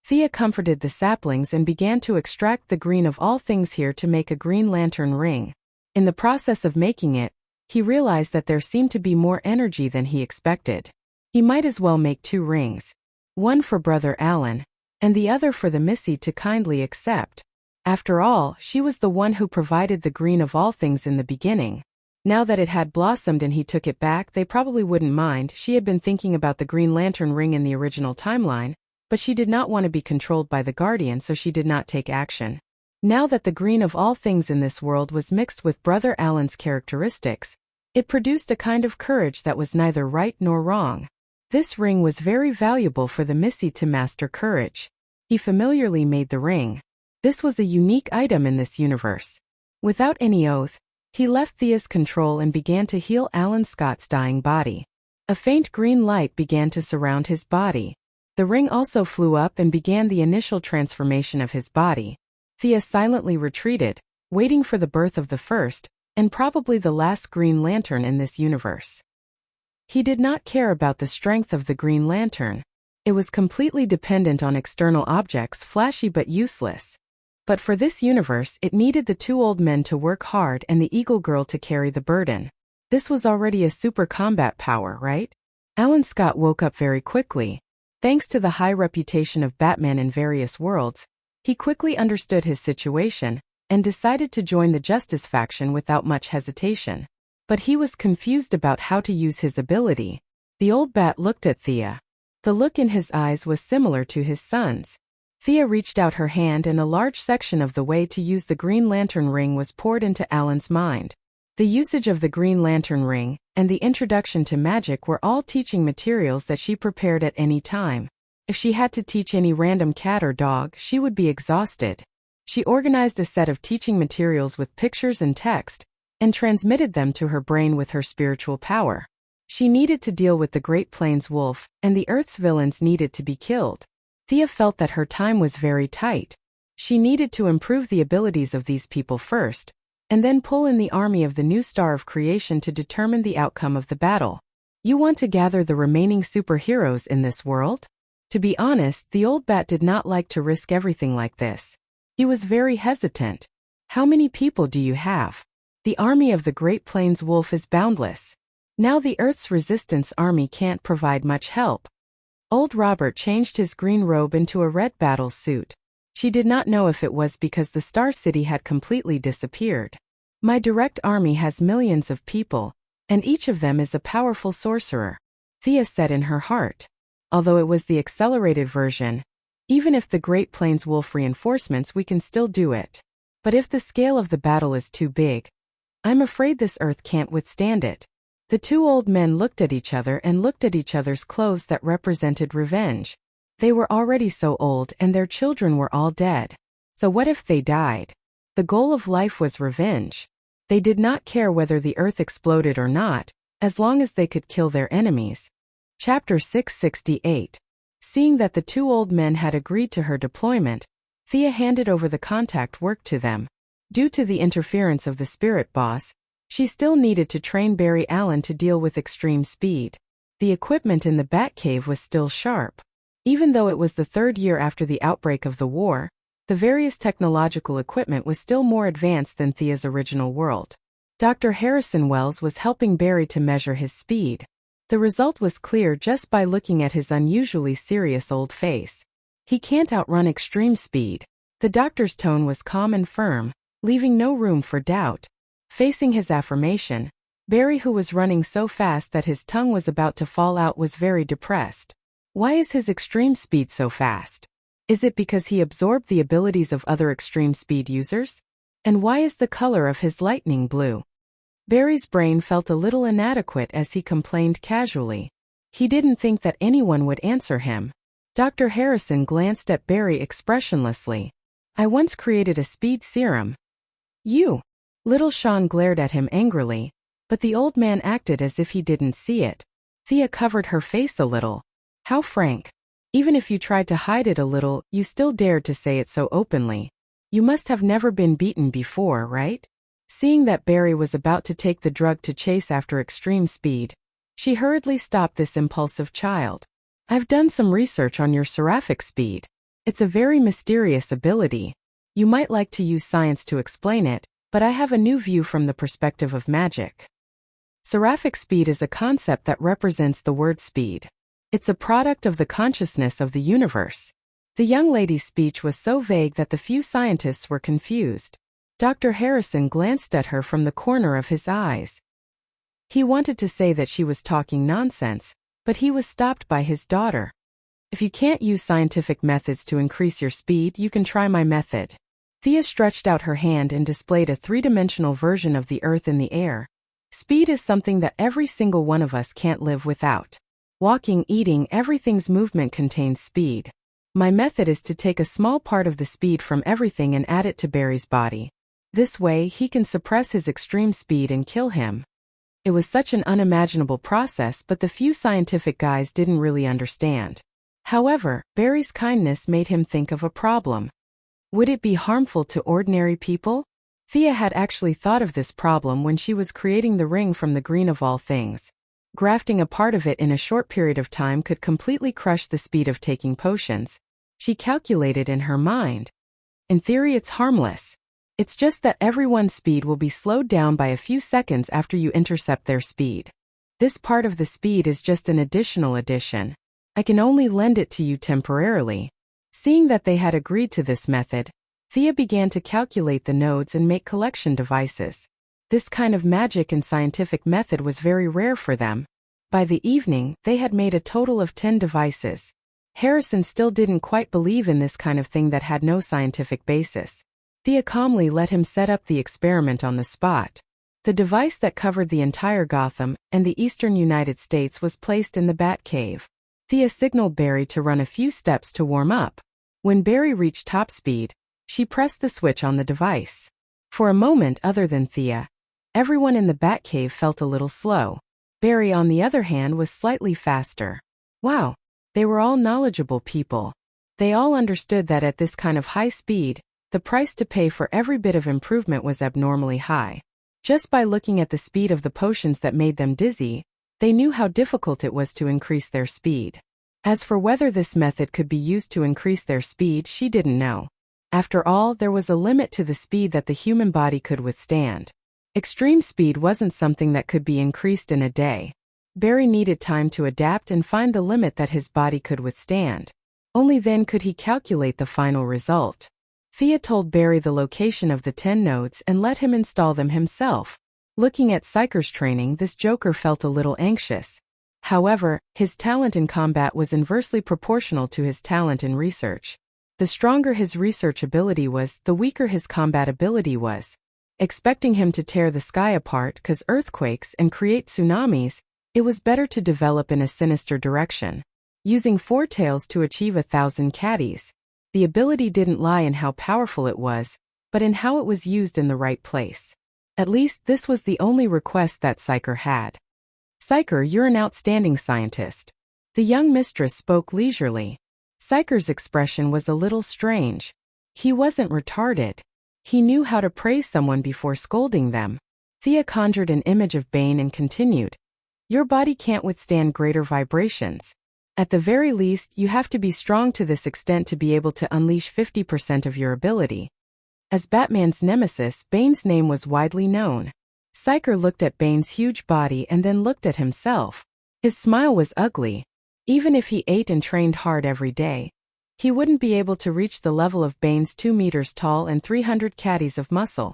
Thea comforted the saplings and began to extract the green of all things here to make a green lantern ring. In the process of making it, he realized that there seemed to be more energy than he expected. He might as well make 2 rings. One for Brother Alan, and the other for the Missy to kindly accept. After all, she was the one who provided the green of all things in the beginning. Now that it had blossomed and he took it back, they probably wouldn't mind. She had been thinking about the Green Lantern ring in the original timeline, but she did not want to be controlled by the Guardian, so she did not take action. Now that the green of all things in this world was mixed with Brother Alan's characteristics, it produced a kind of courage that was neither right nor wrong. This ring was very valuable for the Missy to master courage. He familiarly made the ring. This was a unique item in this universe. Without any oath, he left Thea's control and began to heal Alan Scott's dying body. A faint green light began to surround his body. The ring also flew up and began the initial transformation of his body. Thea silently retreated, waiting for the birth of the first, and probably the last Green Lantern in this universe. He did not care about the strength of the Green Lantern. It was completely dependent on external objects, flashy but useless. But for this universe, it needed the 2 old men to work hard and the Eagle Girl to carry the burden. This was already a super combat power, right? Alan Scott woke up very quickly. Thanks to the high reputation of Batman in various worlds, he quickly understood his situation and decided to join the Justice faction without much hesitation. But he was confused about how to use his ability. The old bat looked at Thea. The look in his eyes was similar to his son's. Thea reached out her hand and a large section of the way to use the Green Lantern ring was poured into Alan's mind. The usage of the Green Lantern ring and the introduction to magic were all teaching materials that she prepared at any time. If she had to teach any random cat or dog, she would be exhausted. She organized a set of teaching materials with pictures and text, and transmitted them to her brain with her spiritual power. She needed to deal with the Great Plains Wolf, and the Earth's villains needed to be killed. Thea felt that her time was very tight. She needed to improve the abilities of these people first, and then pull in the army of the new star of creation to determine the outcome of the battle. You want to gather the remaining superheroes in this world? To be honest, the old bat did not like to risk everything like this. He was very hesitant. How many people do you have? The army of the Great Plains Wolf is boundless. Now the Earth's resistance army can't provide much help. Old Robert changed his green robe into a red battle suit. She did not know if it was because the Star City had completely disappeared. My direct army has millions of people, and each of them is a powerful sorcerer, Thea said in her heart. Although it was the accelerated version, even if the Great Plains Wolf reinforcements, we can still do it. But if the scale of the battle is too big, I'm afraid this Earth can't withstand it. The 2 old men looked at each other and looked at each other's clothes that represented revenge. They were already so old and their children were all dead. So what if they died? The goal of life was revenge. They did not care whether the Earth exploded or not, as long as they could kill their enemies. Chapter 668. Seeing that the 2 old men had agreed to her deployment, Thea handed over the contact work to them. Due to the interference of the spirit boss, she still needed to train Barry Allen to deal with extreme speed. The equipment in the Batcave was still sharp. Even though it was the 3rd year after the outbreak of the war, the various technological equipment was still more advanced than Thea's original world. Dr. Harrison Wells was helping Barry to measure his speed. The result was clear just by looking at his unusually serious old face. He can't outrun extreme speed. The doctor's tone was calm and firm, leaving no room for doubt. Facing his affirmation, Barry, who was running so fast that his tongue was about to fall out, was very depressed. Why is his extreme speed so fast? Is it because he absorbed the abilities of other extreme speed users? And why is the color of his lightning blue? Barry's brain felt a little inadequate as he complained casually. He didn't think that anyone would answer him. Dr. Harrison glanced at Barry expressionlessly. I once created a speed serum. You. Little Sean glared at him angrily, but the old man acted as if he didn't see it. Thea covered her face a little. How frank. Even if you tried to hide it a little, you still dared to say it so openly. You must have never been beaten before, right? Seeing that Barry was about to take the drug to chase after extreme speed, she hurriedly stopped this impulsive child. I've done some research on your seraphic speed. It's a very mysterious ability. You might like to use science to explain it, but I have a new view from the perspective of magic. Seraphic speed is a concept that represents the word speed. It's a product of the consciousness of the universe. The young lady's speech was so vague that the few scientists were confused. Dr. Harrison glanced at her from the corner of his eyes. He wanted to say that she was talking nonsense, but he was stopped by his daughter. If you can't use scientific methods to increase your speed, you can try my method. Thea stretched out her hand and displayed a three-dimensional version of the earth in the air. Speed is something that every single one of us can't live without. Walking, eating, everything's movement contains speed. My method is to take a small part of the speed from everything and add it to Barry's body. This way, he can suppress his extreme speed and kill him. It was such an unimaginable process, but the few scientific guys didn't really understand. However, Barry's kindness made him think of a problem. Would it be harmful to ordinary people? Thea had actually thought of this problem when she was creating the ring from the green of all things. Grafting a part of it in a short period of time could completely crush the speed of taking potions. She calculated in her mind. In theory, it's harmless. It's just that everyone's speed will be slowed down by a few seconds after you intercept their speed. This part of the speed is just an additional addition. I can only lend it to you temporarily. Seeing that they had agreed to this method, Thea began to calculate the nodes and make collection devices. This kind of magic and scientific method was very rare for them. By the evening, they had made a total of 10 devices. Harrison still didn't quite believe in this kind of thing that had no scientific basis. Thea calmly let him set up the experiment on the spot. The device that covered the entire Gotham and the eastern United States was placed in the Batcave. Thea signaled Barry to run a few steps to warm up. When Barry reached top speed, she pressed the switch on the device. For a moment, other than Thea, everyone in the Batcave felt a little slow. Barry, on the other hand, was slightly faster. Wow, they were all knowledgeable people. They all understood that at this kind of high speed, the price to pay for every bit of improvement was abnormally high. Just by looking at the speed of the potions that made them dizzy, they knew how difficult it was to increase their speed. As for whether this method could be used to increase their speed, she didn't know. After all, there was a limit to the speed that the human body could withstand. Extreme speed wasn't something that could be increased in a day. Barry needed time to adapt and find the limit that his body could withstand. Only then could he calculate the final result. Thea told Barry the location of the 10 nodes and let him install them himself. Looking at Psyker's training, this joker felt a little anxious. However, his talent in combat was inversely proportional to his talent in research. The stronger his research ability was, the weaker his combat ability was. Expecting him to tear the sky apart, cause earthquakes, and create tsunamis, it was better to develop in a sinister direction. Using 4 tails to achieve 1,000 caddies. The ability didn't lie in how powerful it was, but in how it was used in the right place. At least this was the only request that Psyker had. Psyker, you're an outstanding scientist. The young mistress spoke leisurely. Psyker's expression was a little strange. He wasn't retarded. He knew how to praise someone before scolding them. Thea conjured an image of Bane and continued. Your body can't withstand greater vibrations. At the very least, you have to be strong to this extent to be able to unleash 50% of your ability. As Batman's nemesis, Bane's name was widely known. Psyker looked at Bane's huge body and then looked at himself. His smile was ugly. Even if he ate and trained hard every day, he wouldn't be able to reach the level of Bane's 2 meters tall and 300 caddies of muscle.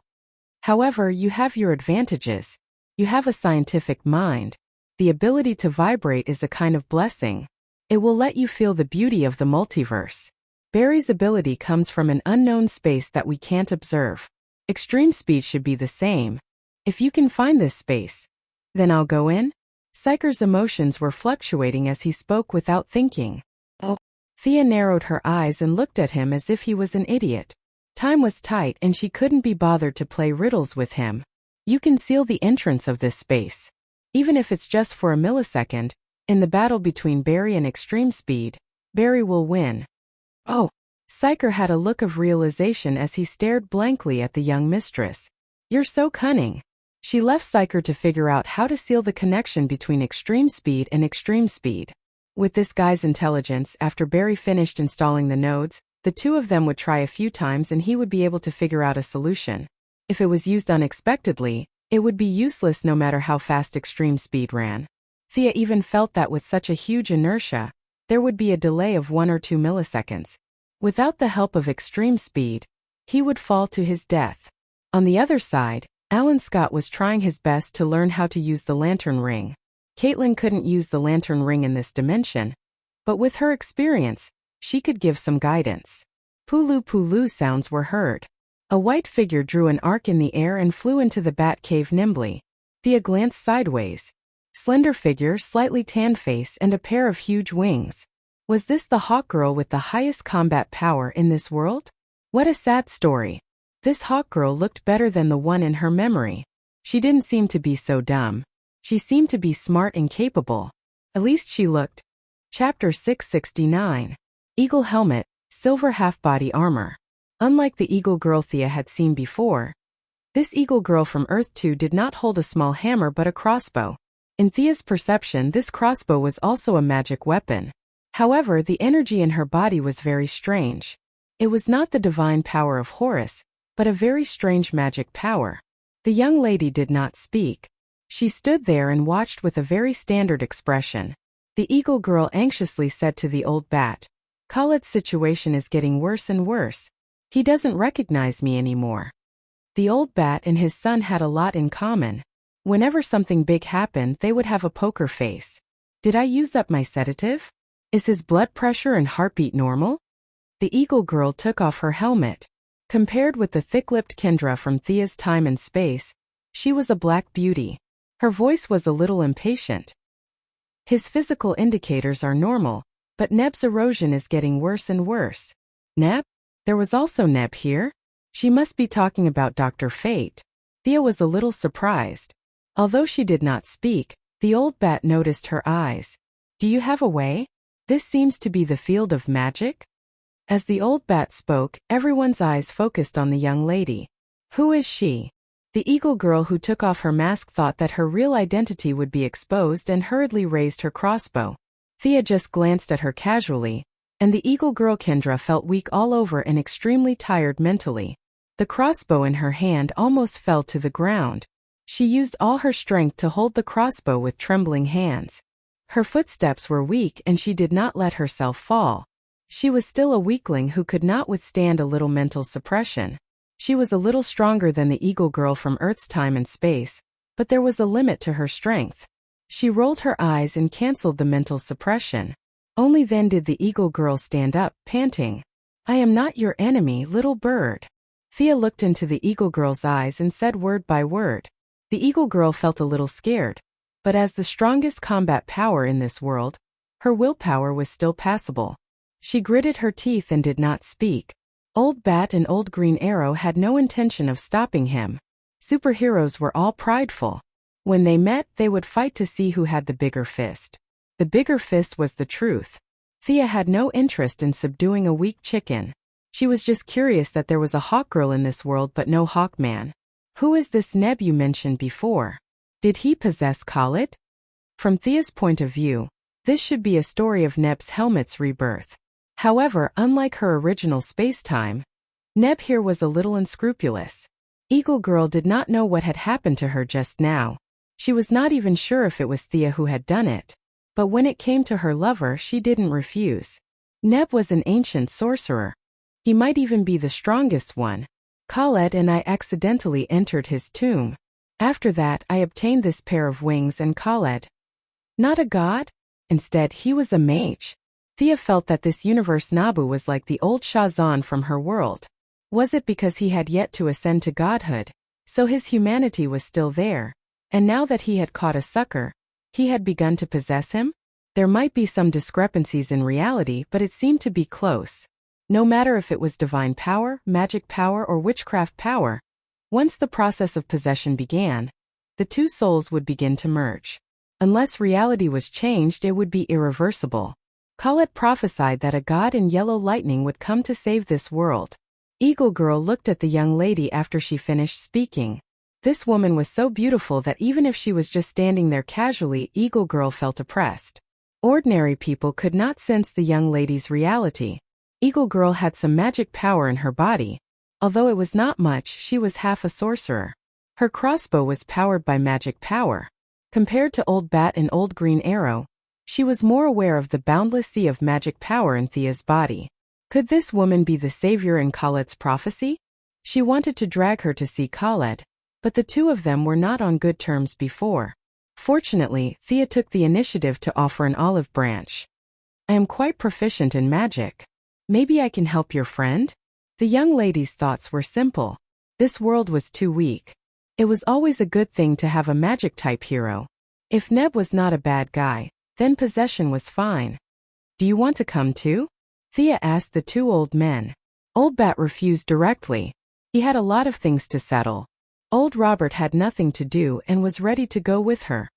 However, you have your advantages. You have a scientific mind. The ability to vibrate is a kind of blessing. It will let you feel the beauty of the multiverse. Barry's ability comes from an unknown space that we can't observe. Extreme speed should be the same. If you can find this space, then I'll go in. Psyker's emotions were fluctuating as he spoke without thinking. Oh. Thea narrowed her eyes and looked at him as if he was an idiot. Time was tight and she couldn't be bothered to play riddles with him. You can seal the entrance of this space. Even if it's just for a millisecond, in the battle between Barry and Extreme Speed, Barry will win. Oh. Psycher had a look of realization as he stared blankly at the young mistress. You're so cunning. She left Psycher to figure out how to seal the connection between Extreme Speed and Extreme Speed. With this guy's intelligence, after Barry finished installing the nodes, the two of them would try a few times and he would be able to figure out a solution. If it was used unexpectedly, it would be useless no matter how fast Extreme Speed ran. Thea even felt that with such a huge inertia, there would be a delay of 1 or 2 milliseconds. Without the help of Extreme Speed, he would fall to his death. On the other side, Alan Scott was trying his best to learn how to use the lantern ring. Caitlin couldn't use the lantern ring in this dimension, but with her experience, she could give some guidance. Pulu pulu sounds were heard. A white figure drew an arc in the air and flew into the bat cave nimbly. Thea glanced sideways. Slender figure, slightly tanned face, and a pair of huge wings. Was this the Hawk Girl with the highest combat power in this world? What a sad story. This Hawk Girl looked better than the one in her memory. She didn't seem to be so dumb. She seemed to be smart and capable. At least she looked. Chapter 669. Eagle Helmet, Silver Half-Body Armor. Unlike the Eagle Girl Thea had seen before, this Eagle Girl from Earth 2 did not hold a small hammer but a crossbow. In Thea's perception, this crossbow was also a magic weapon. However, the energy in her body was very strange. It was not the divine power of Horus, but a very strange magic power. The young lady did not speak. She stood there and watched with a very standard expression. The Eagle Girl anxiously said to the old bat, Khaled's situation is getting worse and worse. He doesn't recognize me anymore. The old bat and his son had a lot in common. Whenever something big happened, they would have a poker face. Did I use up my sedative? Is his blood pressure and heartbeat normal? The Eagle Girl took off her helmet. Compared with the thick-lipped Kendra from Thea's Time and Space, she was a black beauty. Her voice was a little impatient. His physical indicators are normal, but Neb's erosion is getting worse and worse. Neb? There was also Neb here? She must be talking about Dr. Fate. Thea was a little surprised. Although she did not speak, the old bat noticed her eyes. Do you have a way? This seems to be the field of magic? As the old bat spoke, everyone's eyes focused on the young lady. Who is she? The Eagle Girl who took off her mask thought that her real identity would be exposed and hurriedly raised her crossbow. Thea just glanced at her casually, and the Eagle Girl Kendra felt weak all over and extremely tired mentally. The crossbow in her hand almost fell to the ground. She used all her strength to hold the crossbow with trembling hands. Her footsteps were weak and she did not let herself fall. She was still a weakling who could not withstand a little mental suppression. She was a little stronger than the Eagle Girl from Earth's Time and Space, but there was a limit to her strength. She rolled her eyes and canceled the mental suppression. Only then did the Eagle Girl stand up, panting. I am not your enemy, little bird. Thea looked into the Eagle Girl's eyes and said word by word. The Eagle Girl felt a little scared, but as the strongest combat power in this world, her willpower was still passable. She gritted her teeth and did not speak. Old Bat and Old Green Arrow had no intention of stopping him. Superheroes were all prideful. When they met, they would fight to see who had the bigger fist. The bigger fist was the truth. Thea had no interest in subduing a weak chicken. She was just curious that there was a Hawk Girl in this world but no Hawkman. Who is this Neb you mentioned before? Did he possess Khaled? From Thea's point of view, this should be a story of Neb's helmet's rebirth. However, unlike her original space-time, Neb here was a little unscrupulous. Eagle Girl did not know what had happened to her just now. She was not even sure if it was Thea who had done it. But when it came to her lover, she didn't refuse. Neb was an ancient sorcerer. He might even be the strongest one. Khaled and I accidentally entered his tomb. After that, I obtained this pair of wings and Khaled. Not a god? Instead, he was a mage. Thea felt that this universe Nabu was like the old Shazan from her world. Was it because he had yet to ascend to godhood, so his humanity was still there, and now that he had caught a sucker, he had begun to possess him? There might be some discrepancies in reality, but it seemed to be close. No matter if it was divine power, magic power, or witchcraft power, once the process of possession began, the two souls would begin to merge. Unless reality was changed, it would be irreversible. Colette prophesied that a god in yellow lightning would come to save this world. Eagle Girl looked at the young lady after she finished speaking. This woman was so beautiful that even if she was just standing there casually, Eagle Girl felt oppressed. Ordinary people could not sense the young lady's reality. Eagle Girl had some magic power in her body. Although it was not much, she was half a sorcerer. Her crossbow was powered by magic power. Compared to Old Bat and Old Green Arrow, she was more aware of the boundless sea of magic power in Thea's body. Could this woman be the savior in Colette's prophecy? She wanted to drag her to see Colette, but the two of them were not on good terms before. Fortunately, Thea took the initiative to offer an olive branch. I am quite proficient in magic. Maybe I can help your friend? The young lady's thoughts were simple. This world was too weak. It was always a good thing to have a magic-type hero. If Neb was not a bad guy, then possession was fine. Do you want to come too? Thea asked the two old men. Old Bat refused directly. He had a lot of things to settle. Old Robert had nothing to do and was ready to go with her.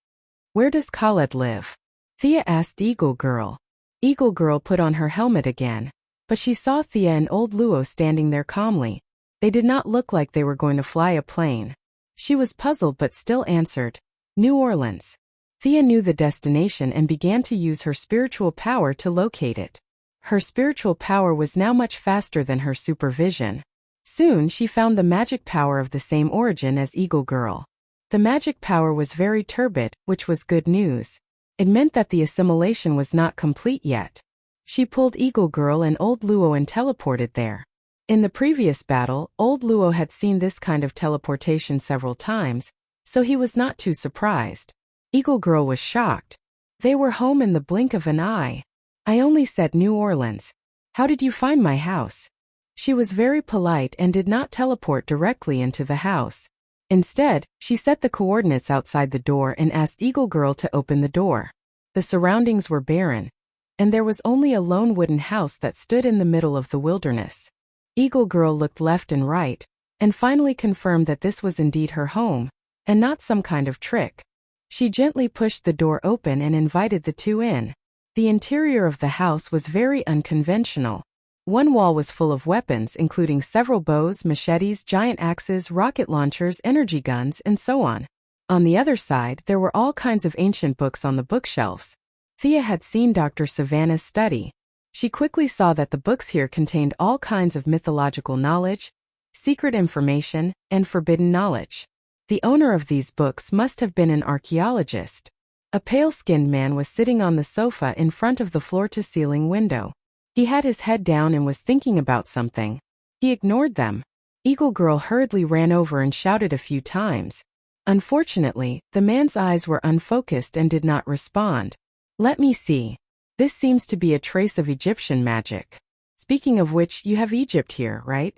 Where does Colette live? Thea asked Eagle Girl. Eagle Girl put on her helmet again, but she saw Thea and old Luo standing there calmly. They did not look like they were going to fly a plane. She was puzzled but still answered, New Orleans. Thea knew the destination and began to use her spiritual power to locate it. Her spiritual power was now much faster than her supervision. Soon she found the magic power of the same origin as Eagle Girl. The magic power was very turbid, which was good news. It meant that the assimilation was not complete yet. She pulled Eagle Girl and old Luo and teleported there. In the previous battle, old Luo had seen this kind of teleportation several times, so he was not too surprised. Eagle Girl was shocked. They were home in the blink of an eye. I only said New Orleans. How did you find my house? She was very polite and did not teleport directly into the house. Instead, she set the coordinates outside the door and asked Eagle Girl to open the door. The surroundings were barren, and there was only a lone wooden house that stood in the middle of the wilderness. Eagle Girl looked left and right, and finally confirmed that this was indeed her home, and not some kind of trick. She gently pushed the door open and invited the two in. The interior of the house was very unconventional. One wall was full of weapons, including several bows, machetes, giant axes, rocket launchers, energy guns, and so on. On the other side, there were all kinds of ancient books on the bookshelves. Thea had seen Dr. Savannah's study. She quickly saw that the books here contained all kinds of mythological knowledge, secret information, and forbidden knowledge. The owner of these books must have been an archaeologist. A pale-skinned man was sitting on the sofa in front of the floor-to-ceiling window. He had his head down and was thinking about something. He ignored them. Eagle Girl hurriedly ran over and shouted a few times. Unfortunately, the man's eyes were unfocused and did not respond. Let me see. This seems to be a trace of Egyptian magic. Speaking of which, you have Egypt here, right?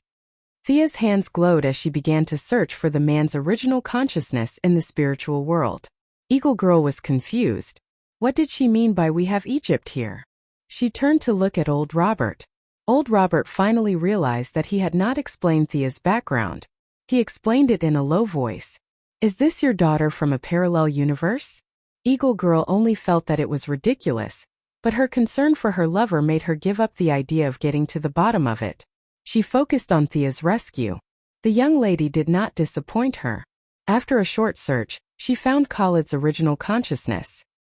Thea's hands glowed as she began to search for the man's original consciousness in the spiritual world. Eagle Girl was confused. What did she mean by we have Egypt here? She turned to look at old Robert. Old Robert finally realized that he had not explained Thea's background. He explained it in a low voice. Is this your daughter from a parallel universe? Eagle Girl only felt that it was ridiculous, but her concern for her lover made her give up the idea of getting to the bottom of it. She focused on Thea's rescue. The young lady did not disappoint her. After a short search, she found Colette's original consciousness.